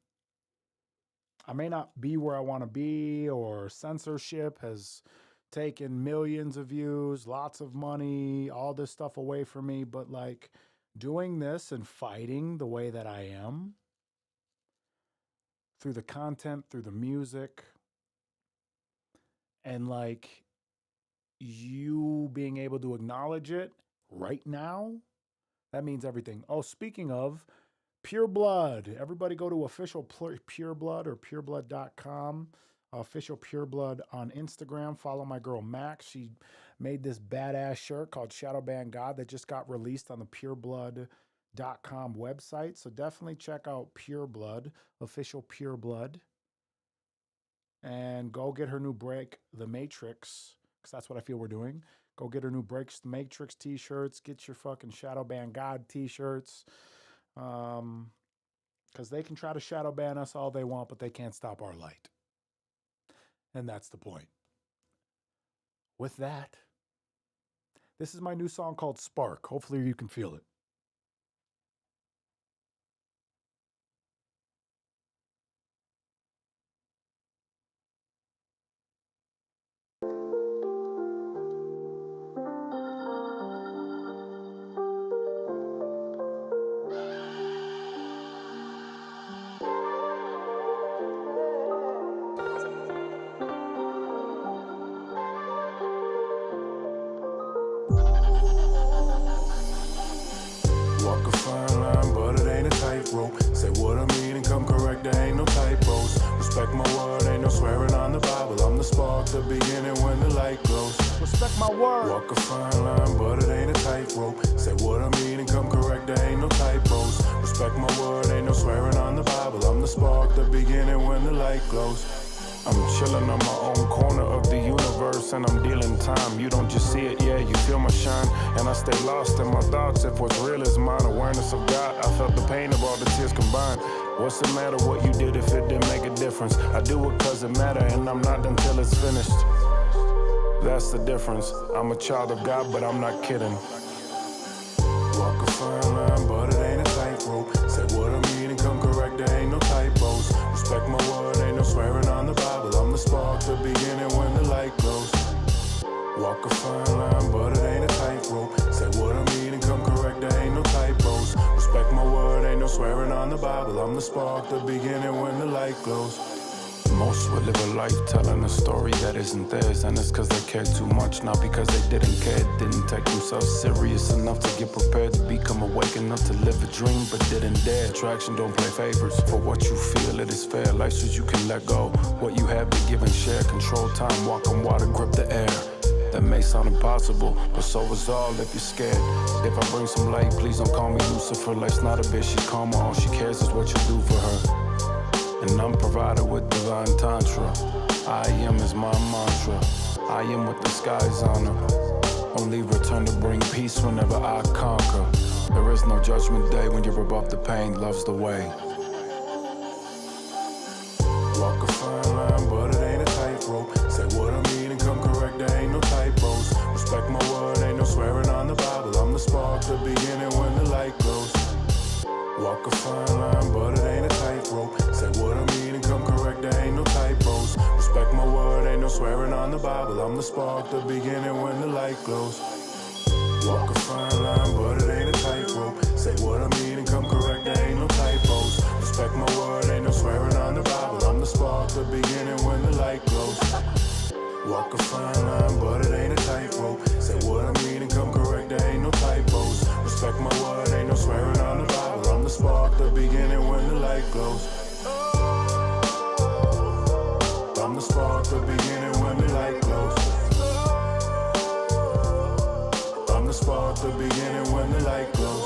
I may not be where I want to be, or censorship has taken millions of views, lots of money, all this stuff away from me, but like, doing this and fighting the way that I am, through the content, through the music, and like you being able to acknowledge it right now, that means everything. Oh, speaking of Pure Blood, everybody go to official Pure Blood or pureblood.com. Official Pure Blood on Instagram. Follow my girl Max. She made this badass shirt called Shadow Band God that just got released on the pureblood.com website. So definitely check out Pure Blood, official Pure Blood. And go get her new break, The Matrix, because that's what I feel we're doing. Go get her new Breaks The Matrix t-shirts. Get your fucking Shadow Band God t-shirts. Because they can try to shadow ban us all they want, but they can't stop our light. And that's the point. With that, this is my new song called Spark. Hopefully you can feel it. Walk a fine line, but it ain't a tightrope. Say what I mean and come correct, there ain't no typos. Respect my word, ain't no swearing on the Bible. I'm the spark, the beginning when the light glows. Respect my word. Walk a fine line, but it ain't a tightrope. Say what I mean and come correct, there ain't no typos. Respect my word, ain't no swearing on the Bible. I'm the spark, the beginning when the light glows. I'm chillin' on my own corner of the universe and I'm dealing time. You don't just see it, yeah, you feel my shine. And I stay lost in my thoughts. If what's real is mine, awareness of God. I felt the pain of all the tears combined. What's the matter what you did if it didn't make a difference? I do it cause it matter and I'm not until it's finished. That's the difference. I'm a child of God, but I'm not kidding. Walk a fine line, but it ain't a tightrope. Say what I mean and come correct, there ain't no typos. Respect my word, ain't no swearing on the Bible. I'm the spark, the beginning when the light glows. Walk a fine line, but it ain't a tightrope. Say what I mean and come correct, there ain't no typos. Respect my word, ain't no swearing on the Bible. I'm the spark, the beginning when the light glows. Most would live a life telling a story that isn't theirs, and it's cause they cared too much, not because they didn't care. Didn't take themselves serious enough to get prepared to become awake enough to live a dream, but didn't dare. Attraction don't play favors. For what you feel, it is fair. Life says you can let go. What you have to give and share. Control time, walk on water, grip the air. That may sound impossible, but so is all if you're scared. If I bring some light, please don't call me Lucifer. Life's not a bitch, she's karma. All she cares is what you do for her. And I'm provided with divine tantra. I am is my mantra. I am with the skies on her. Only return to bring peace whenever I conquer. There is no judgment day when you're above the pain. Love's the way. Walk a fine line, but it ain't a tightrope. Say what I mean and come correct, there ain't no typos. Respect my word, ain't no swearing on the Bible. I'm the spark, the beginning when the light glows. Walk a fine line, but it ain't a tightrope. Say what I mean and come correct, there ain't no typos. Respect my word, ain't no swearing on the Bible. I'm the spark, the beginning when the light glows. Walk a fine line, but it ain't a tightrope. Say what I mean and come correct, there ain't no typos. Respect my word, ain't no swearing on the Bible. I'm the spark, the beginning when the light glows. Walk a fine line, but it ain't a tightrope. Say what I mean and come correct, there ain't no typos. Respect my word, ain't no swearing on the Bible. I'm the spark, the beginning when the light glows. I'm the spark, the beginning when the light glows. I'm the spark, the beginning when the light glows.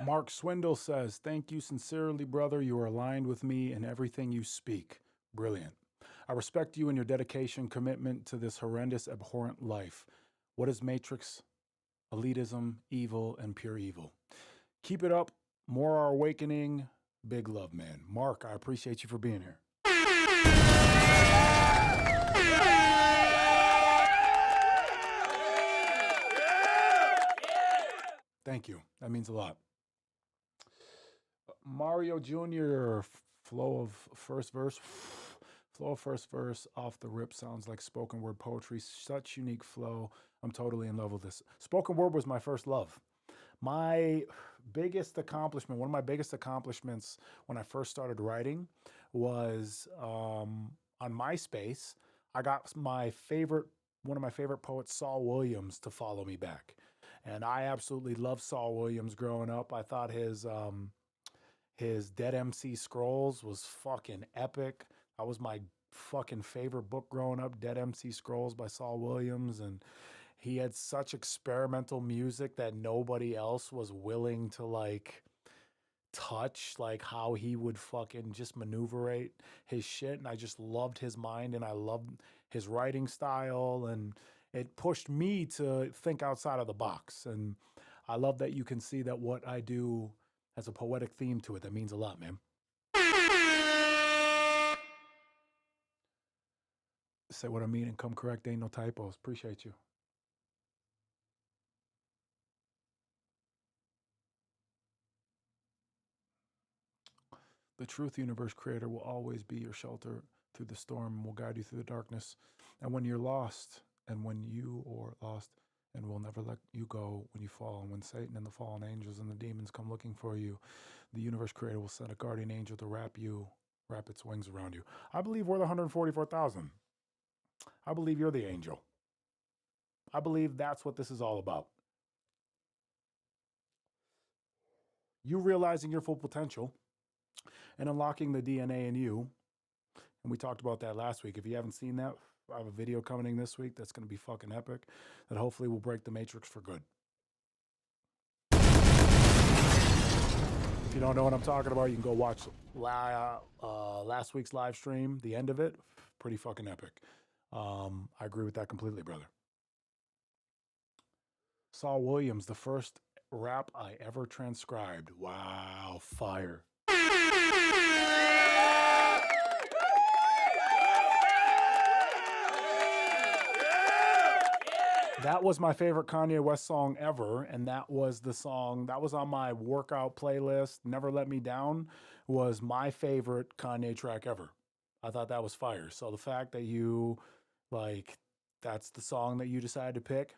Mark Swindle says, thank you sincerely, brother. You are aligned with me in everything you speak. Brilliant. I respect you and your dedication, commitment to this horrendous, abhorrent life. What is Matrix? Elitism, evil, and pure evil. Keep it up. More are awakening. Big love, man. Mark, I appreciate you for being here. Thank you. That means a lot. Mario Jr., flow of first verse off the rip sounds like spoken word poetry. Such unique flow. I'm totally in love with this. Spoken word was my first love. My biggest accomplishment, one of my biggest accomplishments when I first started writing was on MySpace. I got one of my favorite poets, Saul Williams, to follow me back. And I absolutely loved Saul Williams growing up. I thought his Dead MC Scrolls was fucking epic. That was my fucking favorite book growing up, Dead MC Scrolls by Saul Williams. And he had such experimental music that nobody else was willing to like touch, like how he would fucking just maneuverate his shit. And I just loved his mind and I loved his writing style, and it pushed me to think outside of the box. And I love that you can see that what I do has a poetic theme to it. That means a lot, man. Say what I mean and come correct. Ain't no typos. Appreciate you. The truth universe creator will always be your shelter through the storm and will guide you through the darkness. And when you're lost, and when you are lost and will never let you go when you fall. And when Satan and the fallen angels and the demons come looking for you, the universe creator will send a guardian angel to wrap its wings around you. I believe we're the 144,000. I believe you're the angel. I believe that's what this is all about. You realizing your full potential and unlocking the DNA in you. And we talked about that last week. If you haven't seen that, I have a video coming this week that's going to be fucking epic that hopefully will break the matrix for good. If you don't know what I'm talking about, you can go watch last week's live stream, the end of it. Pretty fucking epic. I agree with that completely, brother. Saul Williams, the first rap I ever transcribed. Wow, fire. That was my favorite Kanye West song ever, and that was the song that was on my workout playlist. Never Let Me Down was my favorite Kanye track ever. I thought that was fire. So the fact that you, that's the song that you decided to pick,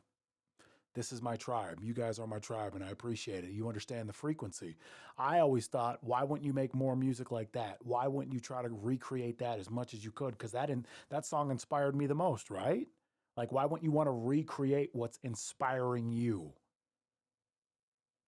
this is my tribe. You guys are my tribe, and I appreciate it. You understand the frequency. I always thought, why wouldn't you make more music like that? Why wouldn't you try to recreate that as much as you could? Because that song inspired me the most, right? Like, why wouldn't you want to recreate what's inspiring you?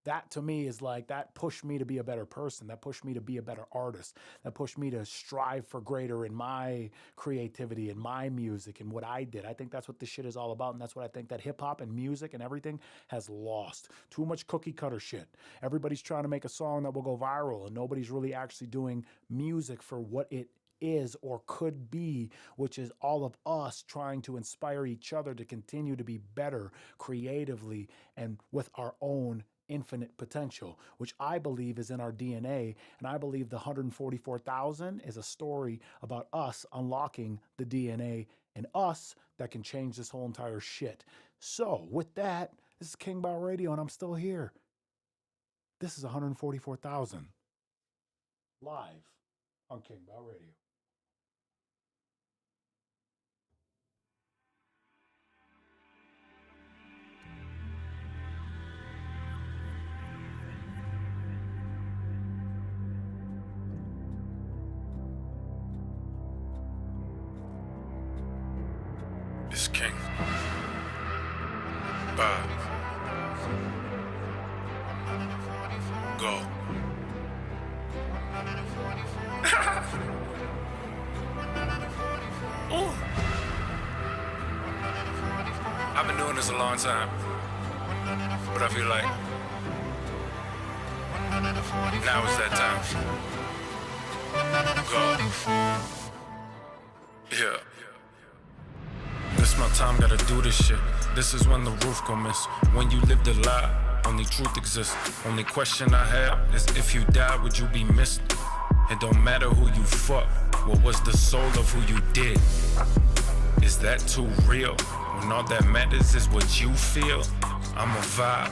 That, to me, is that pushed me to be a better person. That pushed me to be a better artist. That pushed me to strive for greater in my creativity and my music and what I did. I think that's what this shit is all about, and that's what I think that hip-hop and music and everything has lost. Too much cookie-cutter shit. Everybody's trying to make a song that will go viral, and nobody's really actually doing music for what it is or could be, which is all of us trying to inspire each other to continue to be better creatively and with our own infinite potential, which I believe is in our DNA. And I believe the 144,000 is a story about us unlocking the DNA in us that can change this whole entire shit. So with that, this is King Bao Radio, and I'm still here. This is 144,000 live on King Bao Radio. It's King Bao. Go. Ooh. I've been doing this a long time, but I feel like now is that time. Go. Yeah. This my time, gotta do this shit. This is when the roof gon' miss. When you lived a lie, only truth exists. Only question I have is if you die, would you be missed? It don't matter who you fuck, what was the soul of who you did? Is that too real? When all that matters is what you feel? I'm a vibe.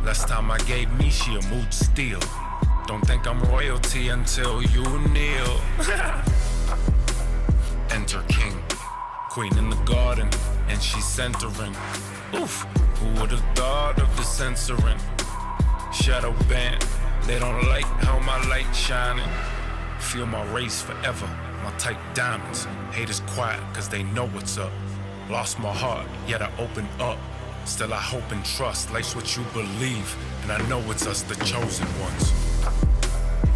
Last time I gave me, she a mood steal. Don't think I'm royalty until you kneel. Enter King. Queen in the garden, and she's centering. Oof, who would've thought of the censoring? Shadow band, they don't like how my light shining. Feel my race forever, my tight diamonds. Haters quiet, cause they know what's up. Lost my heart, yet I open up. Still I hope and trust, life's what you believe. And I know it's us, the chosen ones.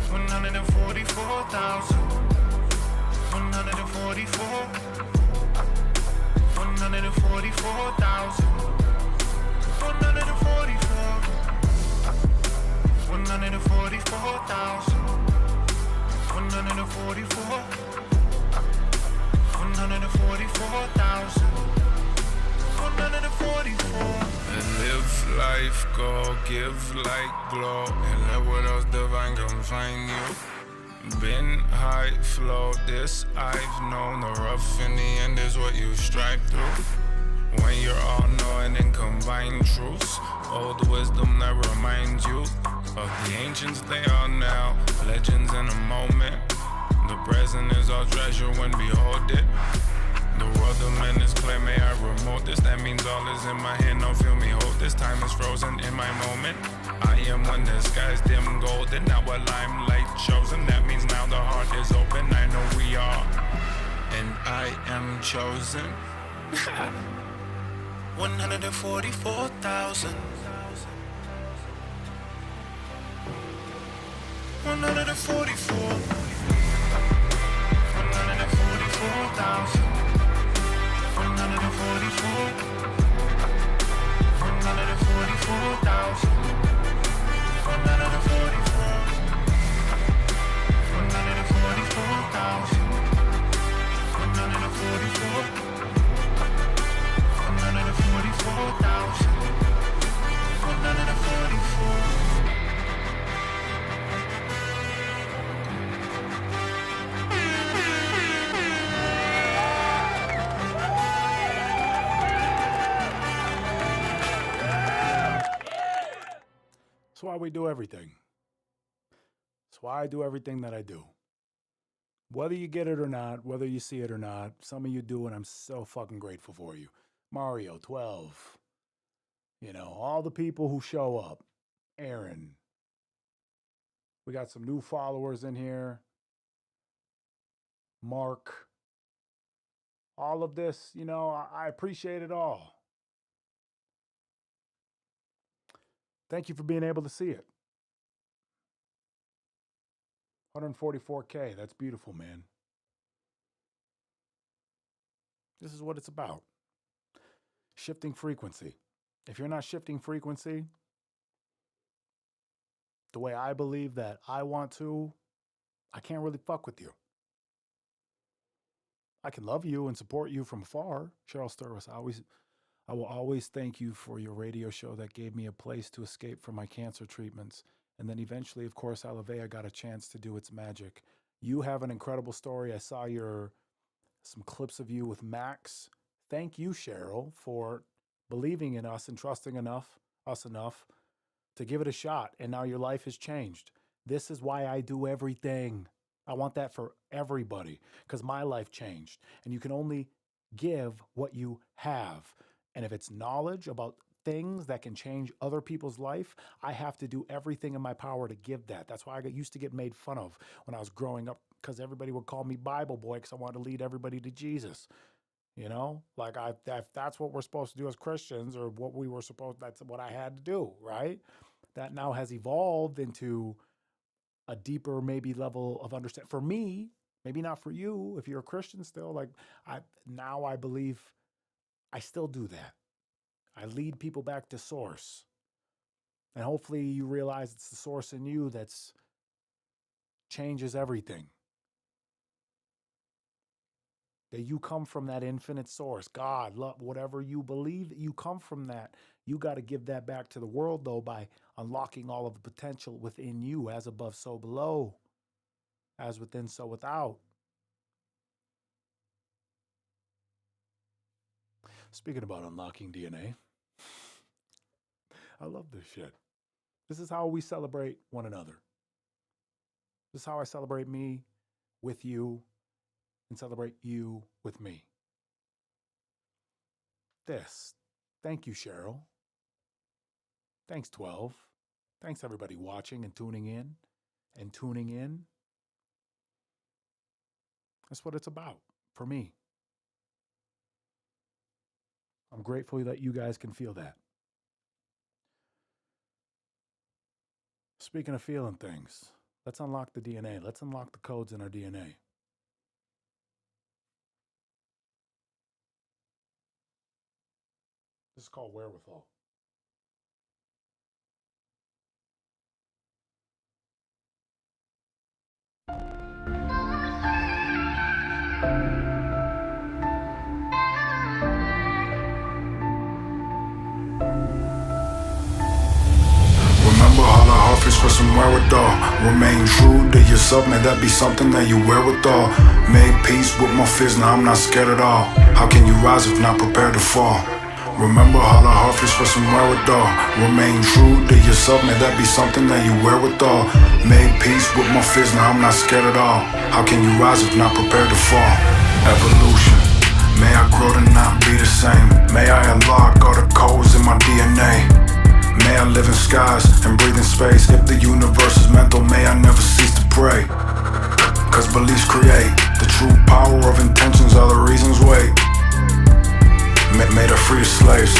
144,000 144 144,000 144 144,000 144 144,000 144. And live life, go give light glow, and let what else divine come find you. Been high flow, this I've known. The rough in the end is what you strive through. When you're all knowing and combine truths, old wisdom that reminds you of the ancients. They are now legends in a moment. The present is our treasure when behold it. The weatherman is clear, may I remote this? That means all is in my hand, don't feel me hold this. Time is frozen in my moment. I am when the sky's dim golden. Now a limelight chosen, that means now the heart is open. I know we are, and I am chosen. 144,000. 144. 144,000. 144. 144,000. 144. 144,000. 144. 144,000. 144. That's why we do everything. That's why I do everything that I do. Whether you get it or not, whether you see it or not, some of you do, and I'm so fucking grateful for you. Mario, 12. You know, all the people who show up. Aaron. We got some new followers in here. Mark. All of this, you know, I appreciate it all. Thank you for being able to see it. 144K. That's beautiful, man. This is what it's about. Shifting frequency. If you're not shifting frequency the way I believe that I want to, I can't really fuck with you. I can love you and support you from afar. Cheryl Sturvis, I will always thank you for your radio show that gave me a place to escape from my cancer treatments. And then eventually, of course, Alavea got a chance to do its magic. You have an incredible story. I saw some clips of you with Max. Thank you, Cheryl, for believing in us and trusting us enough to give it a shot. And now your life has changed. This is why I do everything. I want that for everybody because my life changed. And you can only give what you have. And if it's knowledge about things that can change other people's life, I have to do everything in my power to give that. That's why I used to get made fun of when I was growing up because everybody would call me Bible boy because I wanted to lead everybody to Jesus. You know, like that's what we're supposed to do as Christians, or what we were supposed, that's what I had to do, right? That now has evolved into a deeper maybe level of understanding. For me, maybe not for you, if you're a Christian still, like I believe I still do that. I lead people back to source. And hopefully you realize it's the source in you that's changes everything. That you come from that infinite source, God, love, whatever you believe, you come from that. You got to give that back to the world, though, by unlocking all of the potential within you, as above, so below, as within, so without. Speaking about unlocking DNA, I love this shit. This is how we celebrate one another. This is how I celebrate me with you and celebrate you with me. Thank you, Cheryl. Thanks, 12. Thanks, everybody watching and tuning in. That's what it's about for me. I'm grateful that you guys can feel that. Speaking of feeling things, let's unlock the DNA. Let's unlock the codes in our DNA. This is called wherewithal. For some wherewithal, remain true to yourself. May that be something that you wear with all. Made peace with my fears, now I'm not scared at all. How can you rise if not prepared to fall? Remember how the heart feels for some wherewithal. Remain true to yourself, may that be something that you wear with all. Made peace with my fears, now I'm not scared at all. How can you rise if not prepared to fall? Evolution. May I grow to not be the same. May I unlock all the codes in my DNA. May I live in skies and breathe in space. If the universe is mental, may I never cease to pray. Cause beliefs create. The true power of intentions are the reasons wait. May the free the slaves.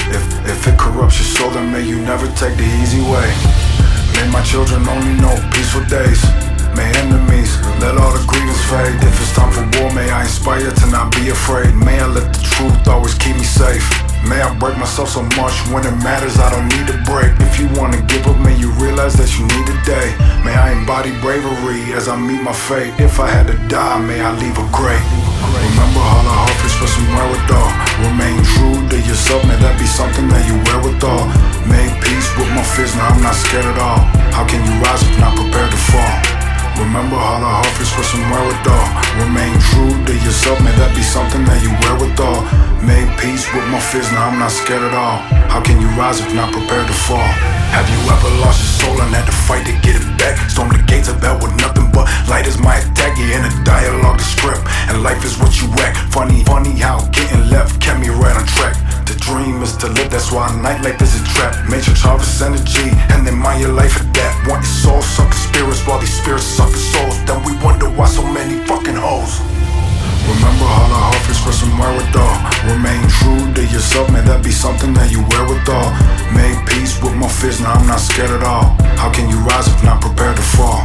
If it corrupts your soul, then may you never take the easy way. May my children only know peaceful days. May enemies let all the grievance fade. If it's time for war, may I inspire to not be afraid. May I let the truth always keep me safe. May I break myself so much when it matters I don't need a break. If you wanna give up, may you realize that you need a day. May I embody bravery as I meet my fate. If I had to die, may I leave a great. Remember how the heart is for some wherewithal. Remain true to yourself, may that be something that you wear with all. Made peace with my fears, now I'm not scared at all. How can you rise if not prepared to fall? Remember how the heart is for some wherewithal. Remain true to yourself, may that be something that you wear with all. Made peace with my fears, now I'm not scared at all. How can you rise if not prepared to fall? Have you ever lost your soul and had to fight to get it back? Storm the gates of hell with nothing but light as my attack. You're in a dialogue, the script, and life is what you act. Funny how getting left kept me right on track. The dream is to live, that's why nightlife is a trap. Matrix harvest energy, and then mind your life at that. Want your soul sucking spirits while these spirits sucking souls. Then we wonder why so many fucking hoes. Remember how the heart is for some wherewithal. Remain true to yourself, may that be something that you wear with all. Made peace with my fears, now I'm not scared at all. How can you rise if not prepared to fall?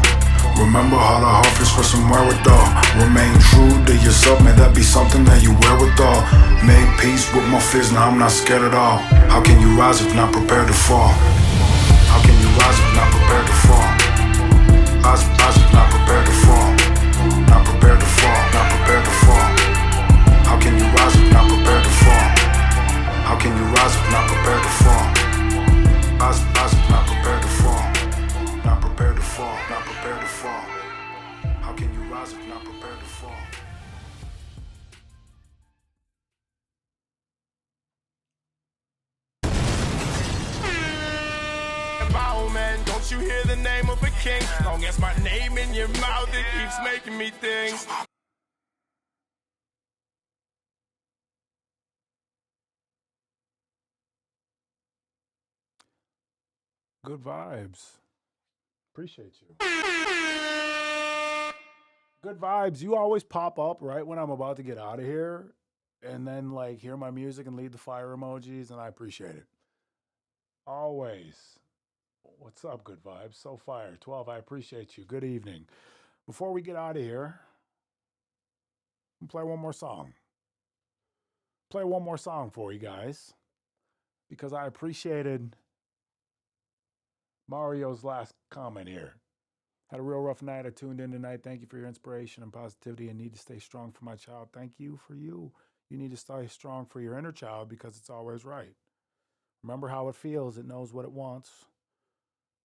Remember how the heart is for some wherewithal. Remain true to yourself, may that be something that you wear with all. Made peace with my fears, now I'm not scared at all. How can you rise if not prepared to fall? How can you rise if not prepared to fall? Rise if not prepared to fall. Not prepared to fall, not prepared to fall. How can you rise if not prepared to fall? How can you rise if not prepared to fall? Rise if not prepared to fall. Not prepared to fall, not prepared to fall. How can you rise if not prepared to fall? Bow, man, don't you hear the name of a king? Long as my name in your mouth, it keeps making me think. Good vibes. Appreciate you. Good vibes. You always pop up right when I'm about to get out of here and then like hear my music and leave the fire emojis, and I appreciate it. Always. What's up, good vibes? So fire. 12, I appreciate you. Good evening. Before we get out of here, I'm play one more song. Play one more song for you guys because I appreciated Mario's last comment here. Had a real rough night. I tuned in tonight. Thank you for your inspiration and positivity and need to stay strong for my child. Thank you for you. You need to stay strong for your inner child because it's always right. Remember how it feels. It knows what it wants.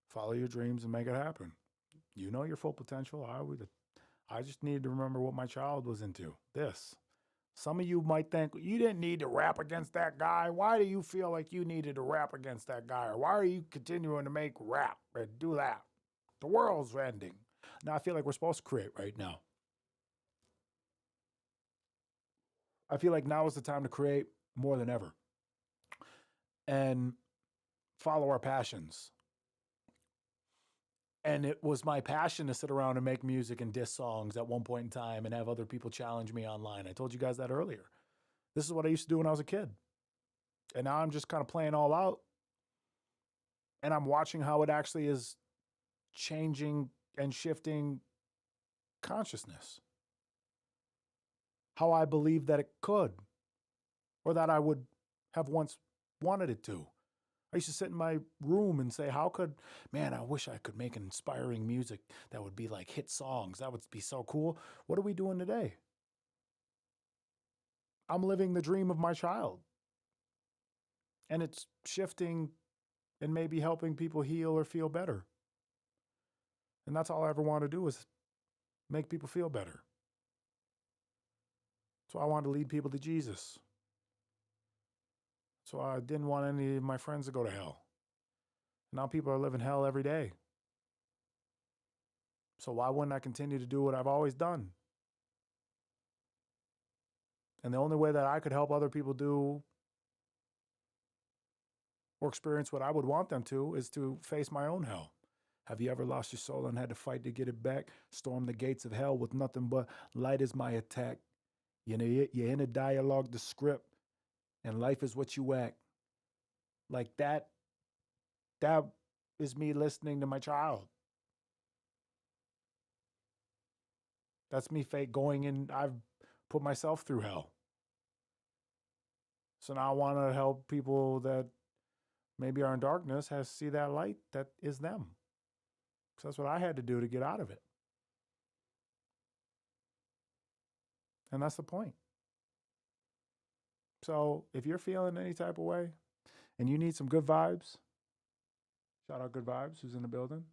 Follow your dreams and make it happen. You know your full potential. I just needed to remember what my child was into. This. Some of you might think, you didn't need to rap against that guy. Why do you feel like you needed to rap against that guy? Or why are you continuing to make rap and do that? The world's ending. Now I feel like we're supposed to create right now. I feel like now is the time to create more than ever. And follow our passions. And it was my passion to sit around and make music and diss songs at one point in time and have other people challenge me online. I told you guys that earlier. This is what I used to do when I was a kid. And now I'm just kind of playing all out. And I'm watching how it actually is changing and shifting consciousness. How I believe that it could, or that I would have once wanted it to. I used to sit in my room and say, man, I wish I could make inspiring music that would be like hit songs. That would be so cool. What are we doing today? I'm living the dream of my child. And it's shifting and maybe helping people heal or feel better. And that's all I ever want to do is make people feel better. So I wanted to lead people to Jesus. So I didn't want any of my friends to go to hell. Now people are living hell every day. So why wouldn't I continue to do what I've always done? And the only way that I could help other people do or experience what I would want them to is to face my own hell. Have you ever lost your soul and had to fight to get it back? Storm the gates of hell with nothing but light as my attack. You know, you're in a dialogue, the script, and life is what you act. Like that is me listening to my child. That's me going in. I've put myself through hell. So now I want to help people that maybe are in darkness see that light that is them. So that's what I had to do to get out of it. And that's the point. So if you're feeling any type of way and you need some good vibes, shout out Good Vibes, who's in the building.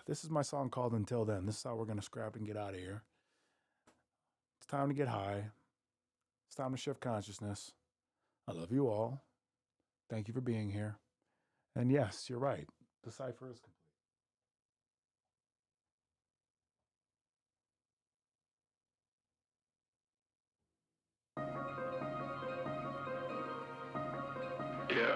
This is my song called Until Then. This is how we're going to scrap and get out of here. It's time to get high. It's time to shift consciousness. I love you all. Thank you for being here. And yes, you're right. The cipher is complete. Yeah.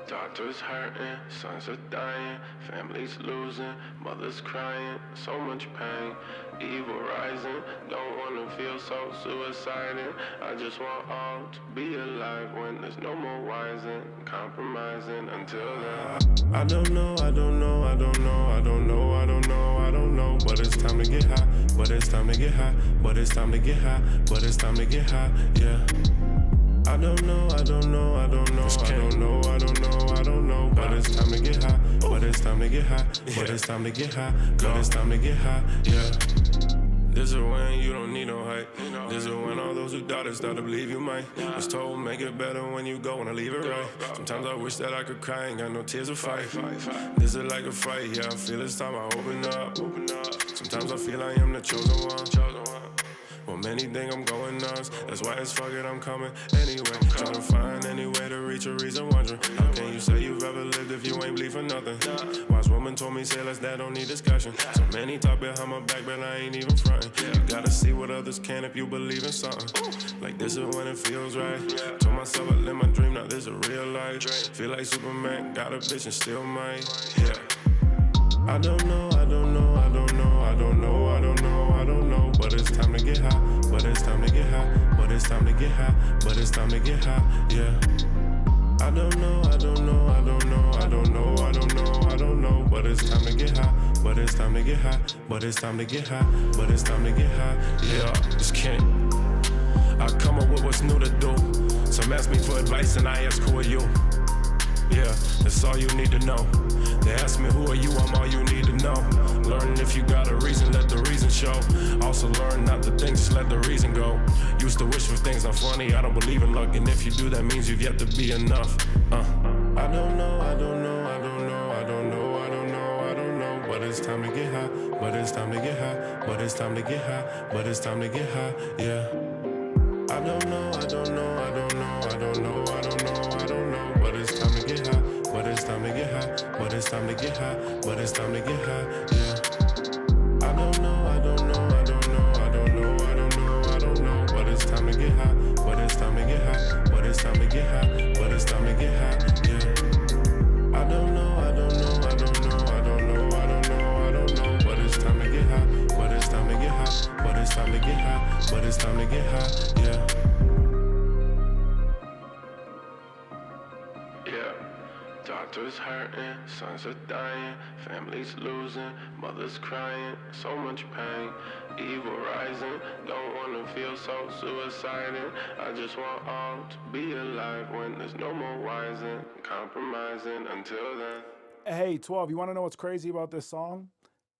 Doctors hurting, sons are dying, families losing, mothers crying, so much pain, evil rising, don't wanna feel so suicidal. I just want all to be alive when there's no more wising, compromising until then. I don't know, but it's time to get high, but it's time to get high, but it's time to get high, but it's time to get high, yeah. I don't know, but it's time to get high, but it's time to get high, but it's time to get high, but it's time to get high, yeah. This is when you don't need no hype. This is when all those who doubted start to believe you might. Was told make it better when you go, wanna leave it right. Sometimes I wish that I could cry, ain't got no tears to fight. This is like a fight, yeah, I feel it's time I open up. Sometimes I feel I am the chosen one. Well, many think I'm going nuts. That's why it's fuck it, I'm coming anyway. Trying to find any way to reach a reason, wondering how can you say you've ever lived if you ain't bleed for nothing? Wise woman told me, say less, that don't need discussion. So many talk behind my back, but I ain't even frontin'. You gotta see what others can if you believe in something. Like this is when it feels right. Told myself I live my dream, now this is real life. Feel like Superman, got a bitch and still might. Yeah. I don't know, but it's time to get high, but it's time to get high, but it's time to get high, but it's time to get high, yeah. I don't know, but it's time to get high, but it's time to get high, but it's time to get high, but it's time to get high, yeah. It's King. I come up with what's new to do. Some ask me for advice and I ask who are you? Yeah, that's all you need to know. They ask me who are you, I'm all you need to know. Learning if you got a reason, let the reason show. Also learn not to think, just let the reason go. Used to wish for things not funny, I don't believe in luck. And if you do, that means you've yet to be enough. I don't know, but it's time to get high, but it's time to get high, but it's time to get high, but it's time to get high, yeah. I don't know, but it's time to get high, but it's time to get high, but it's time to get high, but it's time to get high, yeah. I don't know, but it's time to get high, but it's time to get high, but it's time to get high, but it's time to get high, yeah. I don't know, but it's time to get high, but it's time to get high, but it's time to get high, but it's time to get high, yeah. Doctors hurting, sons are dying, families losing, mothers crying, so much pain, evil rising, don't wanna feel so suicidal. I just want all to be alive when there's no more wising, compromising until then. Hey, 12, you want to know what's crazy about this song?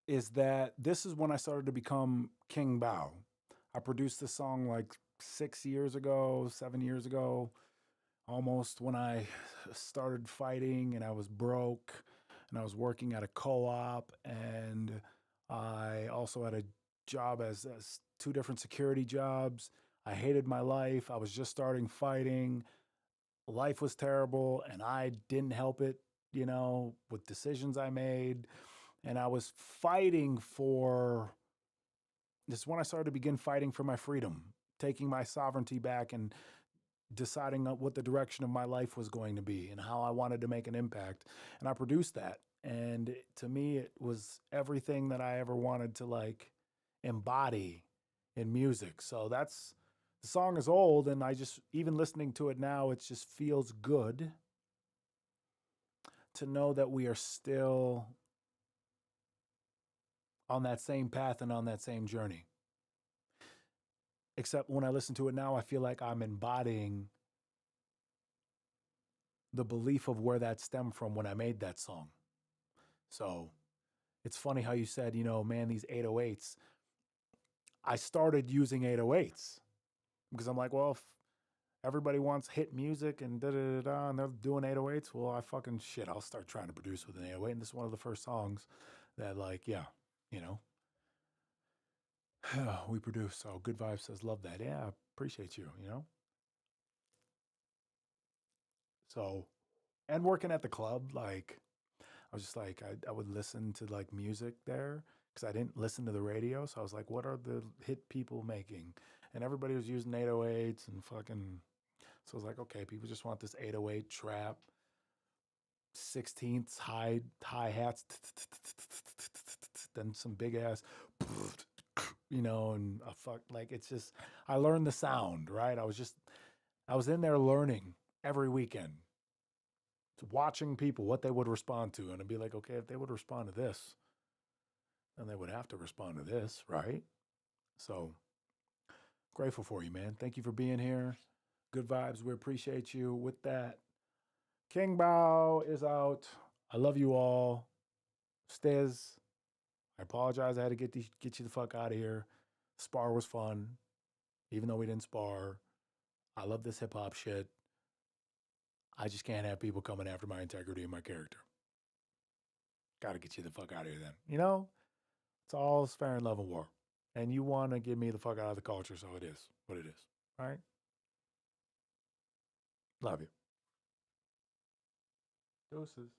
Is that this is when I started to become King Bao. I produced this song like 7 years ago, almost, when I started fighting and I was broke and I was working at a co-op, and I also had a job as 2 different security jobs. I hated my life. I was just starting fighting. Life was terrible and I didn't help it, you know, with decisions I made. And I was fighting for This is when I started to begin fighting for my freedom, taking my sovereignty back and deciding what the direction of my life was going to be and how I wanted to make an impact. And I produced that. And to me, it was everything that I ever wanted to like embody in music. So that's, the song is old, and I just, even listening to it now, it just feels good to know that we are still on that same path and on that same journey. Except when I listen to it now, I feel like I'm embodying the belief of where that stemmed from when I made that song. So it's funny how you said, you know, man, these 808s. I started using 808s because I'm like, well, if everybody wants hit music and da-da-da-da, and they're doing 808s, well, I'll start trying to produce with an 808. And this is one of the first songs that, like, yeah, you know, we produce. So Good Vibes says, love that. Yeah, I appreciate you, you know? So, and working at the club, like, I was just like, I would listen to like music there because I didn't listen to the radio. So I was like, what are the hit people making? And everybody was using 808s and fucking, so I was like, okay, people just want this 808 trap, 16ths, hi-hats, then some big ass, you know, and it's just, I learned the sound, right? I was in there learning every weekend, watching people, what they would respond to. And I'd be like, okay, if they would respond to this, then they would have to respond to this, right? So grateful for you, man. Thank you for being here. Good Vibes. We appreciate you. With that, King Bao is out. I love you all. Stiz, I apologize. I had to get you the fuck out of here. Spar was fun, even though we didn't spar. I love this hip hop shit. I just can't have people coming after my integrity and my character. Got to get you the fuck out of here then. You know, it's all fair in love and war. And you want to get me the fuck out of the culture, so it is what it is. All right? Love you. Deuces.